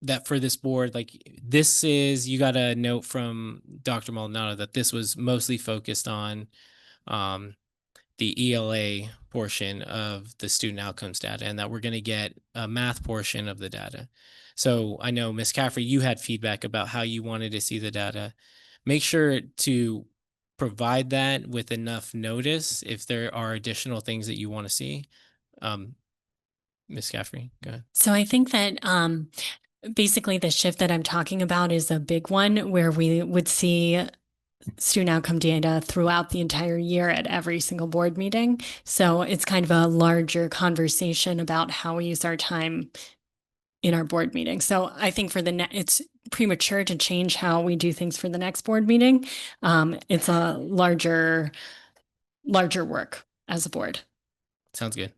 that for this board, like, this is, you got a note from Dr. Maldonado that this was mostly focused on the ELA portion of the student outcomes data, and that we're going to get a math portion of the data. So I know, Ms. Caffrey, you had feedback about how you wanted to see the data. Make sure to provide that with enough notice if there are additional things that you want to see. Ms. Caffrey, go ahead. So I think that basically the shift that I'm talking about is a big one, where we would see student outcome data throughout the entire year at every single board meeting. So it's kind of a larger conversation about how we use our time in our board meeting. So I think for it's premature to change how we do things for the next board meeting. It's a larger work as a board. Sounds good.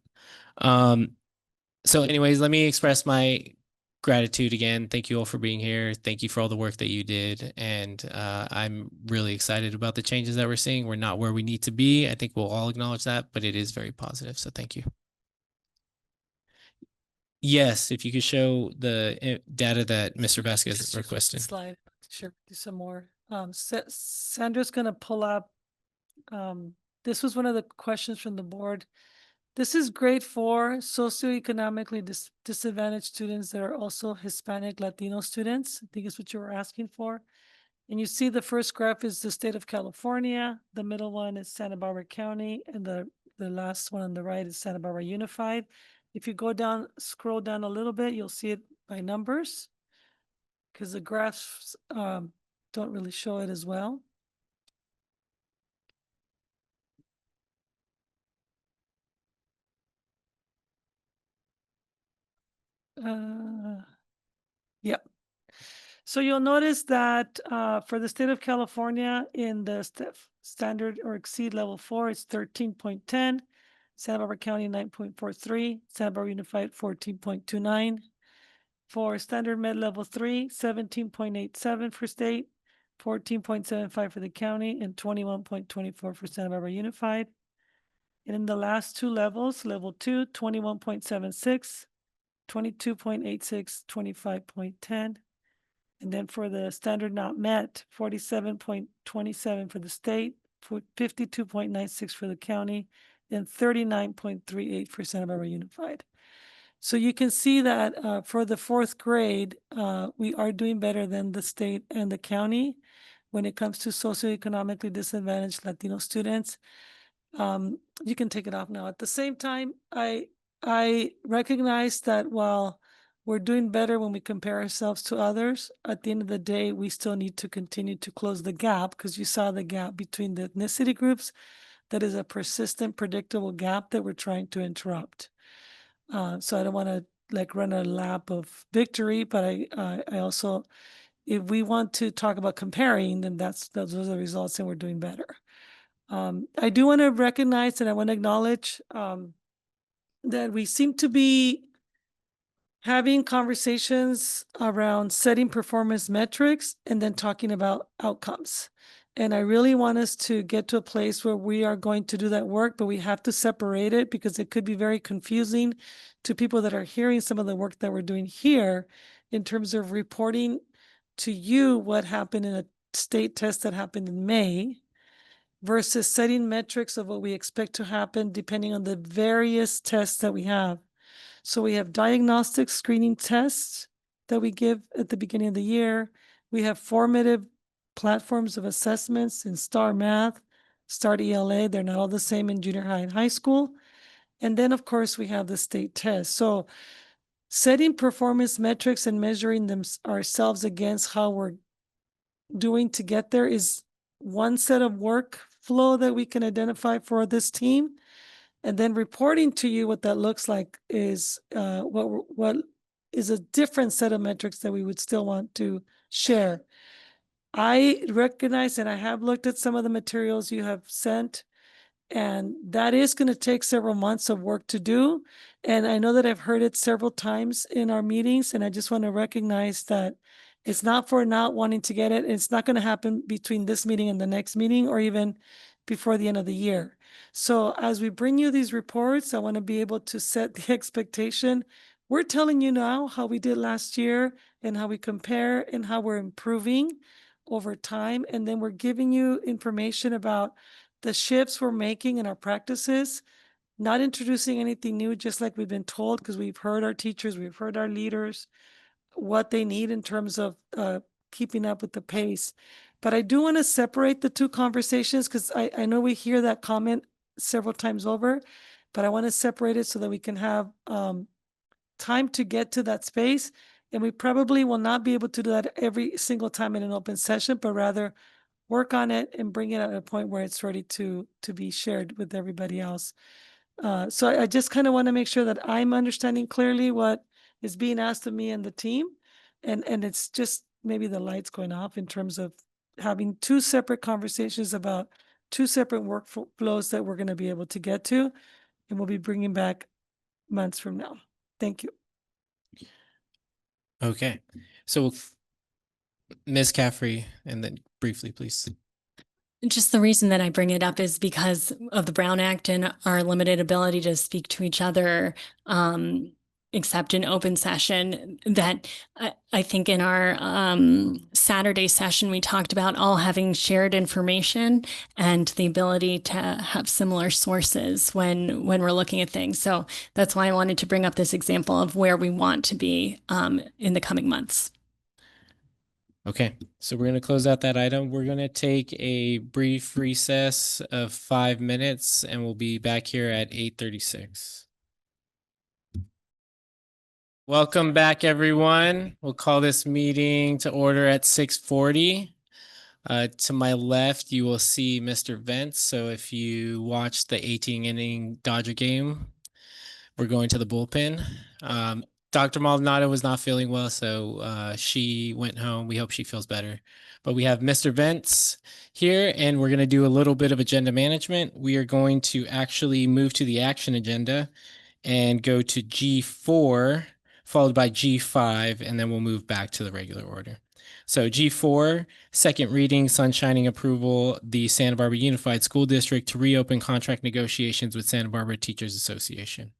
So anyways, let me express my gratitude again. Thank you all for being here. Thank you for all the work that you did. And I'm really excited about the changes that we're seeing. We're not where we need to be. I think we'll all acknowledge that, but it is very positive. So thank you. Yes, if you could show the data that Mr. Vasquez requested. Slide, sure, do some more. Sandra's gonna pull up. This was one of the questions from the board. This is grade 4 socioeconomically disadvantaged students that are also Hispanic Latino students. I think is what you were asking for. And you see the first graph is the state of California. The middle one is Santa Barbara County. And the last one on the right is Santa Barbara Unified. If you go down, scroll down a little bit, you'll see it by numbers, because the graphs don't really show it as well. Yep. So you'll notice that for the state of California in the standard or exceed level 4, it's 13.10. Santa Barbara County 9.43. Santa Barbara Unified 14.29. For standard med level 3, 17.87 for state, 14.75 for the county, and 21.24 for Santa Barbara Unified. And in the last two levels, level 2, 21.76. 22.86, 25.10. And then for the standard not met, 47.27 for the state, 52.96 for the county, and 39.38 for Santa Barbara Unified. So you can see that for the 4th grade, we are doing better than the state and the county when it comes to socioeconomically disadvantaged Latino students. You can take it off now. At the same time, I recognize that while we're doing better when we compare ourselves to others, at the end of the day, we still need to continue to close the gap, because you saw the gap between the ethnicity groups. That is a persistent, predictable gap that we're trying to interrupt. So I don't want to like run a lap of victory, but I also, if we want to talk about comparing, then those are the results, and we're doing better. I do want to recognize and I want to acknowledge that we seem to be having conversations around setting performance metrics and then talking about outcomes. And I really want us to get to a place where we are going to do that work, but we have to separate it because it could be very confusing to people that are hearing some of the work that we're doing here in terms of reporting to you what happened in a state test that happened in May versus setting metrics of what we expect to happen depending on the various tests that we have. So we have diagnostic screening tests that we give at the beginning of the year. We have formative platforms of assessments in STAR Math, STAR ELA. They're not all the same in junior high and high school. And then, of course, we have the state test. So setting performance metrics and measuring them ourselves against how we're doing to get there is one set of workflow that we can identify for this team. And then reporting to you what that looks like is what is a different set of metrics that we would still want to share. I recognize and I have looked at some of the materials you have sent, and that is going to take several months of work to do. And I know that I've heard it several times in our meetings, and I just want to recognize that it's not for not wanting to get it. It's not going to happen between this meeting and the next meeting or even before the end of the year. So as we bring you these reports, I want to be able to set the expectation. We're telling you now how we did last year and how we compare and how we're improving over time. And then we're giving you information about the shifts we're making in our practices, not introducing anything new, just like we've been told, because we've heard our teachers, we've heard our leaders, what they need in terms of keeping up with the pace. But I do want to separate the two conversations because I know we hear that comment several times over, but I want to separate it so that we can have time to get to that space. And we probably will not be able to do that every single time in an open session, but rather work on it and bring it at a point where it's ready to be shared with everybody else. So I just kind of want to make sure that I'm understanding clearly what is being asked of me and the team. And it's just maybe the lights going off in terms of having two separate conversations about two separate workflows that we're going to be able to get to. And we'll be bringing back months from now. Thank you. Okay, so Ms. Caffrey, and then briefly, please. Just the reason that I bring it up is because of the Brown Act and our limited ability to speak to each other, except in open session, that I think in our Saturday session, we talked about all having shared information and the ability to have similar sources when we're looking at things. So that's why I wanted to bring up this example of where we want to be in the coming months. Okay, so we're going to close out that item. We're going to take a brief recess of 5 minutes and we'll be back here at 8:36. Welcome back, everyone. We'll call this meeting to order at 6:40. To my left, you will see Mr. Vance. So if you watched the 18-inning Dodger game, we're going to the bullpen. Dr. Maldonado was not feeling well, so she went home. We hope she feels better. But we have Mr. Vance here, and we're going to do a little bit of agenda management. We are going to actually move to the action agenda and go to G4, followed by G5, and then we'll move back to the regular order. So G4, second reading, sunshining approval, the Santa Barbara Unified School District to reopen contract negotiations with Santa Barbara Teachers Association.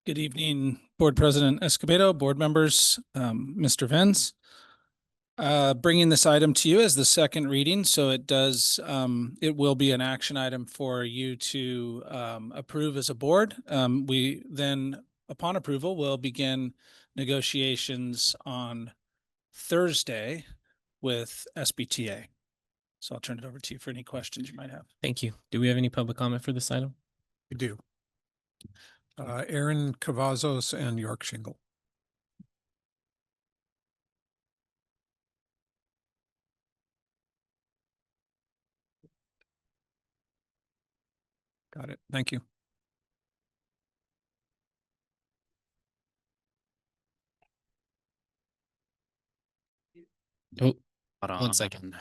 Good evening, Board President Escobedo, board members, Mr. Venz. Bringing this item to you as the second reading, so it will be an action item for you to approve as a board. We then, upon approval, will begin negotiations on Thursday with SBTA. So I'll turn it over to you for any questions you might have. Thank you. Do we have any public comment for this item? We do. Aaron Cavazos and York Shingle. Got it. Thank you. Oh, 1 second.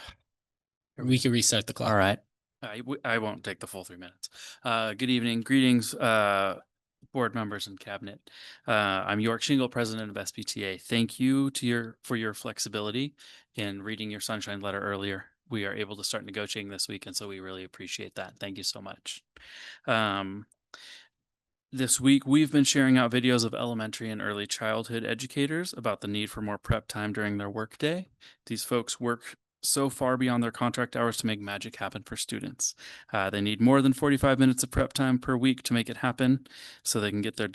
We can restart the clock. All right. I won't take the full 3 minutes. Good evening, greetings, board members and cabinet. I'm York Shingle, president of SPTA. Thank you for your flexibility in reading your sunshine letter earlier. We are able to start negotiating this week, and so we really appreciate that. Thank you so much. This week, we've been sharing out videos of elementary and early childhood educators about the need for more prep time during their workday. These folks work so far beyond their contract hours to make magic happen for students. They need more than 45 minutes of prep time per week to make it happen so they can get their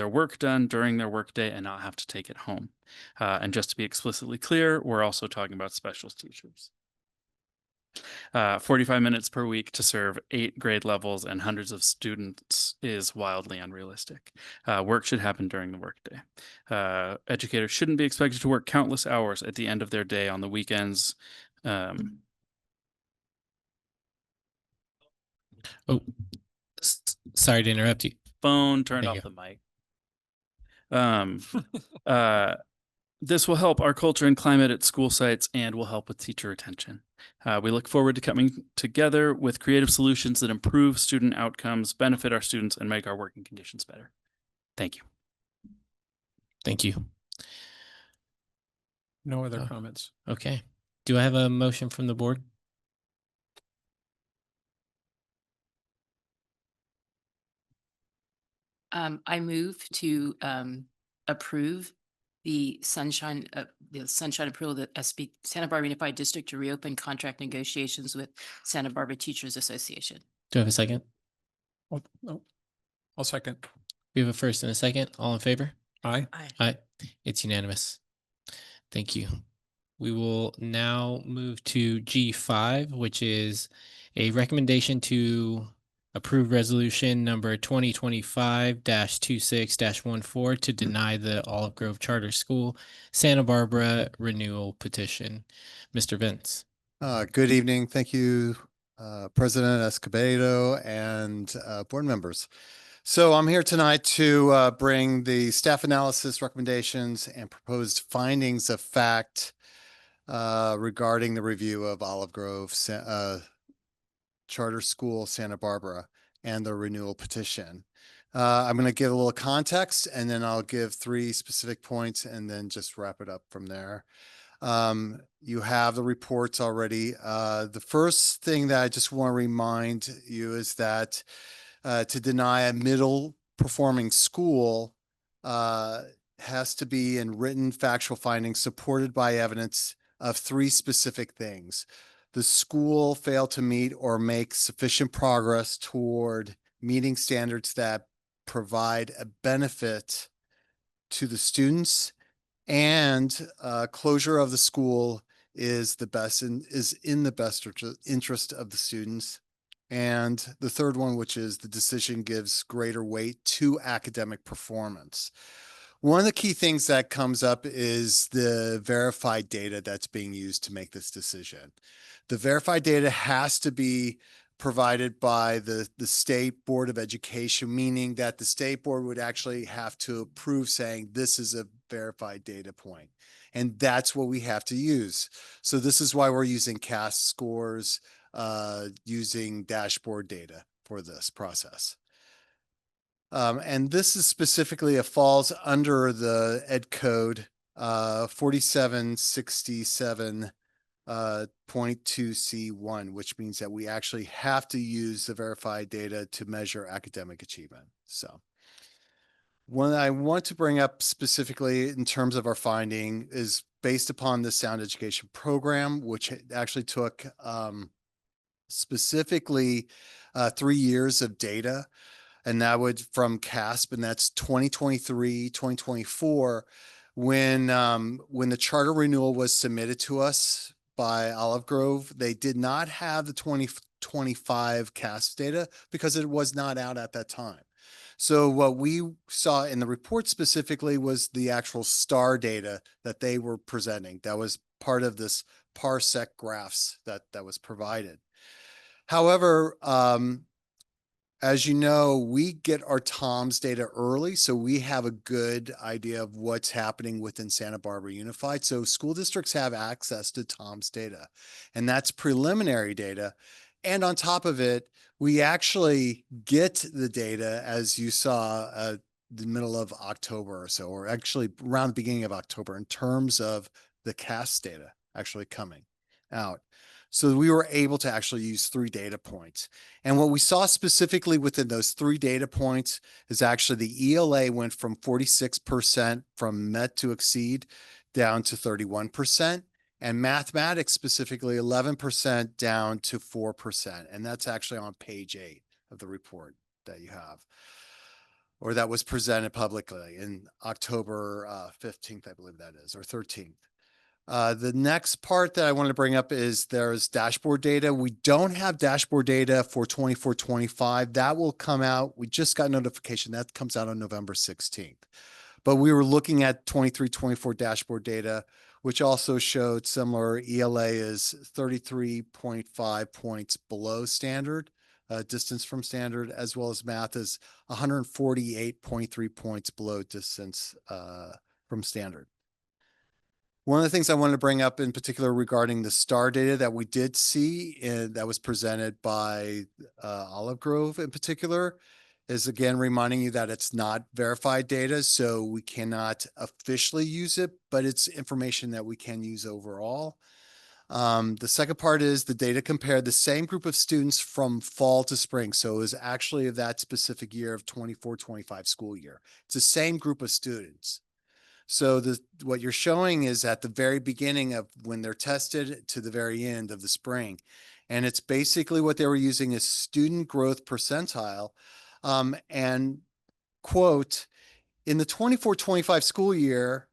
work done during their workday and not have to take it home. And just to be explicitly clear, we're also talking about special teachers. 45 minutes per week to serve 8 grade levels and hundreds of students is wildly unrealistic. Work should happen during the workday. Educators shouldn't be expected to work countless hours at the end of their day on the weekends. Sorry to interrupt you. Phone turned There off you the mic. This will help our culture and climate at school sites and will help with teacher retention. We look forward to coming together with creative solutions that improve student outcomes, benefit our students, and make our working conditions better. Thank you. Thank you. No other comments. Okay. Do I have a motion from the board? I move to approve the sunshine approval that Santa Barbara Unified District to reopen contract negotiations with Santa Barbara Teachers Association. Do I have a second? I'll second. We have a first and a second. All in favor? Aye. Aye. It's unanimous. Thank you. We will now move to G5, which is a recommendation to approve resolution number 2025-26-14 to deny the Olive Grove Charter School Santa Barbara renewal petition. Mr. Vince. Good evening. Thank you, President Escobedo and board members. So I'm here tonight to bring the staff analysis recommendations and proposed findings of fact regarding the review of Olive Grove Charter School Santa Barbara and the renewal petition. I'm going to give a little context and then I'll give 3 specific points and then just wrap it up from there. You have the reports already. The first thing that I just want to remind you is that to deny a middle performing school has to be in written factual findings supported by evidence of 3 specific things. The school failed to meet or make sufficient progress toward meeting standards that provide a benefit to the students, and closure of the school is in the best interest of the students. And the third one, which is the decision gives greater weight to academic performance. One of the key things that comes up is the verified data that's being used to make this decision. The verified data has to be provided by the State Board of Education, meaning that the state board would actually have to approve saying this is a verified data point. And that's what we have to use. So this is why we're using CAST scores, using dashboard data for this process. And this is specifically falls under the Ed Code 4767 .2C1, which means that we actually have to use the verified data to measure academic achievement. So what I want to bring up specifically in terms of our finding is based upon the Sound Education Program, which actually took specifically 3 years of data, and that would from CASP, and that's 2023, 2024, when the charter renewal was submitted to us by Olive Grove, they did not have the 2025 CASP data because it was not out at that time. So what we saw in the report specifically was the actual STAR data that they were presenting. That was part of this parsec graphs that was provided. However, as you know, we get our TOMS data early, so we have a good idea of what's happening within Santa Barbara Unified. So school districts have access to TOMS data, and that's preliminary data. And on top of it, we actually get the data, as you saw, the middle of October or so, or actually around the beginning of October, in terms of the CAS data actually coming out. So we were able to actually use 3 data points. And what we saw specifically within those 3 data points is actually the ELA went from 46% from met to exceed down to 31%. And mathematics specifically 11% down to 4%. And that's actually on page 8 of the report that you have, or that was presented publicly in October 15th, I believe that is, or 13th. The next part that I want to bring up is there's dashboard data. We don't have dashboard data for 24-25. That will come out. We just got notification that comes out on November 16th. But we were looking at 23-24 dashboard data, which also showed similar. ELA is 33.5 points below standard, distance from standard, as well as math is 148.3 points below distance from standard. One of the things I wanted to bring up in particular regarding the STAR data that we did see and that was presented by Olive Grove in particular is, again, reminding you that it's not verified data, so we cannot officially use it, but it's information that we can use overall. The second part is the data compared the same group of students from fall to spring. So it was actually of that specific year of 24-25 school year. It's the same group of students. So what you're showing is at the very beginning of when they're tested to the very end of the spring. And it's basically what they were using is student growth percentile. And quote, in the 24-25 school year,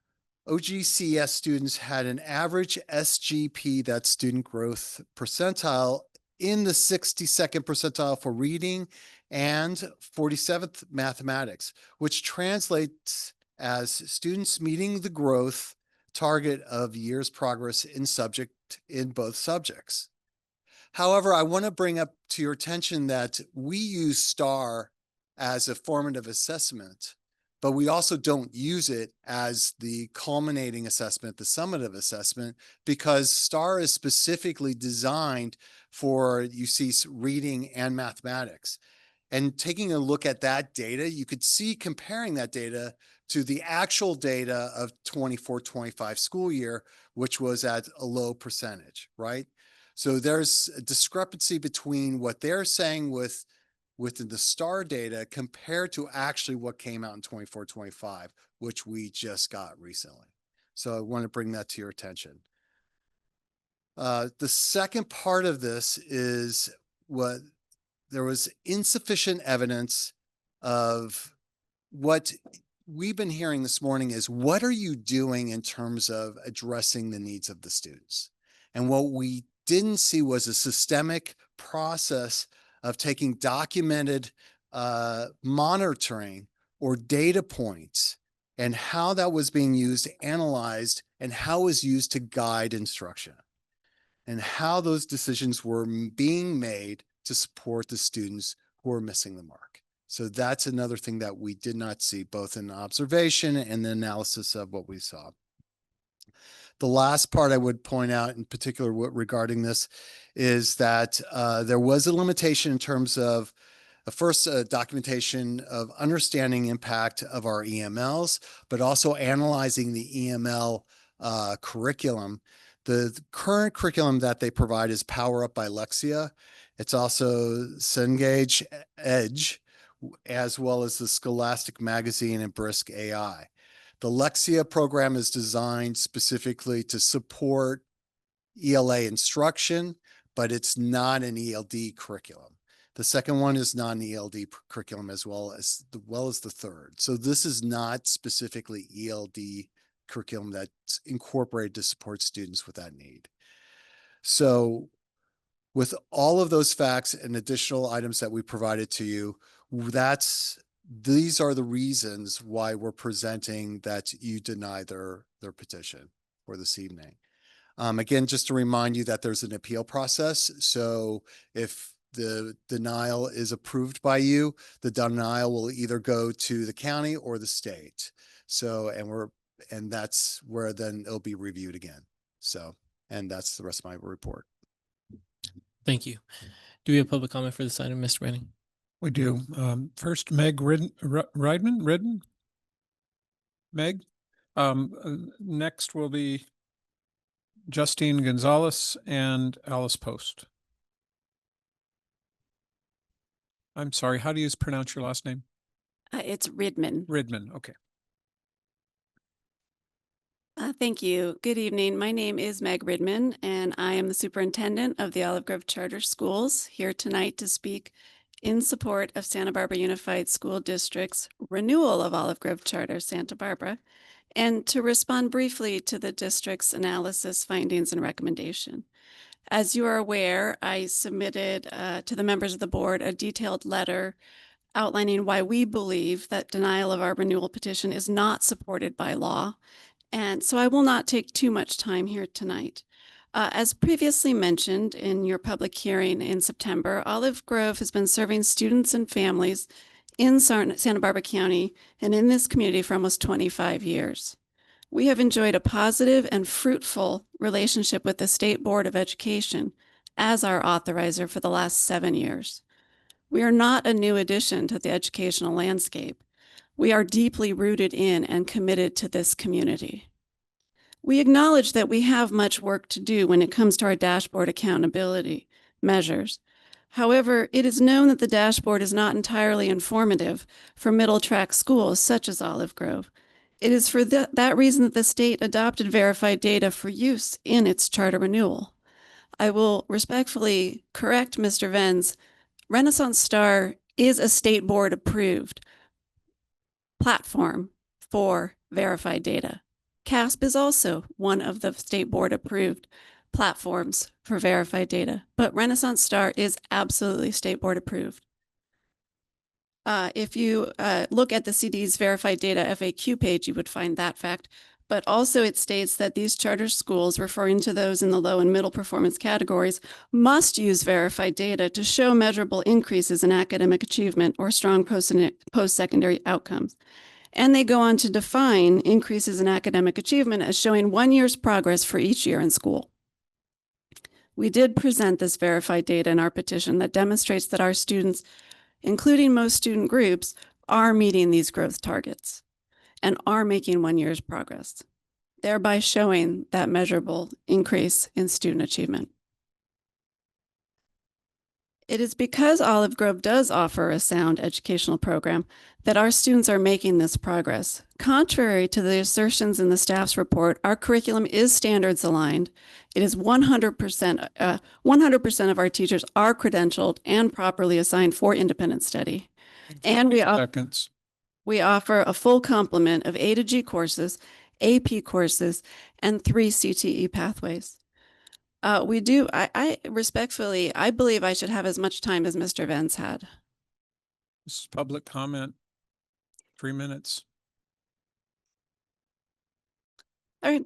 OGCS students had an average SGP, that's student growth percentile, in the 62nd percentile for reading and 47th mathematics, which translates as students meeting the growth target of year's progress in both subjects. However, I want to bring up to your attention that we use STAR as a formative assessment, but we also don't use it as the culminating assessment, the summative assessment, because STAR is specifically designed for, you see, reading and mathematics. And taking a look at that data, you could see comparing that data to the actual data of 24-25 school year, which was at a low percentage, right? So there's a discrepancy between what they're saying within the STAR data compared to actually what came out in 24-25, which we just got recently. So I want to bring that to your attention. The second part of this is what there was insufficient evidence of what we've been hearing this morning is, what are you doing in terms of addressing the needs of the students? And what we didn't see was a systemic process of taking documented monitoring or data points and how that was being used, analyzed, and how it was used to guide instruction, and how those decisions were being made to support the students who are missing the mark. So that's another thing that we did not see, both in observation and the analysis of what we saw. The last part I would point out in particular regarding this is that there was a limitation in terms of first documentation of understanding impact of our EMLs, but also analyzing the EML curriculum. The current curriculum that they provide is Power Up by Lexia. It's also Cengage Edge, as well as the Scholastic Magazine and Brisk AI. The Lexia program is designed specifically to support ELA instruction, but it's not an ELD curriculum. The second one is not an ELD curriculum as well as the third. So this is not specifically ELD curriculum that's incorporated to support students with that need. So with all of those facts and additional items that we provided to you, these are the reasons why we're presenting that you deny their petition for this evening. Again, just to remind you that there's an appeal process. So if the denial is approved by you, the denial will either go to the county or the state. So, and that's where then it'll be reviewed again. So, and that's the rest of my report. Thank you. Do we have public comment for this item, Mr. Manning? We do. First, Meg Ridden? Meg? Next will be Justine Gonzalez and Alice Post. I'm sorry, how do you pronounce your last name? It's Ridman. Ridman, okay. Thank you. Good evening. My name is Meg Ridman, and I am the superintendent of the Olive Grove Charter Schools, here tonight to speak in support of Santa Barbara Unified School District's renewal of Olive Grove Charter Santa Barbara, and to respond briefly to the district's analysis, findings, and recommendation. As you are aware, I submitted to the members of the board a detailed letter outlining why we believe that denial of our renewal petition is not supported by law. And so I will not take too much time here tonight. As previously mentioned in your public hearing in September, Olive Grove has been serving students and families in Santa Barbara County and in this community for almost 25 years. We have enjoyed a positive and fruitful relationship with the State Board of Education as our authorizer for the last 7 years. We are not a new addition to the educational landscape. We are deeply rooted in and committed to this community. We acknowledge that we have much work to do when it comes to our dashboard accountability measures. However, it is known that the dashboard is not entirely informative for middle track schools such as Olive Grove. It is for that reason that the state adopted verified data for use in its charter renewal. I will respectfully correct Mr. Venz. Renaissance Star is a state board approved platform for verified data. CASP is also one of the state board approved platforms for verified data, but Renaissance Star is absolutely state board approved. If you look at the CD's verified data FAQ page, you would find that fact, but also it states that these charter schools, referring to those in the low and middle performance categories, must use verified data to show measurable increases in academic achievement or strong post-secondary outcomes. And they go on to define increases in academic achievement as showing 1 year's progress for each year in school. We did present this verified data in our petition that demonstrates that our students, including most student groups, are meeting these growth targets and are making 1 year's progress, thereby showing that measurable increase in student achievement. It is because Olive Grove does offer a sound educational program that our students are making this progress. Contrary to the assertions in the staff's report, our curriculum is standards aligned. It is 100% of our teachers are credentialed and properly assigned for independent study. And we offer a full complement of A to G courses, AP courses, and 3 CTE pathways. I respectfully, I believe I should have as much time as Mr. Venz had. This is public comment. 3 minutes. All right.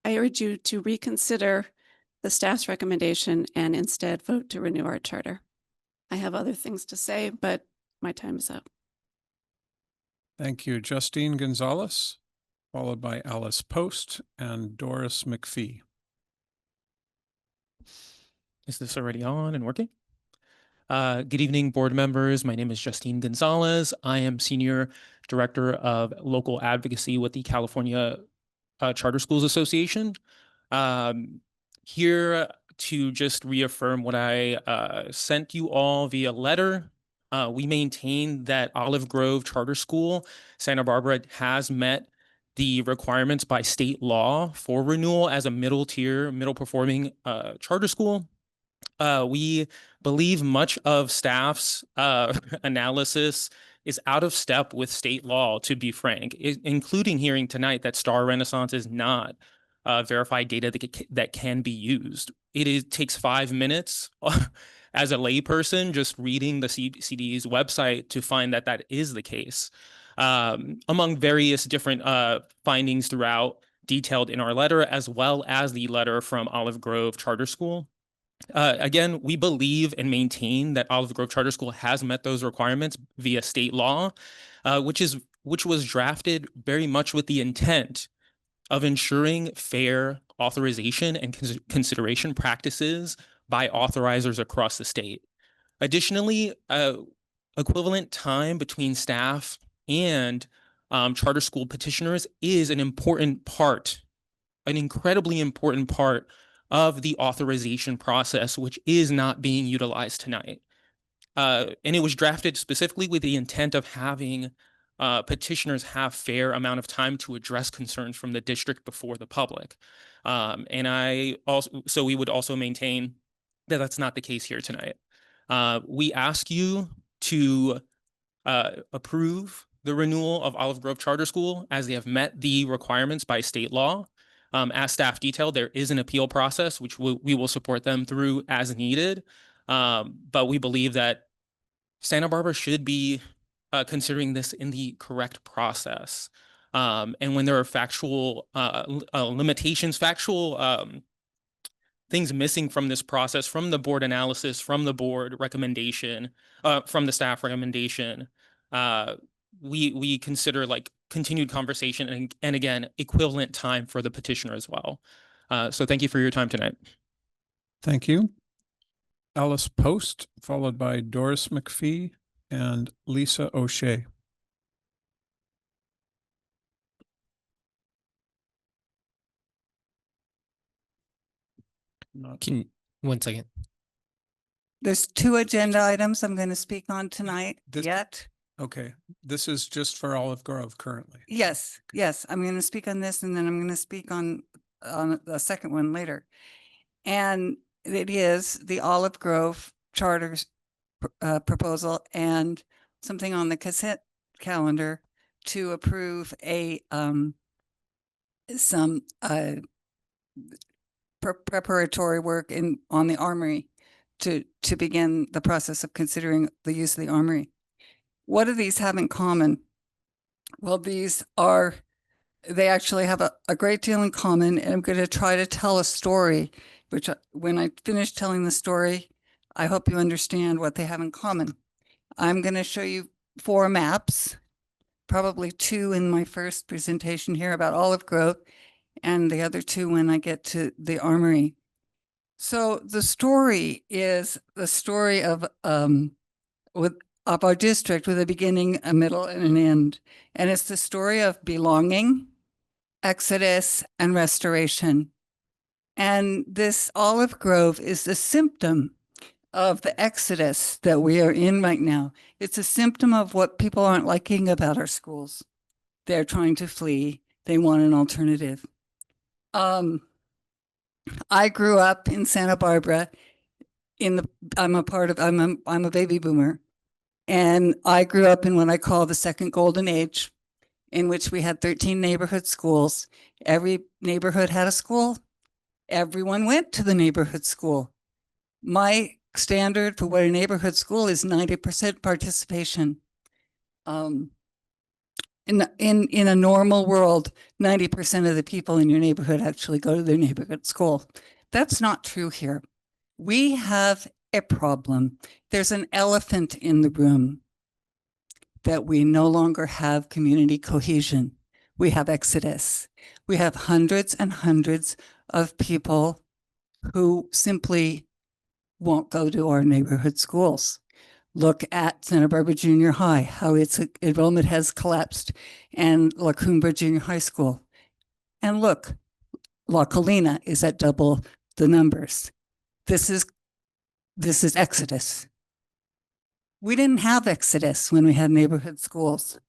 I urge you to reconsider the staff's recommendation and instead vote to renew our charter. I have other things to say, but my time is up. Thank you. Justine Gonzalez, followed by Alice Post and Doris McPhee. Is this already on and working? Good evening, board members. My name is Justine Gonzalez. I am Senior Director of Local Advocacy with the California Charter Schools Association. Here to just reaffirm what I sent you all via letter. We maintain that Olive Grove Charter School, Santa Barbara, has met the requirements by state law for renewal as a middle tier, middle performing charter school. We believe much of staff's analysis is out of step with state law, to be frank, including hearing tonight that Star Renaissance is not verified data that can be used. It takes 5 minutes as a layperson just reading the CD's website to find that that is the case. Among various different findings throughout, detailed in our letter, as well as the letter from Olive Grove Charter School. Again, we believe and maintain that Olive Grove Charter School has met those requirements via state law, which was drafted very much with the intent of ensuring fair authorization and consideration practices by authorizers across the state. Additionally, equivalent time between staff and charter school petitioners is an important part, an incredibly important part of the authorization process, which is not being utilized tonight. And it was drafted specifically with the intent of having petitioners have fair amount of time to address concerns from the district before the public. So we would also maintain that that's not the case here tonight. We ask you to approve the renewal of Olive Grove Charter School as they have met the requirements by state law. As staff detailed, there is an appeal process, which we will support them through as needed. But we believe that Santa Barbara should be considering this in the correct process. And when there are factual limitations, things missing from this process, from the board analysis, from the board recommendation, from the staff recommendation, we consider like continued conversation and again, equivalent time for the petitioner as well. So thank you for your time tonight. Thank you. Alice Post, followed by Doris McPhee and Lisa O'Shea. One second. There's 2 agenda items I'm going to speak on tonight This- yet. Okay, this is just for Olive Grove currently. Yes, yes, I'm going to speak on this and then I'm going to speak on the second one later. And it is the Olive Grove Charters proposal and something on the consent calendar to approve some preparatory work on the Armory to begin the process of considering the use of the Armory. What do these have in common? Well, they actually have a great deal in common, and I'm going to try to tell a story, which when I finish telling the story, I hope you understand what they have in common. I'm going to show you 4 maps, probably 2 in my first presentation here about Olive Grove, and the other 2 when I get to the Armory. So the story is the story of our district with a beginning, a middle, and an end. And it's the story of belonging, exodus, and restoration. And this Olive Grove is the symptom of the exodus that we are in right now. It's a symptom of what people aren't liking about our schools. They're trying to flee. They want an alternative. I grew up in Santa Barbara. I'm a baby boomer. And I grew up in what I call the second golden age, in which we had 13 neighborhood schools. Every neighborhood had a school. Everyone went to the neighborhood school. My standard for what a neighborhood school is 90% participation. In a normal world, 90% of the people in your neighborhood actually go to their neighborhood school. That's not true here. We have a problem. There's an elephant in the room that we no longer have community cohesion. We have exodus. We have hundreds and hundreds of people who simply won't go to our neighborhood schools. Look at Santa Barbara Junior High, how its enrollment has collapsed, and La Cumbre Junior High School. And look, La Colina is at double the numbers. This is exodus. We didn't have exodus when we had neighborhood schools.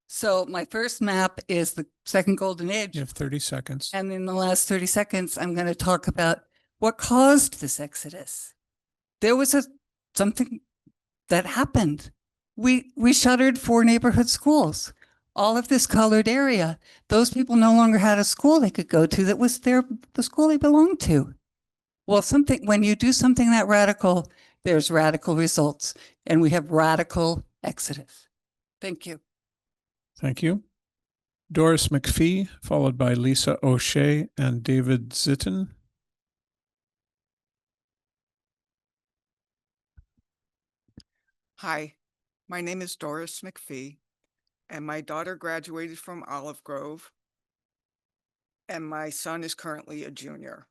So my first map is the second golden age. You have 30 seconds. And in the last 30 seconds, I'm going to talk about what caused this exodus. There was something that happened. We shuttered 4 neighborhood schools. All of this colored area, those people no longer had a school they could go to that was the school they belonged to. Well, when you do something that radical, there's radical results, and we have radical exodus. Thank you. Thank you. Doris McPhee, followed by Lisa O'Shea and David Zitten. Hi, my name is Doris McPhee, and my daughter graduated from Olive Grove, and my son is currently a junior.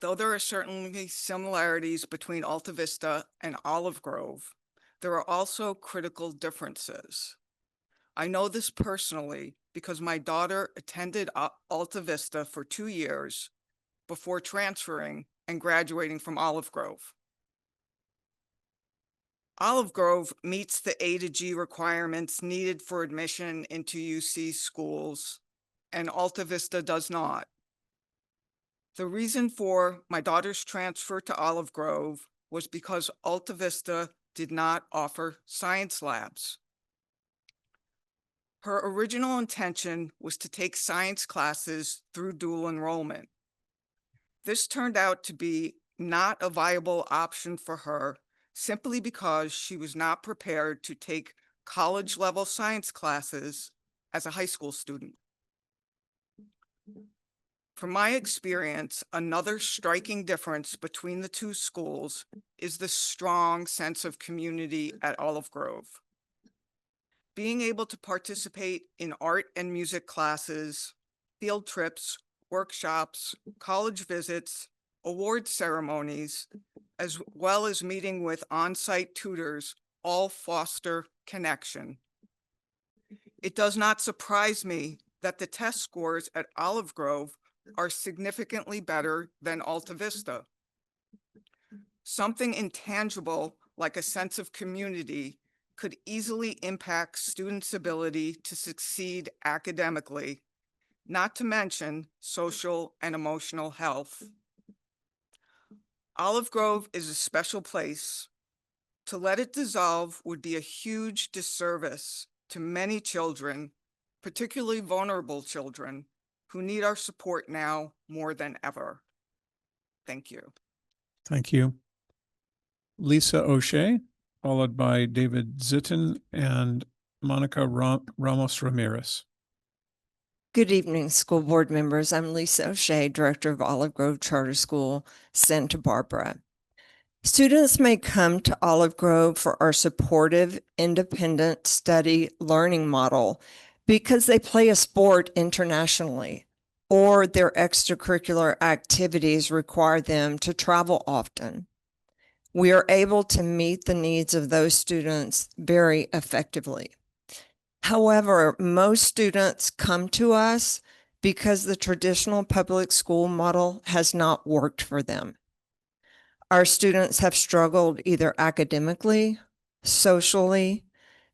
Though there are certainly similarities between Alta Vista and Olive Grove, there are also critical differences. I know this personally because my daughter attended Alta Vista for 2 years before transferring and graduating from Olive Grove. Olive Grove meets the A to G requirements needed for admission into UC schools, and Alta Vista does not. The reason for my daughter's transfer to Olive Grove was because Alta Vista did not offer science labs. Her original intention was to take science classes through dual enrollment. This turned out to be not a viable option for her simply because she was not prepared to take college-level science classes as a high school student. From my experience, another striking difference between the two schools is the strong sense of community at Olive Grove. Being able to participate in art and music classes, field trips, workshops, college visits, award ceremonies, as well as meeting with on-site tutors, all foster connection. It does not surprise me that the test scores at Olive Grove are significantly better than Alta Vista. Something intangible like a sense of community could easily impact students' ability to succeed academically, not to mention social and emotional health. Olive Grove is a special place. To let it dissolve would be a huge disservice to many children, particularly vulnerable children, who need our support now more than ever. Thank you. Thank you. Lisa O'Shea, followed by David Zitten and Monica Ramos Ramirez. Good evening, school board members. I'm Lisa O'Shea, Director of Olive Grove Charter School, Santa Barbara. Students may come to Olive Grove for our supportive, independent study learning model because they play a sport internationally or their extracurricular activities require them to travel often. We are able to meet the needs of those students very effectively. However, most students come to us because the traditional public school model has not worked for them. Our students have struggled either academically, socially,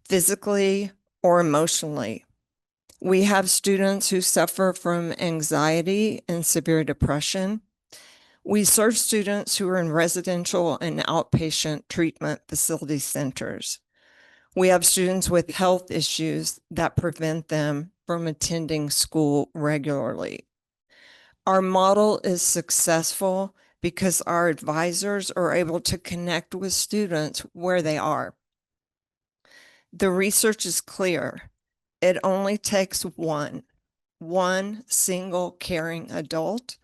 physically, or emotionally. We have students who suffer from anxiety and severe depression. We serve students who are in residential and outpatient treatment facility centers. We have students with health issues that prevent them from attending school regularly. Our model is successful because our advisors are able to connect with students where they are. The research is clear. It only takes one single caring adult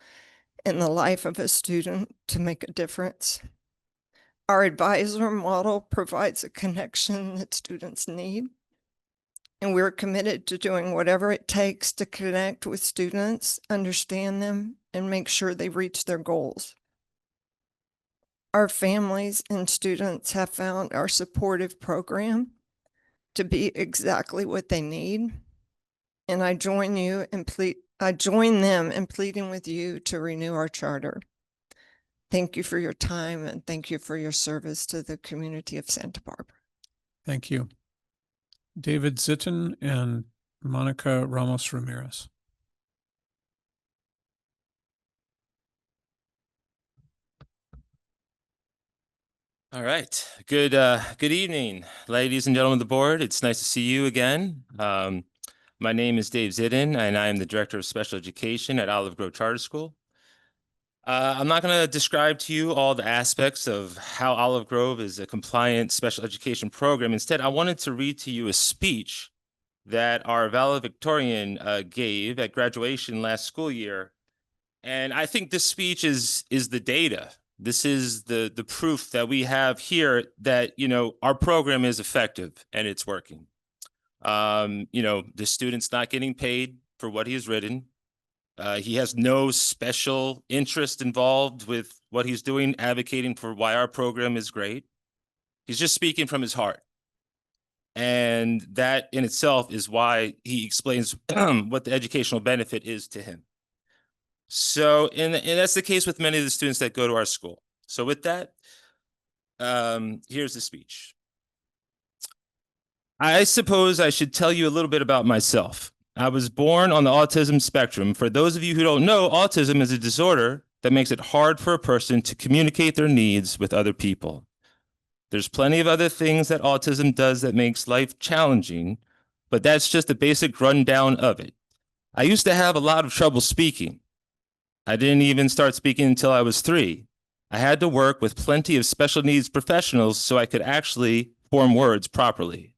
in the life of a student to make a difference. Our advisor model provides a connection that students need, and we're committed to doing whatever it takes to connect with students, understand them, and make sure they reach their goals. Our families and students have found our supportive program to be exactly what they need, and I join them in pleading with you to renew our charter. Thank you for your time and thank you for your service to the community of Santa Barbara. Thank you. David Zitten and Monica Ramos Ramirez. All right. Good evening, ladies and gentlemen of the board. It's nice to see you again. My name is Dave Zitten, and I am the Director of Special Education at Olive Grove Charter School. I'm not going to describe to you all the aspects of how Olive Grove is a compliant special education program. Instead, I wanted to read to you a speech that our valedictorian gave at graduation last school year. And I think this speech is the data. This is the proof that we have here that, our program is effective and it's working. The student's not getting paid for what he has written. He has no special interest involved with what he's doing, advocating for why our program is great. He's just speaking from his heart. And that in itself is why he explains what the educational benefit is to him. So, and that's the case with many of the students that go to our school. So with that, here's the speech. I suppose I should tell you a little bit about myself. I was born on the autism spectrum. For those of you who don't know, autism is a disorder that makes it hard for a person to communicate their needs with other people. There's plenty of other things that autism does that makes life challenging, but that's just a basic rundown of it. I used to have a lot of trouble speaking. I didn't even start speaking until I was 3. I had to work with plenty of special needs professionals so I could actually form words properly.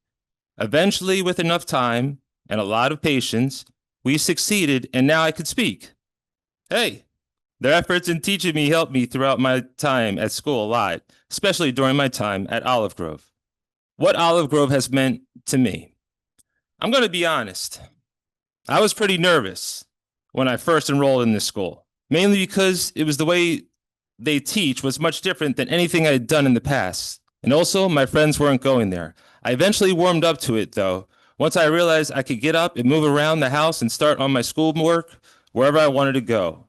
Eventually, with enough time and a lot of patience, we succeeded, and now I could speak. Hey, their efforts in teaching me helped me throughout my time at school a lot, especially during my time at Olive Grove. What Olive Grove has meant to me. I'm going to be honest. I was pretty nervous when I first enrolled in this school, mainly because it was the way they teach was much different than anything I had done in the past. And also, my friends weren't going there. I eventually warmed up to it, though, once I realized I could get up and move around the house and start on my schoolwork wherever I wanted to go.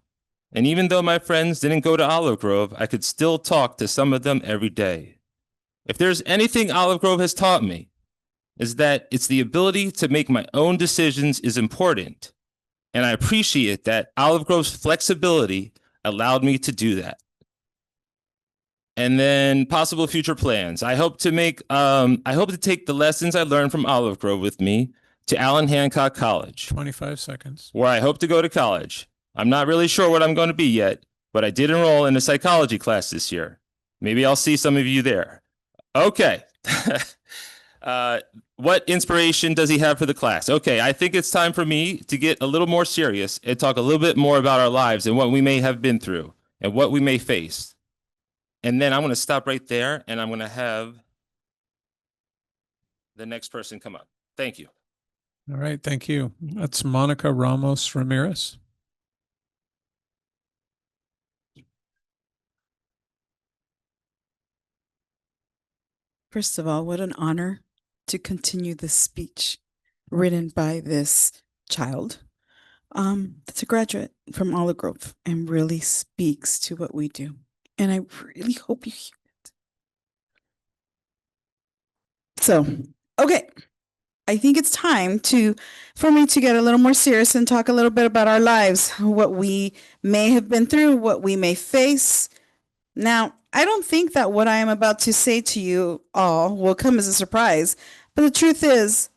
And even though my friends didn't go to Olive Grove, I could still talk to some of them every day. If there's anything Olive Grove has taught me, is that it's the ability to make my own decisions is important. And I appreciate that Olive Grove's flexibility allowed me to do that. And then possible future plans. I hope to take the lessons I learned from Olive Grove with me to Allen Hancock College. 25 seconds. Where I hope to go to college. I'm not really sure what I'm going to be yet, but I did enroll in a psychology class this year. Maybe I'll see some of you there. Okay. What inspiration does he have for the class? Okay, I think it's time for me to get a little more serious and talk a little bit more about our lives and what we may have been through and what we may face. And then I'm going to stop right there and I'm going to have the next person come up. Thank you. All right, thank you. That's Monica Ramos Ramirez. First of all, what an honor to continue this speech written by this child that's a graduate from Olive Grove and really speaks to what we do. And I really hope you hear it. So, okay. I think it's time for me to get a little more serious and talk a little bit about our lives, what we may have been through, what we may face. Now, I don't think that what I am about to say to you all will come as a surprise, but the truth is,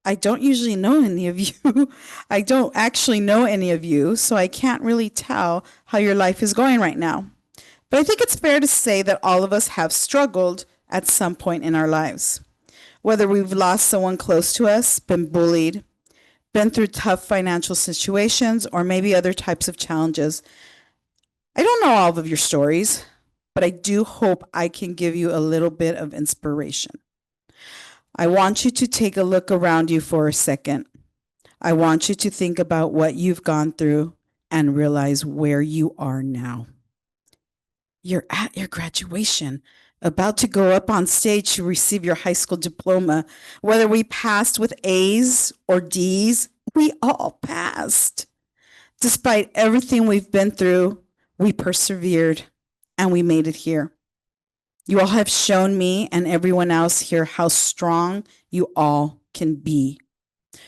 I don't usually know any of you. I don't actually know any of you, so I can't really tell how your life is going right now. But I think it's fair to say that all of us have struggled at some point in our lives. Whether we've lost someone close to us, been bullied, been through tough financial situations, or maybe other types of challenges. I don't know all of your stories, but I do hope I can give you a little bit of inspiration. I want you to take a look around you for a second. I want you to think about what you've gone through and realize where you are now. You're at your graduation, about to go up on stage to receive your high school diploma. Whether we passed with A's or D's, we all passed. Despite everything we've been through, we persevered and we made it here. You all have shown me and everyone else here how strong you all can be.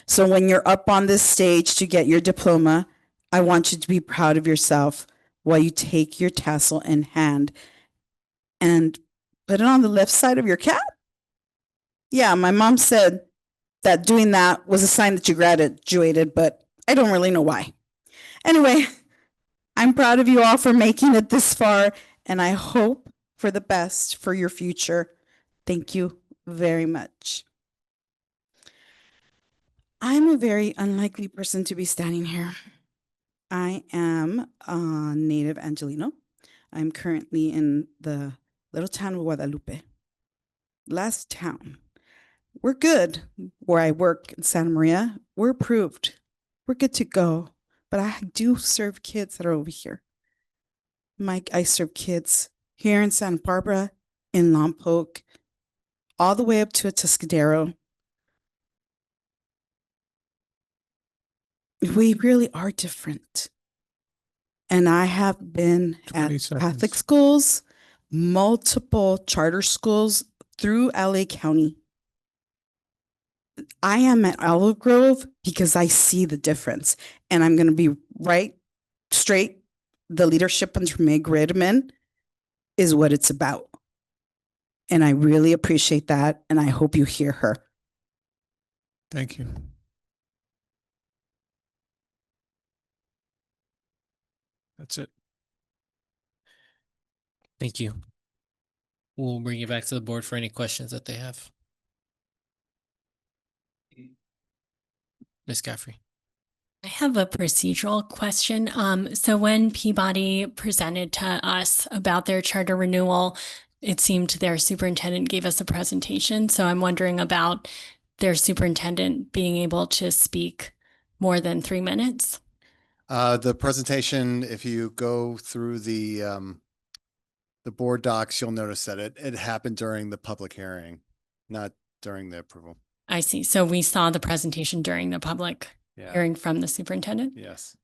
So when you're up on this stage to get your diploma, I want you to be proud of yourself while you take your tassel in hand and put it on the left side of your cap. Yeah, my mom said that doing that was a sign that you graduated, but I don't really know why. Anyway, I'm proud of you all for making it this far, and I hope for the best for your future. Thank you very much. I'm a very unlikely person to be standing here. I am a native Angelino. I'm currently in the little town of Guadalupe. Last town. We're good. Where I work in Santa Maria, we're approved. We're good to go. but I do serve kids that are over here. I serve kids here in Santa Barbara, in Lompoc, all the way up to Atascadero. We really are different. And I have been at 20 Catholic seconds. schools, multiple charter schools through LA County. I am at Olive Grove because I see the difference. And I'm going to be right straight. The leadership under Meg Ridman is what it's about. And I really appreciate that. And I hope you hear her. Thank you. That's it. Thank you. We'll bring you back to the board for any questions that they have. Ms. Caffrey. I have a procedural question. So when Peabody presented to us about their charter renewal, it seemed their superintendent gave us a presentation. So I'm wondering about their superintendent being able to speak more than 3 minutes. The presentation, if you go through the board docs, you'll notice that it happened during the public hearing, not during the approval. I see. So we saw the presentation during the public hearing from the superintendent? Yes.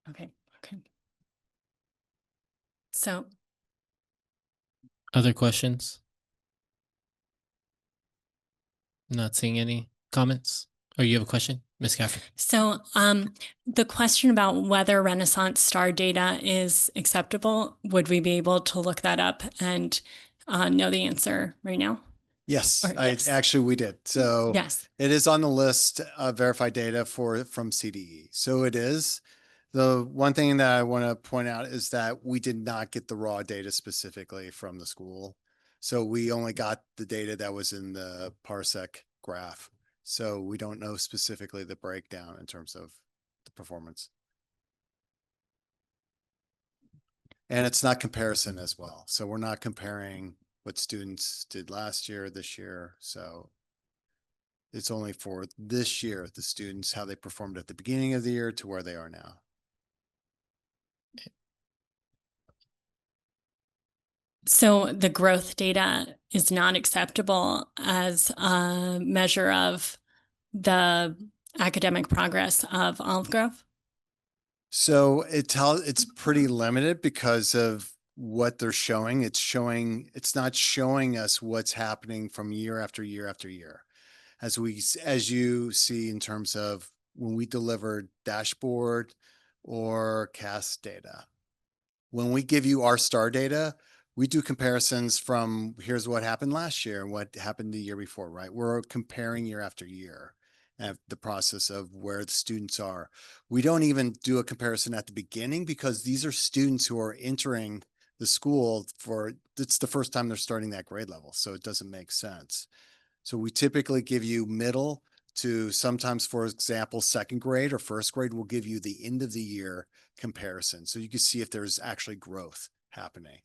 Okay. So Other questions? Not seeing any comments? Oh, you have a question, Ms. Caffrey? So the question about whether Renaissance Star data is acceptable, would we be able to look that up and know the answer right now? Yes, Or- yes. Actually we did. So Yes. it is on the list of verified data from CDE. So it is. The one thing that I want to point out is that we did not get the raw data specifically from the school. So we only got the data that was in the Parsec graph. So we don't know specifically the breakdown in terms of the performance. And it's not comparison as well. So we're not comparing what students did last year, this year. So it's only for this year, the students, how they performed at the beginning of the year to where they are now. So the growth data is not acceptable as a measure of the academic progress of Olive Grove? So it's pretty limited because of what they're showing. It's not showing us what's happening from year after year after year. As you see in terms of when we deliver dashboard or CAST data. When we give you our STAR data, we do comparisons from here's what happened last year and what happened the year before, right? We're comparing year after year and the process of where the students are. We don't even do a comparison at the beginning because these are students who are entering the school it's the first time they're starting that grade level. So it doesn't make sense. So we typically give you middle to sometimes, for example, second grade or first grade, we'll give you the end of the year comparison. So you can see if there's actually growth happening.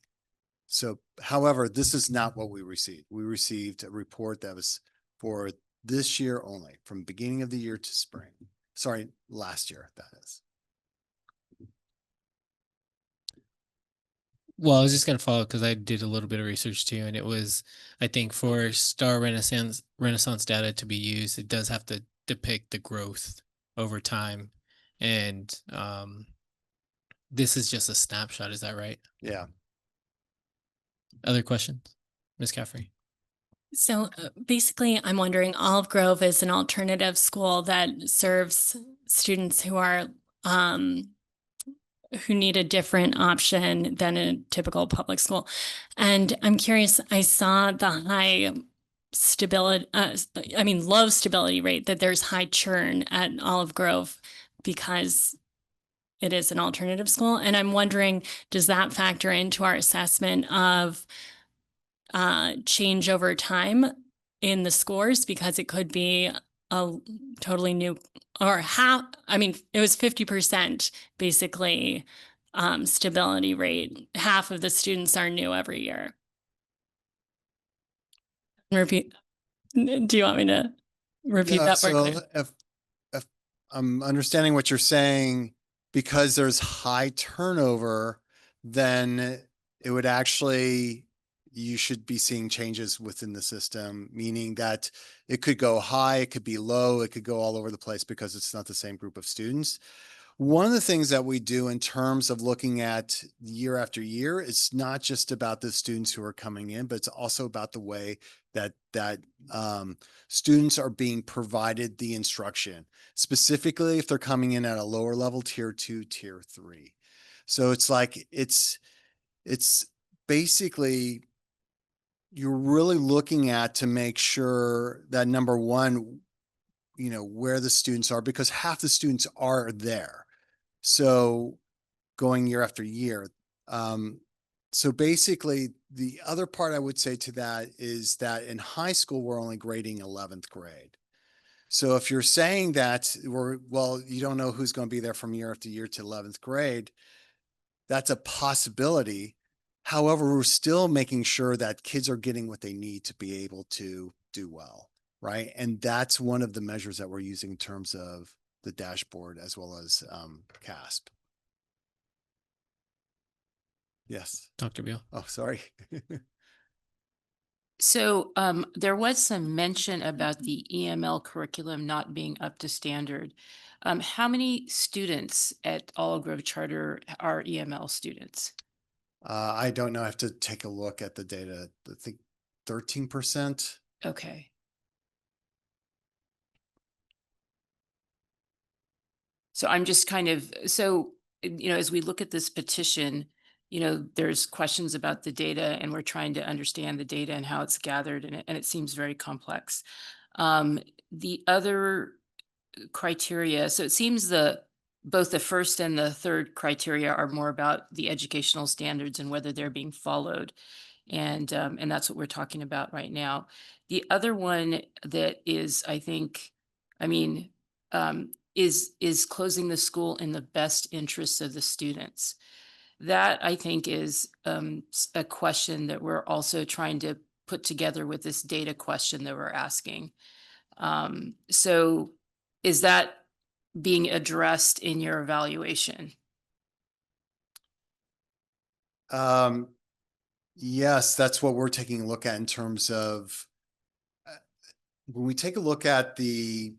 So, however, this is not what we received. We received a report that was for this year only, from beginning of the year to spring. Sorry, last year, that is. Well, I was just gonna follow because I did a little bit of research too, and it was, I think, for Star Renaissance data to be used, it does have to depict the growth over time, and this is just a snapshot. Is that right? Yeah. Other questions, Ms. Caffrey? So basically, I'm wondering, Olive Grove is an alternative school that serves students who are who need a different option than a typical public school. And I'm curious, I saw the low stability rate, that there's high churn at Olive Grove because it is an alternative school. And I'm wondering, does that factor into our assessment of change over time in the scores? Because it could be a totally new, or it was 50% basically stability rate. Half of the students are new every year. Repeat. Do you want me to repeat that? So if I'm understanding what you're saying, because there's high turnover, then it would actually, you should be seeing changes within the system, meaning that it could go high, it could be low, it could go all over the place because it's not the same group of students. One of the things that we do in terms of looking at year after year, it's not just about the students who are coming in, but it's also about the way that students are being provided the instruction, specifically if they're coming in at a lower level, tier 2, tier 3. So it's like, it's basically, you're really looking at to make sure that, number one, you know, where the students are, because half the students are there. So going year after year. So basically, the other part I would say to that is that in high school, we're only grading 11th grade. So if you're saying that well, you don't know who's going to be there from year after year to 11th grade, that's a possibility. However, we're still making sure that kids are getting what they need to be able to do well, right? And that's one of the measures that we're using in terms of the dashboard as well as CASP. Yes. Dr. Beal. Oh, sorry. So there was some mention about the EML curriculum not being up to standard. How many students at Olive Grove Charter are EML students? I don't know. I have to take a look at the data. I think 13%. Okay. So I'm just kind of, so, you know, as we look at this petition, you know, there's questions about the data and we're trying to understand the data and how it's gathered, and it seems very complex. The other criteria, so it seems both the first and the third criteria are more about the educational standards and whether they're being followed. And that's what we're talking about right now. The other one that is, I think, I mean, is closing the school in the best interests of the students. That, I think, is a question that we're also trying to put together with this data question that we're asking. So is that being addressed in your evaluation? Yes, that's what we're taking a look at in terms of when we take a look at the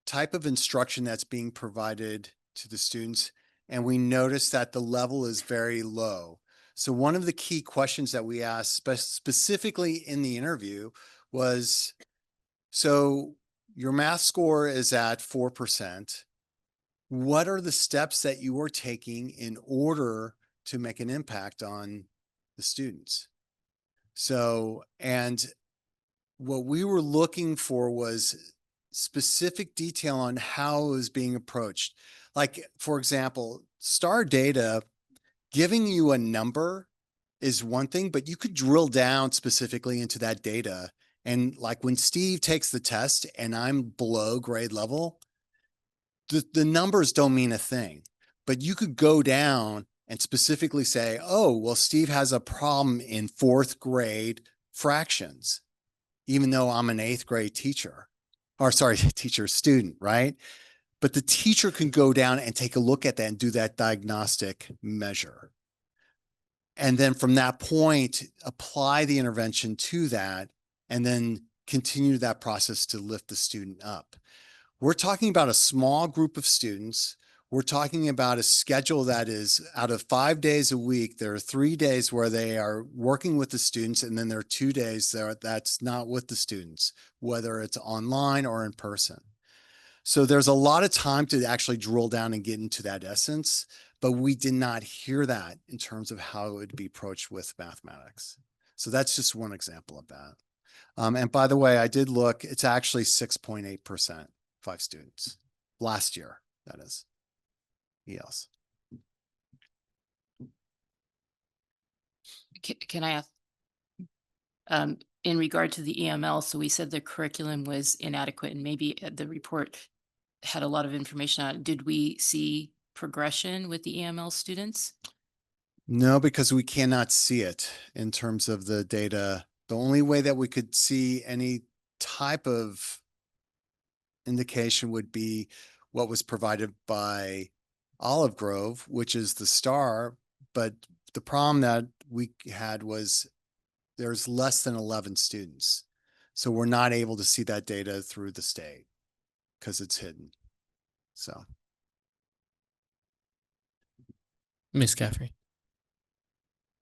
type of instruction that's being provided to the students, and we notice that the level is very low. So one of the key questions that we asked specifically in the interview was, so your math score is at 4%. What are the steps that you are taking in order to make an impact on the students? So, and what we were looking for was specific detail on how it was being approached. Like, for example, STAR data, giving you a number is one thing, but you could drill down specifically into that data. And like when Steve takes the test and I'm below grade level, the numbers don't mean a thing, but you could go down and specifically say, oh, well, Steve has a problem in 4th grade fractions, even though I'm an 8th grade teacher, or sorry, teacher student, right? But the teacher can go down and take a look at that and do that diagnostic measure. And then from that point, apply the intervention to that, and then continue that process to lift the student up. We're talking about a small group of students. We're talking about a schedule that is out of 5 days a week. There are 3 days where they are working with the students, and then there are 2 days that's not with the students, whether it's online or in person. So there's a lot of time to actually drill down and get into that essence, but we did not hear that in terms of how it would be approached with mathematics. So that's just one example of that. And by the way, I did look, it's actually 6.8%, 5 students last year, that is. ELs. Can I ask, in regard to the EML, so we said the curriculum was inadequate and maybe the report had a lot of information on it. Did we see progression with the EML students? No, because we cannot see it in terms of the data. The only way that we could see any type of indication would be what was provided by Olive Grove, which is the star, but the problem that we had was there's less than 11 students. So we're not able to see that data through the state because it's hidden. So. Ms. Caffrey.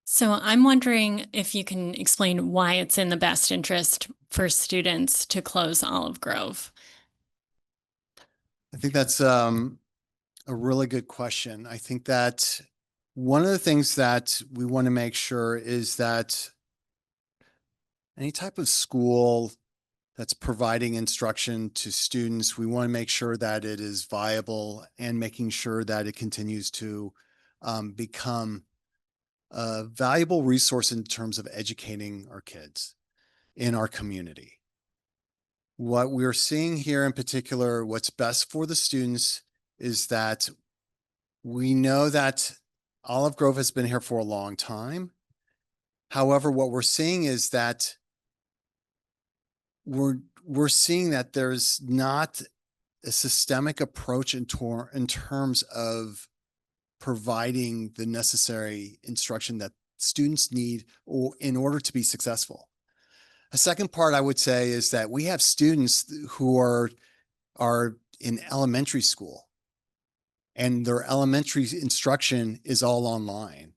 So I'm wondering if you can explain why it's in the best interest for students to close Olive Grove. I think that's a really good question. I think that one of the things that we want to make sure is that any type of school that's providing instruction to students, we want to make sure that it is viable and making sure that it continues to become a valuable resource in terms of educating our kids in our community. What we're seeing here in particular, what's best for the students is that we know that Olive Grove has been here for a long time. However, what we're seeing is that we're seeing that there's not a systemic approach in terms of providing the necessary instruction that students need in order to be successful. A second part I would say is that we have students who are in elementary school and their elementary instruction is all online.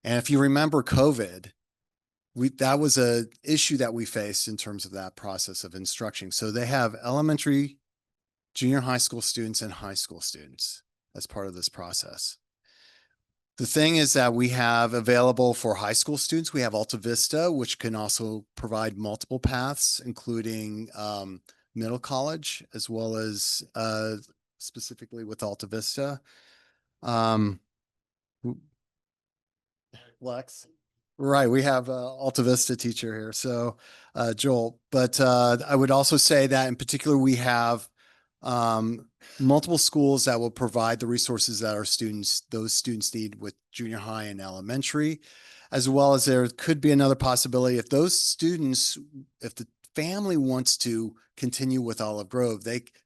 And if you remember COVID, that was an issue that we faced in terms of that process of instruction. So they have elementary, junior high school students and high school students as part of this process. The thing is that we have available for high school students, we have AltaVista, which can also provide multiple paths, including middle college, as well as specifically with AltaVista. Lex. Right, we have AltaVista teacher here, so Joel. But I would also say that in particular, we have multiple schools that will provide the resources that those students need with junior high and elementary, as well as there could be another possibility if those students, if the family wants to continue with Olive Grove,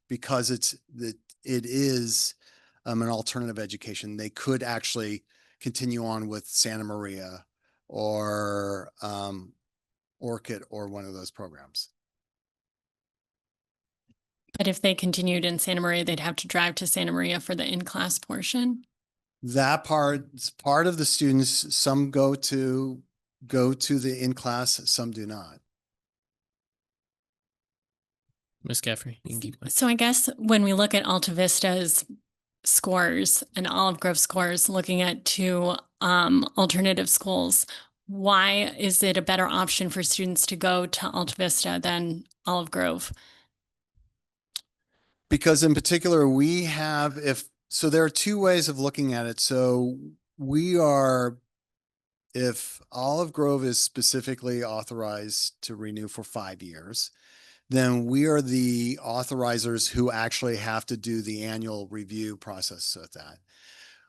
because it is an alternative education, they could actually continue on with Santa Maria or Orchid or one of those programs. But if they continued in Santa Maria, they'd have to drive to Santa Maria for the in-class portion. That part of the students, some go to the in-class, some do not. Ms. Caffrey, you can keep going. So I guess when we look at AltaVista's scores and Olive Grove scores, looking at two alternative schools, why is it a better option for students to go to AltaVista than Olive Grove? Because in particular, we have, so there are two ways of looking at it. So if Olive Grove is specifically authorized to renew for 5 years, then we are the authorizers who actually have to do the annual review process with that.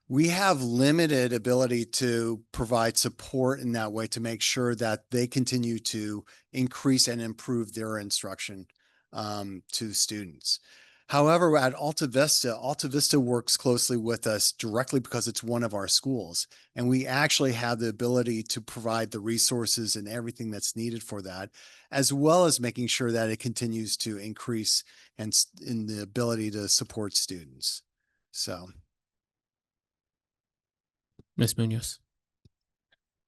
We have limited ability to provide support in that way to make sure that they continue to increase and improve their instruction to students. However, at AltaVista works closely with us directly because it's one of our schools, and we actually have the ability to provide the resources and everything that's needed for that, as well as making sure that it continues to increase and in the ability to support students. So. Ms. Munoz.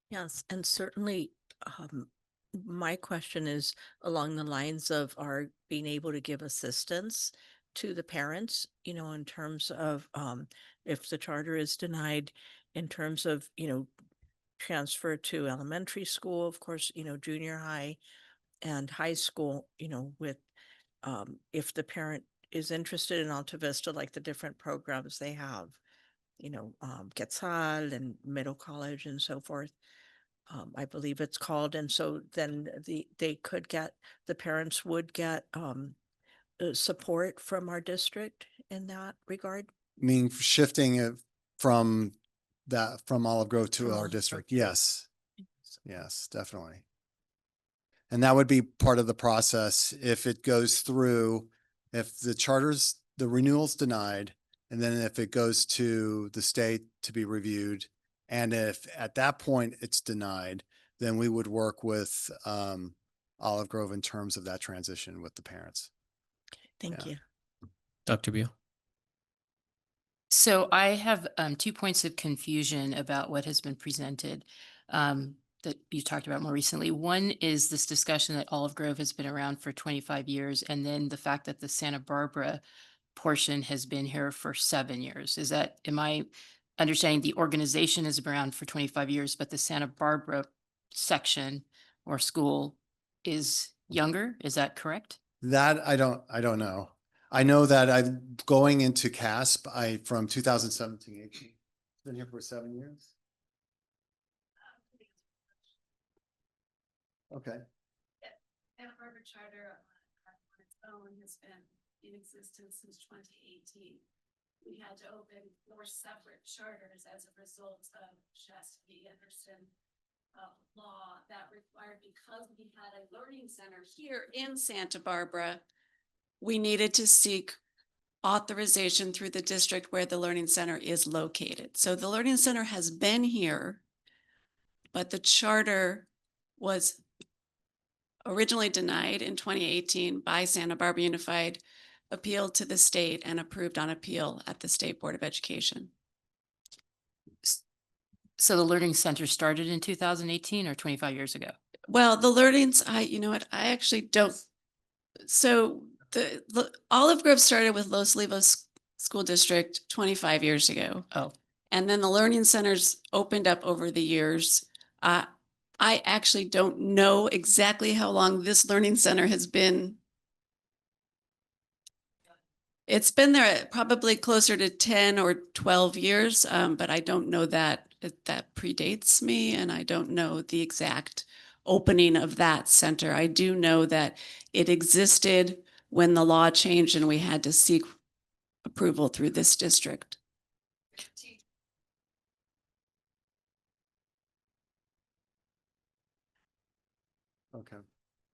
Yes, and certainly my question is along the lines of our being able to give assistance to the parents, in terms of if the charter is denied, in terms of, transfer to elementary school, of course, junior high and high school, with if the parent is interested in AltaVista, like the different programs they have, Quetzal and middle college and so forth. I believe it's called. And so then the parents would get support from our district in that regard. I mean, shifting it from Olive Grove to our district. Yes. Yes, definitely. And that would be part of the process if it goes through, if the renewal's denied And then if it goes to the state to be reviewed, and if at that point it's denied, then we would work with Olive Grove in terms of that transition with the parents. Thank you. Dr. Beal. So I have 2 points of confusion about what has been presented that you talked about more recently. One is this discussion that Olive Grove has been around for 25 years, and then the fact that the Santa Barbara portion has been here for 7 years. Am I understanding the organization has been around for 25 years, but the Santa Barbara section or school is younger? Is that correct? That I don't know. I know that I'm going into CASP, from 2017, 18, been here for 7 years. Okay. Santa Barbara Charter on its own has been in existence since 2018. We had to open 4 separate charters as a result of Shasta v. Anderson law that required, because we had a learning center here in Santa Barbara, we needed to seek authorization through the district where the learning center is located. So the learning center has been here, but the charter was originally denied in 2018 by Santa Barbara Unified, appealed to the state, and approved on appeal at the State Board of Education. So the Learning Center started in 2018 or 25 years ago? Well, the learnings, you know what, I actually don't. So the Olive Grove started with Los Olivos School District 25 years ago. Oh. And then the learning centers opened up over the years. I actually don't know exactly how long this learning center has been. It's been there probably closer to 10 or 12 years, but I don't know that. That predates me, and I don't know the exact opening of that center. I do know that it existed when the law changed and we had to seek approval through this district. Okay.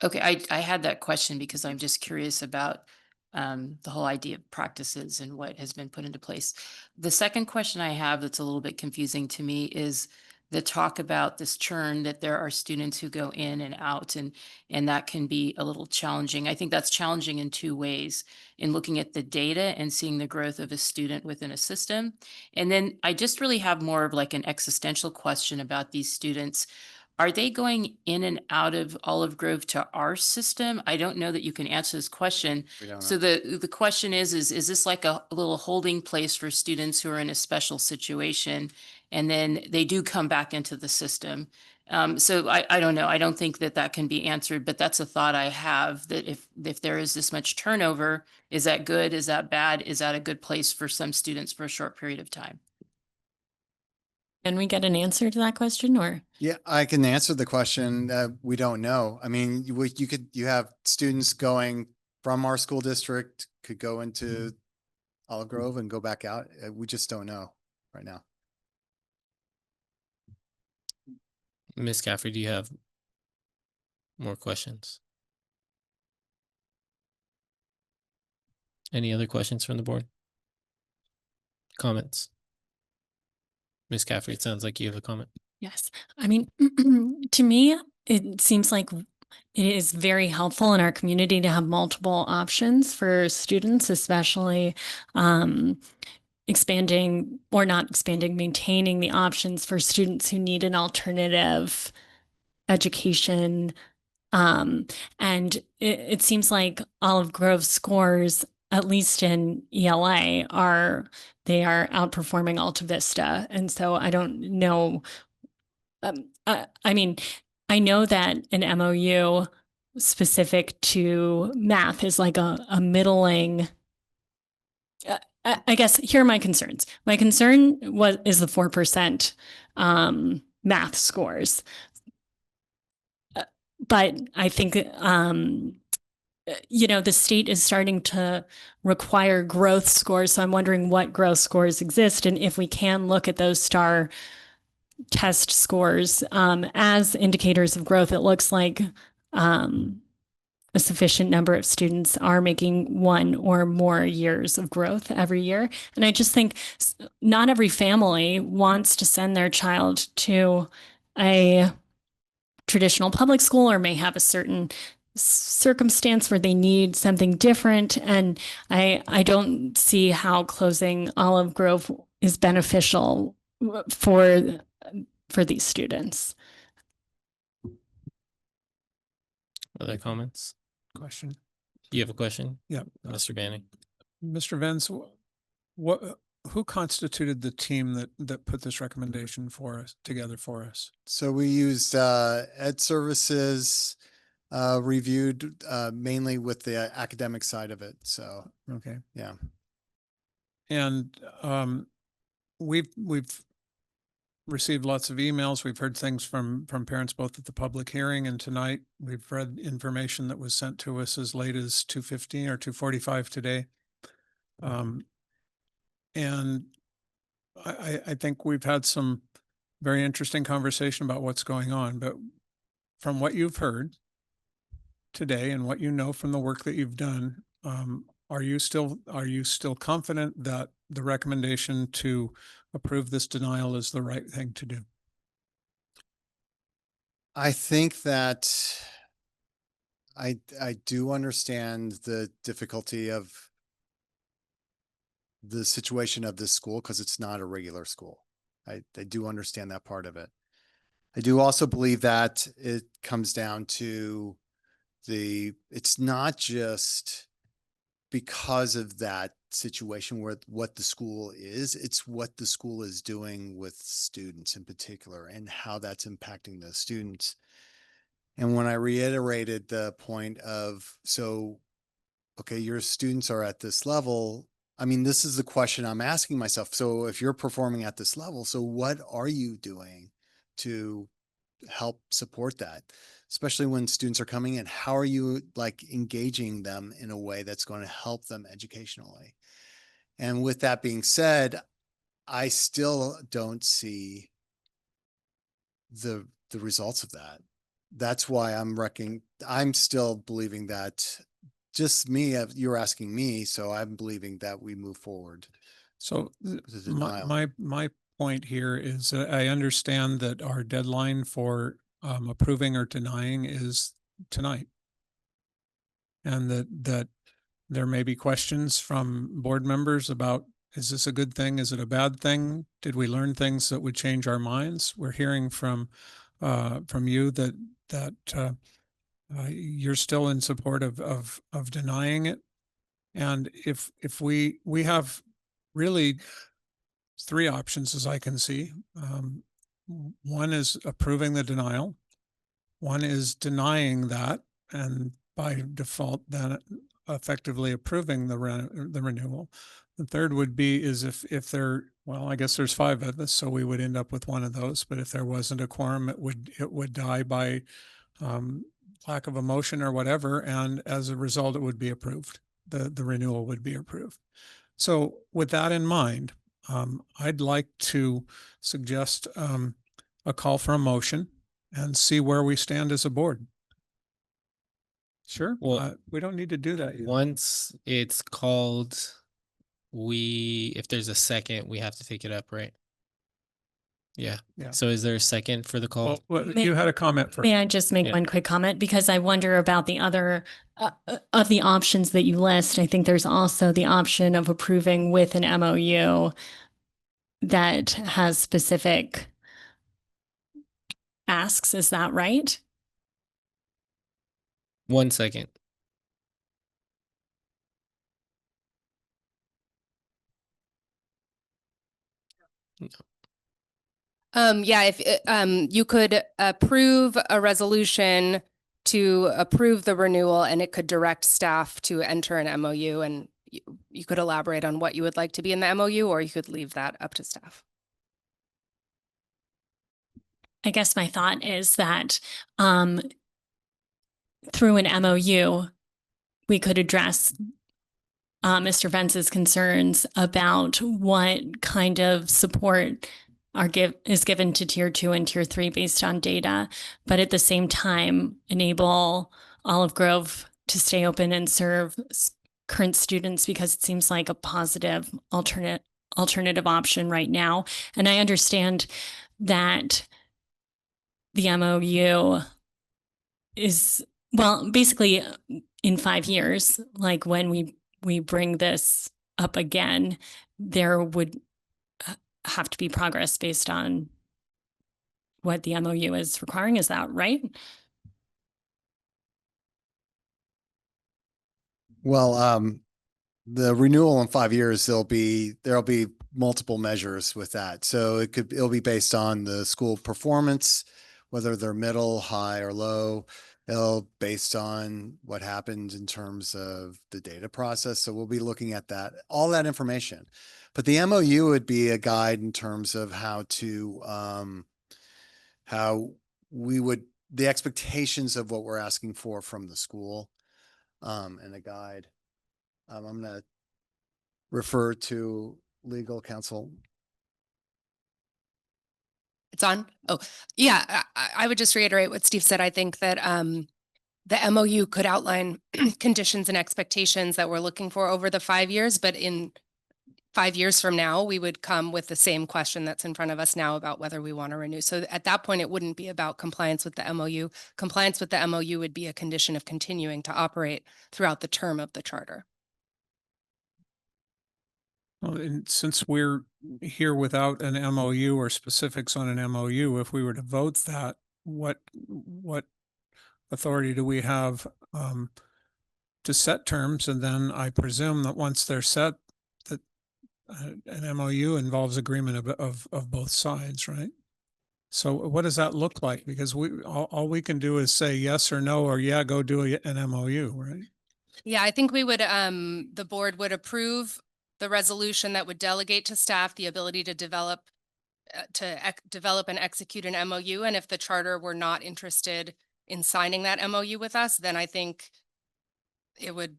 Okay, I had that question because I'm just curious about the whole idea of practices and what has been put into place. The second question I have that's a little bit confusing to me is the talk about this churn, that there are students who go in and out, and that can be a little challenging. I think that's challenging in 2 ways: in looking at the data and seeing the growth of a student within a system. And then I just really have more of like an existential question about these students. Are they going in and out of Olive Grove to our system? I don't know that you can answer this question. So the question is this like a little holding place for students who are in a special situation, and then they do come back into the system? So I don't know. I don't think that can be answered, but that's a thought I have, that if there is this much turnover, is that good? Is that bad? Is that a good place for some students for a short period of time? Can we get an answer to that question, or? Yeah, I can answer the question. We don't know. I mean, you have students going from our school district, could go into Olive Grove and go back out. We just don't know right now. Ms. Caffrey, do you have more questions? Any other questions from the board? Comments? Ms. Caffrey, it sounds like you have a comment. Yes. I mean, to me, it seems like it is very helpful in our community to have multiple options for students, especially expanding or not expanding, maintaining the options for students who need an alternative education. And it seems like Olive Grove scores, at least in ELA, they are outperforming Alta Vista. And so I don't know. I mean, I know that an MOU specific to math is like a middling. I guess here are my concerns. My concern is the 4% math scores. But I think, the state is starting to require growth scores. So I'm wondering what growth scores exist, and if we can look at those STAR test scores as indicators of growth. It looks like a sufficient number of students are making 1 or more years of growth every year. And I just think not every family wants to send their child to a traditional public school, or may have a certain circumstance where they need something different. And I don't see how closing Olive Grove is beneficial for these students. Other comments? Question. You have a question? Yeah. Mr. Banning. Mr. Venz, who constituted the team that put this recommendation together for us? So we used Ed Services, reviewed mainly with the academic side of it. So, okay. Yeah. And we've received lots of emails. We've heard things from parents both at the public hearing and tonight. We've read information that was sent to us as late as 2:15 or 2:45 today. And I think we've had some very interesting conversation about what's going on. But from what you've heard today and what you know from the work that you've done, are you still confident that the recommendation to approve this denial is the right thing to do? I think that I do understand the difficulty of the situation of this school because it's not a regular school. I do understand that part of it. I do also believe that it comes down to it's not just because of that situation where what the school is, it's what the school is doing with students in particular and how that's impacting the students. And when I reiterated the point of, so, okay, your students are at this level. I mean, this is the question I'm asking myself. So if you're performing at this level, so what are you doing to help support that? Especially when students are coming in, how are you like engaging them in a way that's going to help them educationally? And with that being said, I still don't see the results of that. That's why I'm still believing that just me, you're asking me, so I'm believing that we move forward. So my point here is I understand that our deadline for approving or denying is tonight. And that there may be questions from board members about, is this a good thing? Is it a bad thing? Did we learn things that would change our minds? We're hearing from you that you're still in support of denying it. And if we have really 3 options as I can see. One is approving the denial. One is denying that, and by default, then effectively approving the renewal. The third would be is if there, well, I guess there's 5 of us, so we would end up with one of those. But if there wasn't a quorum, it would die by lack of a motion or whatever, and as a result, it would be approved. The renewal would be approved. So with that in mind, I'd like to suggest a call for a motion and see where we stand as a board. Sure. Well, we don't need to do that yet. Once it's called, if there's a second, we have to take it up, right? Yeah. Yeah. So is there a second for the call? Well, you had a comment first. May I just make one quick comment? Because I wonder about the other of the options that you list. I think there's also the option of approving with an MOU that has specific asks. Is that right? 1 second. Yeah, if you could approve a resolution to approve the renewal, and it could direct staff to enter an MOU, and you could elaborate on what you would like to be in the MOU, or you could leave that up to staff. I guess my thought is that through an MOU, we could address Mr. Ventz's concerns about what kind of support is given to tier 2 and tier 3 based on data, but at the same time enable Olive Grove to stay open and serve current students, because it seems like a positive alternative option right now. And I understand that the MOU is, well, basically in 5 years, like when we bring this up again, there would have to be progress based on what the MOU is requiring. Is that right? Well, the renewal in 5 years, there'll be multiple measures with that. So it'll be based on the school performance, whether they're middle, high, or low. It'll based on what happened in terms of the data process. So we'll be looking at that, all that information. But the MOU would be a guide in terms of how the expectations of what we're asking for from the school, and a guide. I'm going to refer to legal counsel. It's on. Oh, yeah. I would just reiterate what Steve said. I think that the MOU could outline conditions and expectations that we're looking for over the 5 years, but in 5 years from now, we would come with the same question that's in front of us now about whether we want to renew. So at that point, it wouldn't be about compliance with the MOU. Compliance with the MOU would be a condition of continuing to operate throughout the term of the charter. Well, and since we're here without an MOU or specifics on an MOU, if we were to vote that, what authority do we have to set terms? And then I presume that once they're set, that an MOU involves agreement of both sides, right? So what does that look like? Because all we can do is say yes or no, or yeah, go do an MOU, right? Yeah, I think we would, the board would approve the resolution that would delegate to staff the ability to develop and execute an MOU. And if the charter were not interested in signing that MOU with us, then I think the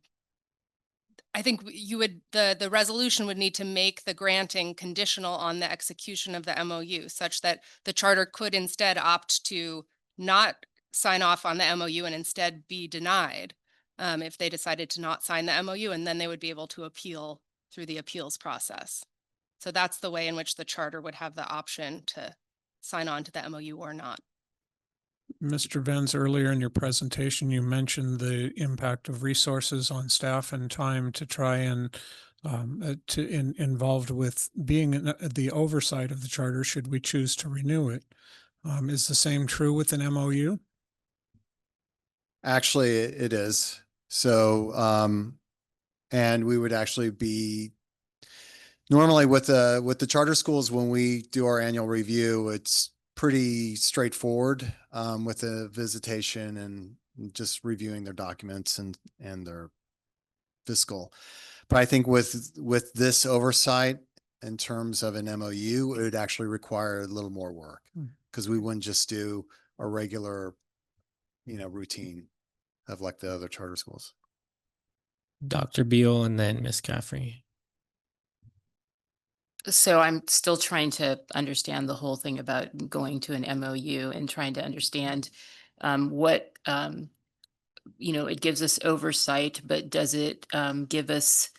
resolution would need to make the granting conditional on the execution of the MOU, such that the charter could instead opt to not sign off on the MOU and instead be denied if they decided to not sign the MOU, and then they would be able to appeal through the appeals process. So that's the way in which the charter would have the option to sign on to the MOU or not. Mr. Venz, earlier in your presentation, you mentioned the impact of resources on staff and time to try and involved with being the oversight of the charter should we choose to renew it. Is the same true with an MOU? Actually, it is. So, and we would actually be normally with the charter schools, when we do our annual review, it's pretty straightforward with the visitation and just reviewing their documents and their fiscal. But I think with this oversight in terms of an MOU, it would actually require a little more work because we wouldn't just do a regular, routine of like the other charter schools. Dr. Beal and then Ms. Caffrey. So I'm still trying to understand the whole thing about going to an MOU and trying to understand what, it gives us oversight, but does it give us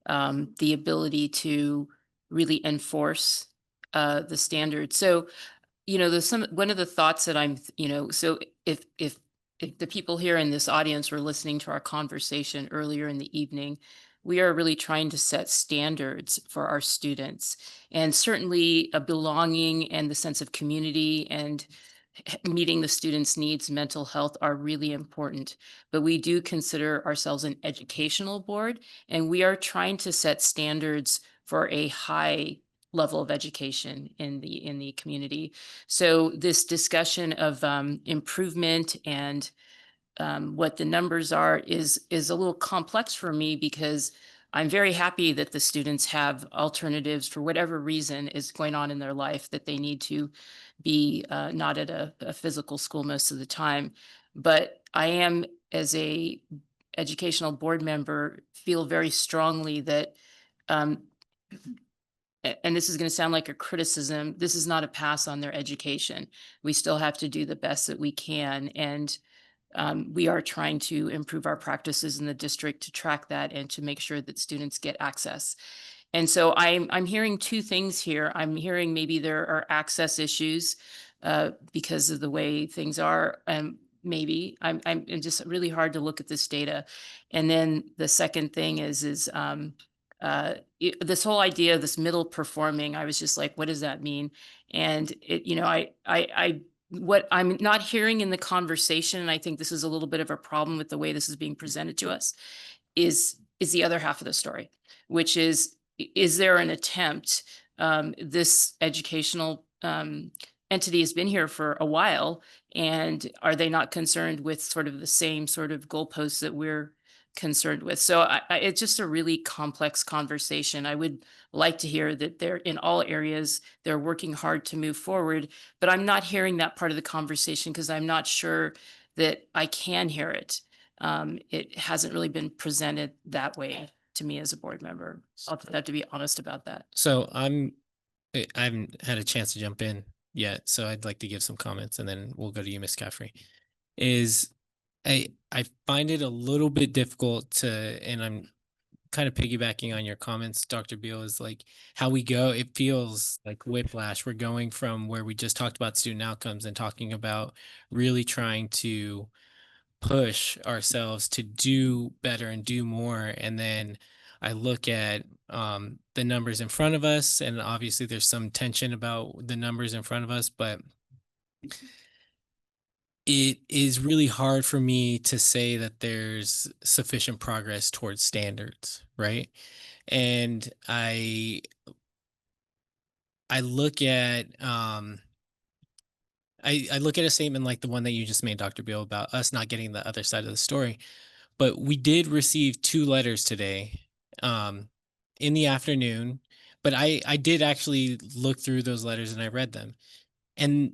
the ability to really enforce the standards? So, there's one of the thoughts that I'm, so if the people here in this audience were listening to our conversation earlier in the evening, we are really trying to set standards for our students, and certainly a belonging and the sense of community and meeting the students' needs, mental health are really important. But we do consider ourselves an educational board, and we are trying to set standards for a high level of education in the community. So this discussion of improvement and what the numbers are is a little complex for me, because I'm very happy that the students have alternatives for whatever reason is going on in their life, that they need to be not at a physical school most of the time. But I am, as a educational board member, feel very strongly that and this is going to sound like a criticism, this is not a pass on their education. We still have to do the best that we can. And we are trying to improve our practices in the district to track that and to make sure that students get access. And so I'm hearing two things here. I'm hearing maybe there are access issues because of the way things are. Maybe I'm just really hard to look at this data. And then the second thing is this whole idea of this middle performing. I was just like, what does that mean? And it, you know, what I'm not hearing in the conversation, and I think this is a little bit of a problem with the way this is being presented to us, is the other half of the story, which is there an attempt? This educational entity has been here for a while, and are they not concerned with sort of the same sort of goalposts that we're concerned with? So it's just a really complex conversation. I would like to hear that they're in all areas, they're working hard to move forward, but I'm not hearing that part of the conversation because I'm not sure that I can hear it. It hasn't really been presented that way to me as a board member. I'll have to be honest about that. So I haven't had a chance to jump in yet, so I'd like to give some comments and then we'll go to you, Ms. Caffrey. I find it a little bit difficult to, and I'm kind of piggybacking on your comments, Dr. Beal, is like how we go. It feels like whiplash. We're going from where we just talked about student outcomes and talking about really trying to push ourselves to do better and do more. And then I look at the numbers in front of us, and obviously there's some tension about the numbers in front of us, but it is really hard for me to say that there's sufficient progress towards standards, right? And I look at I look at a statement like the one that you just made, Dr. Beal, about us not getting the other side of the story. But we did receive 2 letters today in the afternoon. But I did actually look through those letters and I read them. And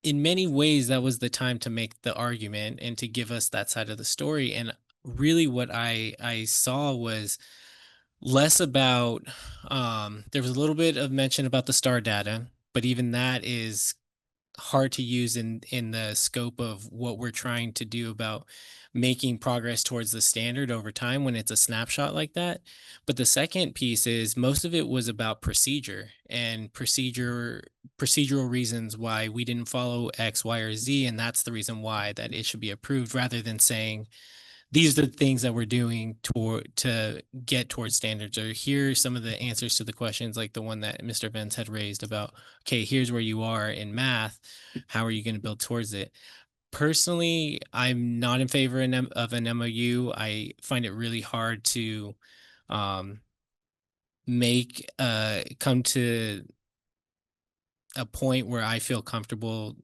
in many ways, that was the time to make the argument and to give us that side of the story. And really what I saw was less about, there was a little bit of mention about the STAR data, but even that is hard to use in the scope of what we're trying to do about making progress towards the standard over time when it's a snapshot like that. But the second piece is most of it was about procedure and procedural reasons why we didn't follow X, Y, or Z. And that's the reason why that it should be approved, rather than saying, these are the things that we're doing to get towards standards, or here's some of the answers to the questions, like the one that Mr. Venz had raised about, okay, here's where you are in math. How are you going to build towards it? Personally, I'm not in favor of an MOU. I find it really hard to come to a point where I feel comfortable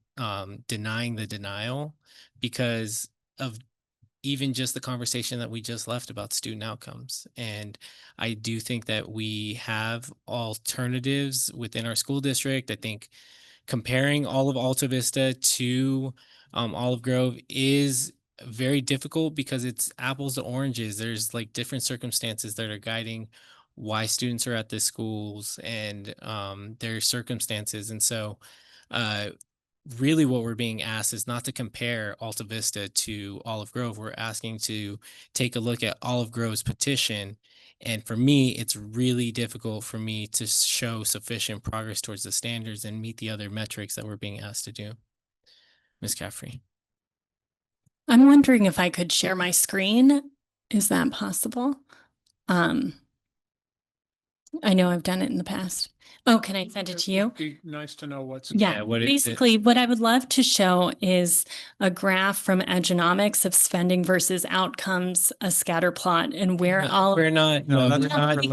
denying the denial because of even just the conversation that we just left about student outcomes. And I do think that we have alternatives within our school district. I think comparing all of Alta Vista to Olive Grove is very difficult because it's apples to oranges. There's like different circumstances that are guiding why students are at the schools and their circumstances. And so really what we're being asked is not to compare Alta Vista to Olive Grove. We're asking to take a look at Olive Grove's petition. And for me, it's really difficult for me to show sufficient progress towards the standards and meet the other metrics that we're being asked to do. Ms. Caffrey. I'm wondering if I could share my screen. Is that possible? I know I've done it in the past. Oh, can I send it to you? Be nice to know what's. Yeah, basically what I would love to show is a graph from Egenomics of spending versus outcomes, a scatter plot, and where all. We're not. No, that's not.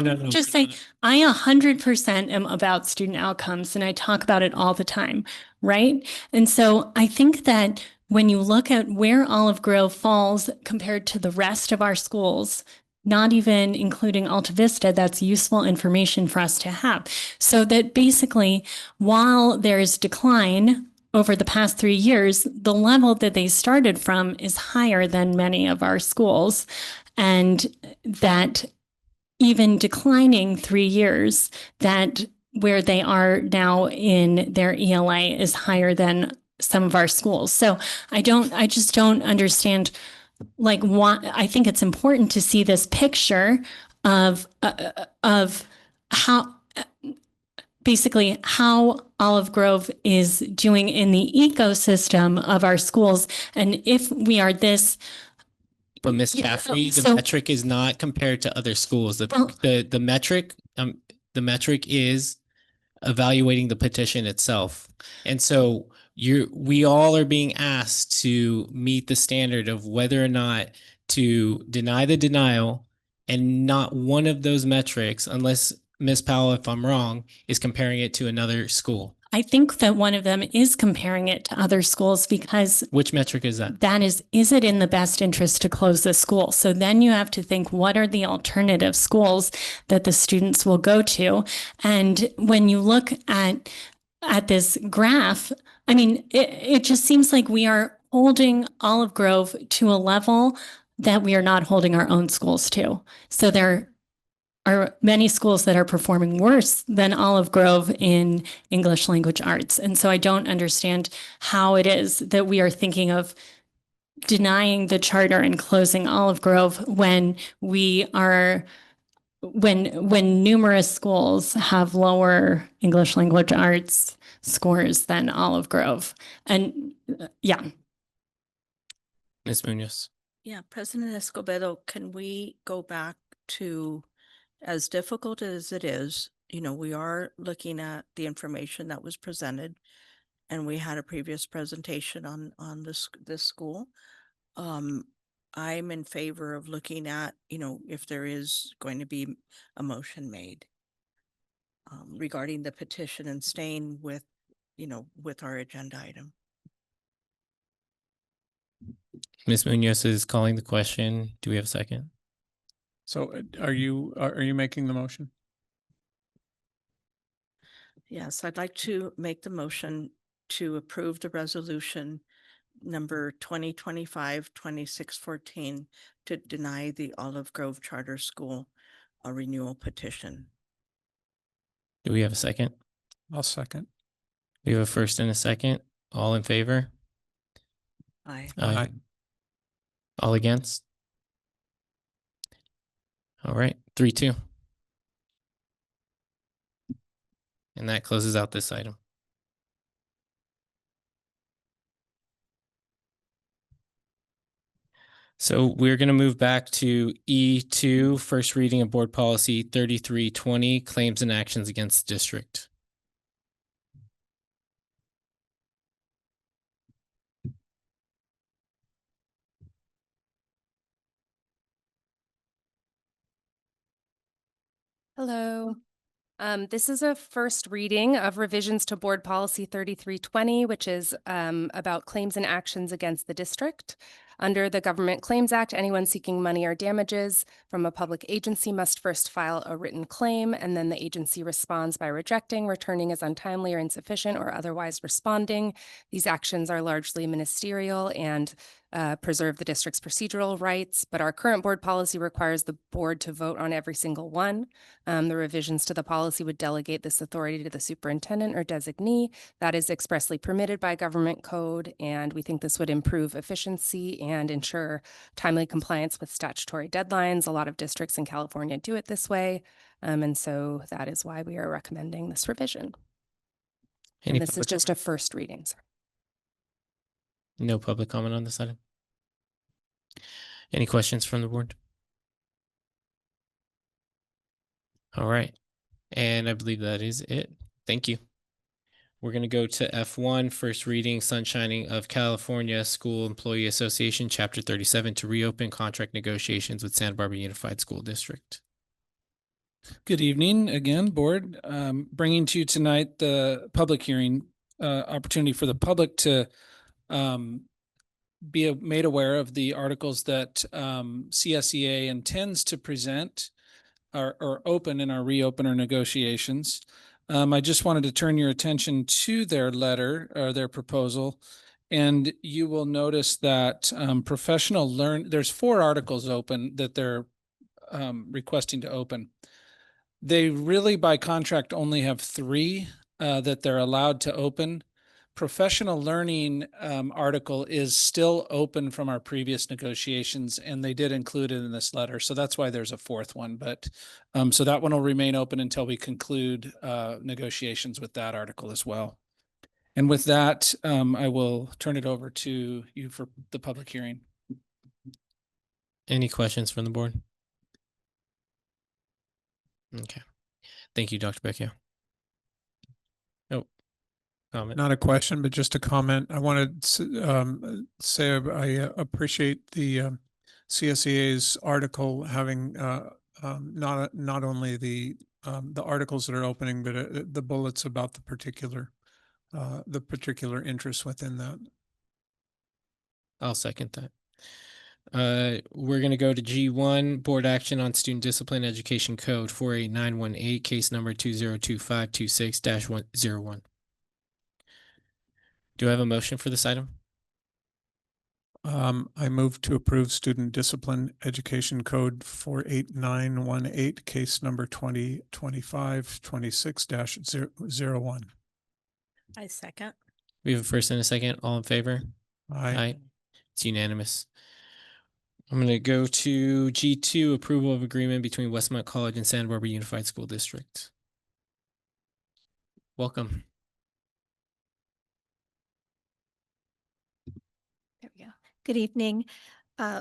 No. Just say, I 100% am about student outcomes and I talk about it all the time, right? And so I think that when you look at where Olive Grove falls compared to the rest of our schools, not even including Alta Vista, that's useful information for us to have. So that basically, while there's decline over the past 3 years, the level that they started from is higher than many of our schools. And that even declining 3 years, that where they are now in their ELA is higher than some of our schools. So I just don't understand like why. I think it's important to see this picture of how basically how Olive Grove is doing in the ecosystem of our schools. And if we are this. But Ms. Yeah, Caffrey, the so- metric is not compared to other schools. Well- The metric is evaluating the petition itself. And so we all are being asked to meet the standard of whether or not to deny the denial, and not one of those metrics, unless Ms. Powell, if I'm wrong, is comparing it to another school. I think that one of them is comparing it to other schools because Which metric is that? that is it in the best interest to close the school? So then you have to think, what are the alternative schools that the students will go to? And when you look at this graph, I mean, it just seems like we are holding Olive Grove to a level that we are not holding our own schools to. So there are many schools that are performing worse than Olive Grove in English language arts. And so I don't understand how it is that we are thinking of denying the charter and closing Olive Grove when we are when numerous schools have lower English language arts scores than Olive Grove. And yeah. Ms. Munoz. Yeah, President Escobedo, can we go back to, as difficult as it is, you know, we are looking at the information that was presented, and we had a previous presentation on this school. I'm in favor of looking at, you know, if there is going to be a motion made regarding the petition and staying with, you know, with our agenda item. Ms. Munoz is calling the question. Do we have a second? So are you making the motion? Yes, I'd like to make the motion to approve the resolution number 2025-2614 to deny the Olive Grove Charter School a renewal petition. Do we have a second? I'll second. We have a first and a second. All in favor? Aye. Aye. All against? All right, 3-2. And that closes out this item. So we're going to move back to E2, first reading of Board Policy 3320, claims and actions against the district. Hello. This is a first reading of revisions to Board Policy 3320, which is about claims and actions against the district. Under the Government Claims Act, anyone seeking money or damages from a public agency must first file a written claim, and then the agency responds by rejecting, returning as untimely or insufficient, or otherwise responding. These actions are largely ministerial and preserve the district's procedural rights, but our current board policy requires the board to vote on every single one. The revisions to the policy would delegate this authority to the superintendent or designee. That is expressly permitted by government code, and we think this would improve efficiency and ensure timely compliance with statutory deadlines. A lot of districts in California do it this way, and so that is why we are recommending this revision. Any And this is public just a first reading. No public comment on this item? Any questions from the board? All right. And I believe that is it. Thank you. We're going to go to F1, first reading, Sunshining of California School Employee Association, Chapter 37, to reopen contract negotiations with Santa Barbara Unified School District. Good evening again, board. Bringing to you tonight the public hearing opportunity for the public to be made aware of the articles that CSEA intends to present or open in our reopener negotiations. I just wanted to turn your attention to their letter or their proposal, and you will notice that there's 4 articles open that they're requesting to open. They really by contract only have 3 that they're allowed to open, professional learning article is still open from our previous negotiations, and they did include it in this letter. So that's why there's a fourth one. But so that one will remain open until we conclude negotiations with that article as well. And with that, I will turn it over to you for the public hearing. Any questions from the board? Okay. Thank you, Dr. Becchio. Oh, comment. Not a question, but just a comment. I wanted to say I appreciate the CSEA's article having not only the articles that are opening, but the bullets about the particular interest within that. I'll second that. We're going to go to G1, Board Action on Student Discipline Education Code 48918, case number 202526-101. Do I have a motion for this item? I move to approve Student Discipline Education Code 48918, case number 202526-01. I second. We have a first and a second. All in favor? Aye. It's unanimous. I'm going to go to G2, approval of agreement between Westmont College and Santa Barbara Unified School District. Welcome. There we go. Good evening.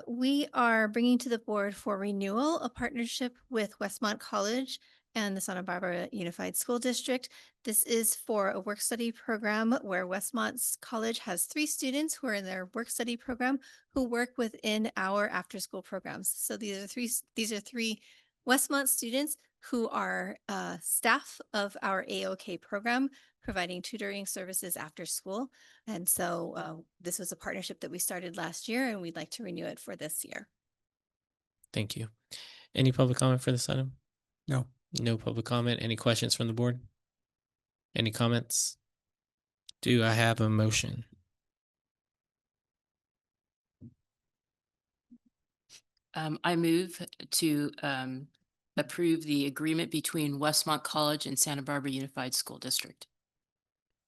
We are bringing to the board for renewal a partnership with Westmont College and the Santa Barbara Unified School District. This is for a work study program where Westmont College has 3 students who are in their work study program who work within our after-school programs. So these are three Westmont students who are staff of our AOK program, providing tutoring services after school. And so this was a partnership that we started last year, and we'd like to renew it for this year. Thank you. Any public comment for this item? No. No public comment. Any questions from the board? Any comments? Do I have a motion? I move to approve the agreement between Westmont College and Santa Barbara Unified School District.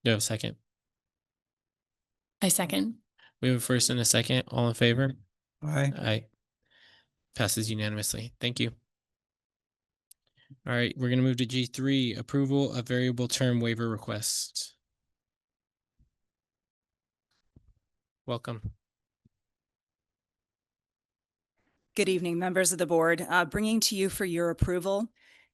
Do I have a second? I second. We have a first and a second. All in favor? Aye. Aye. Passes unanimously. Thank you. All right, we're going to move to G3, approval of variable term waiver request. Welcome. Good evening, members of the board. Bringing to you for your approval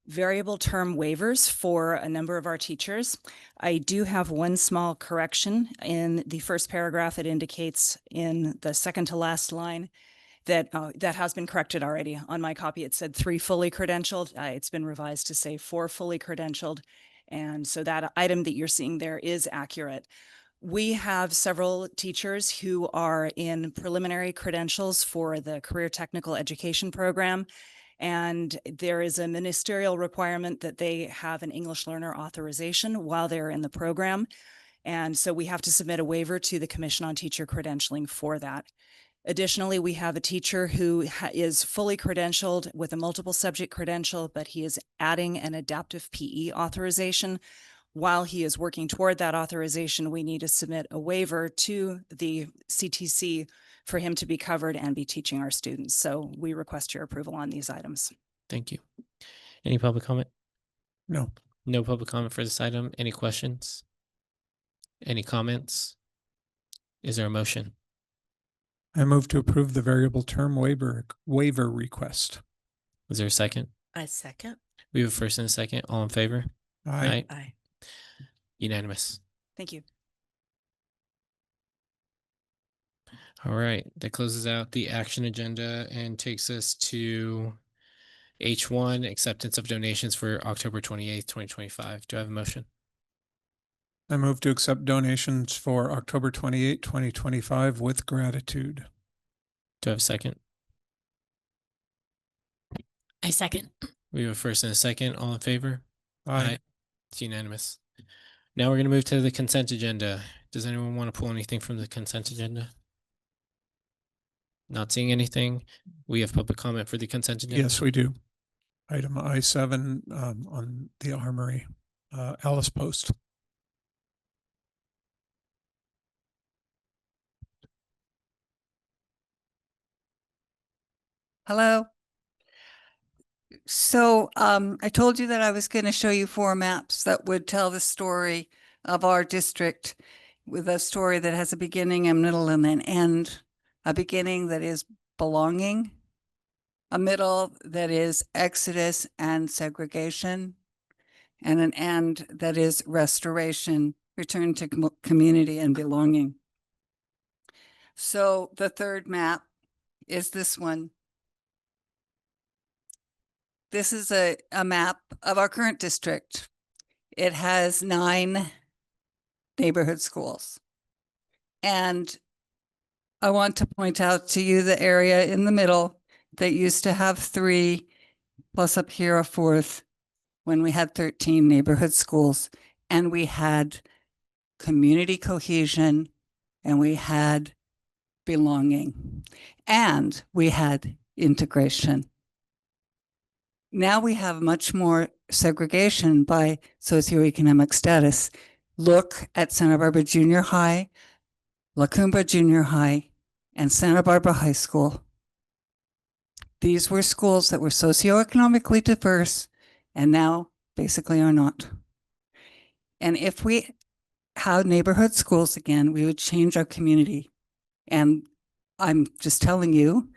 variable term waivers for a number of our teachers. I do have one small correction. In the first paragraph, it indicates in the second to last line that that has been corrected already. On my copy, it said 3 fully credentialed. It's been revised to say 4 fully credentialed. And so that item that you're seeing there is accurate. We have several teachers who are in preliminary credentials for the Career Technical Education Program. And there is a ministerial requirement that they have an English learner authorization while they're in the program. And so we have to submit a waiver to the Commission on Teacher Credentialing for that. Additionally, we have a teacher who is fully credentialed with a multiple subject credential, but he is adding an adaptive PE authorization. While he is working toward that authorization, we need to submit a waiver to the CTC for him to be covered and be teaching our students. So we request your approval on these items. Thank you. Any public comment? No. No public comment for this item. Any questions? Any comments? Is there a motion? I move to approve the variable term waiver request. Is there a second? I second. We have a first and a second. All in favor? Aye. Aye. Unanimous. Thank you. All right, that closes out the action agenda and takes us to H1, acceptance of donations for October 28th, 2025. Do I have a motion? I move to accept donations for October 28, 2025 with gratitude. Do I have a second? I second. We have a first and a second. All in favor? Aye. It's unanimous. Now we're going to move to the consent agenda. Does anyone want to pull anything from the consent agenda? Not seeing anything. We have public comment for the consent agenda. Yes, we do. Item I7 on the Armory, Alice Post. Hello. So I told you that I was going to show you 4 maps that would tell the story of our district with a story that has a beginning, a middle, and an end. A beginning that is belonging, a middle that is exodus and segregation, and an end that is restoration, return to community and belonging. So the third map is this one. This is a map of our current district. It has 9 neighborhood schools. And I want to point out to you the area in the middle that used to have 3, plus up here a 4th, when we had 13 neighborhood schools. And we had community cohesion, and we had belonging, and we had integration. Now we have much more segregation by socioeconomic status. Look at Santa Barbara Junior High, La Cumbre Junior High, and Santa Barbara High School. These were schools that were socioeconomically diverse and now basically are not. And if we had neighborhood schools again, we would change our community. And I'm just telling you,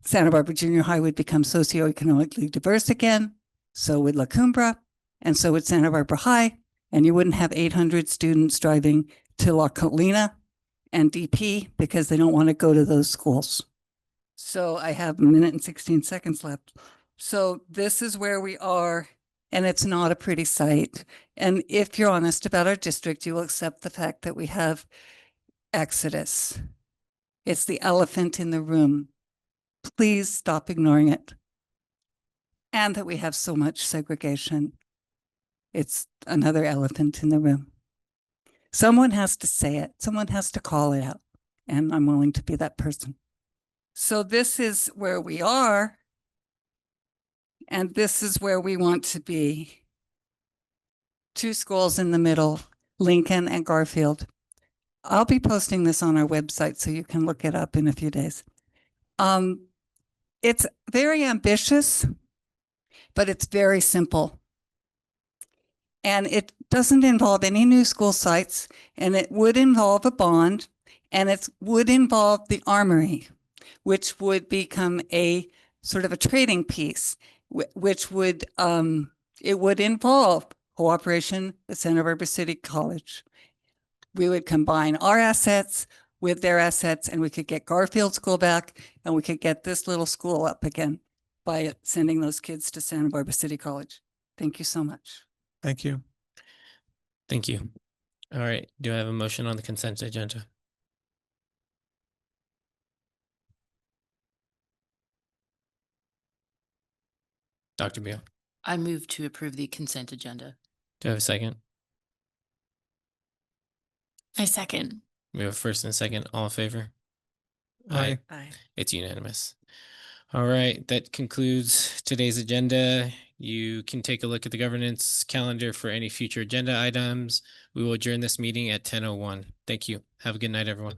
Santa Barbara Junior High would become socioeconomically diverse again. So would La Cumbre, and so would Santa Barbara High. And you wouldn't have 800 students driving to La Colina and DP because they don't want to go to those schools. So I have 1 minute and 16 seconds left. So this is where we are, and it's not a pretty sight. And if you're honest about our district, you will accept the fact that we have exodus. It's the elephant in the room. Please stop ignoring it. And that we have so much segregation. It's another elephant in the room. Someone has to say it. Someone has to call it out. And I'm willing to be that person. So this is where we are. And this is where we want to be. 2 schools in the middle, Lincoln and Garfield. I'll be posting this on our website so you can look it up in a few days. It's very ambitious, but it's very simple. And it doesn't involve any new school sites, and it would involve a bond, and it would involve the Armory, which would become a sort of a trading piece, which would, it would involve cooperation with Santa Barbara City College. We would combine our assets with their assets, and we could get Garfield School back, and we could get this little school up again by sending those kids to Santa Barbara City College. Thank you so much. Thank you. Thank you. All right. Do I have a motion on the consent agenda? Dr. Beal, I move to approve the consent agenda. do I have a second? I second. We have a first and a second. All in favor? Aye. Aye. It's unanimous. All right, that concludes today's agenda. You can take a look at the governance calendar for any future agenda items. We will adjourn this meeting at 10:01. Thank you. Have a good night, everyone.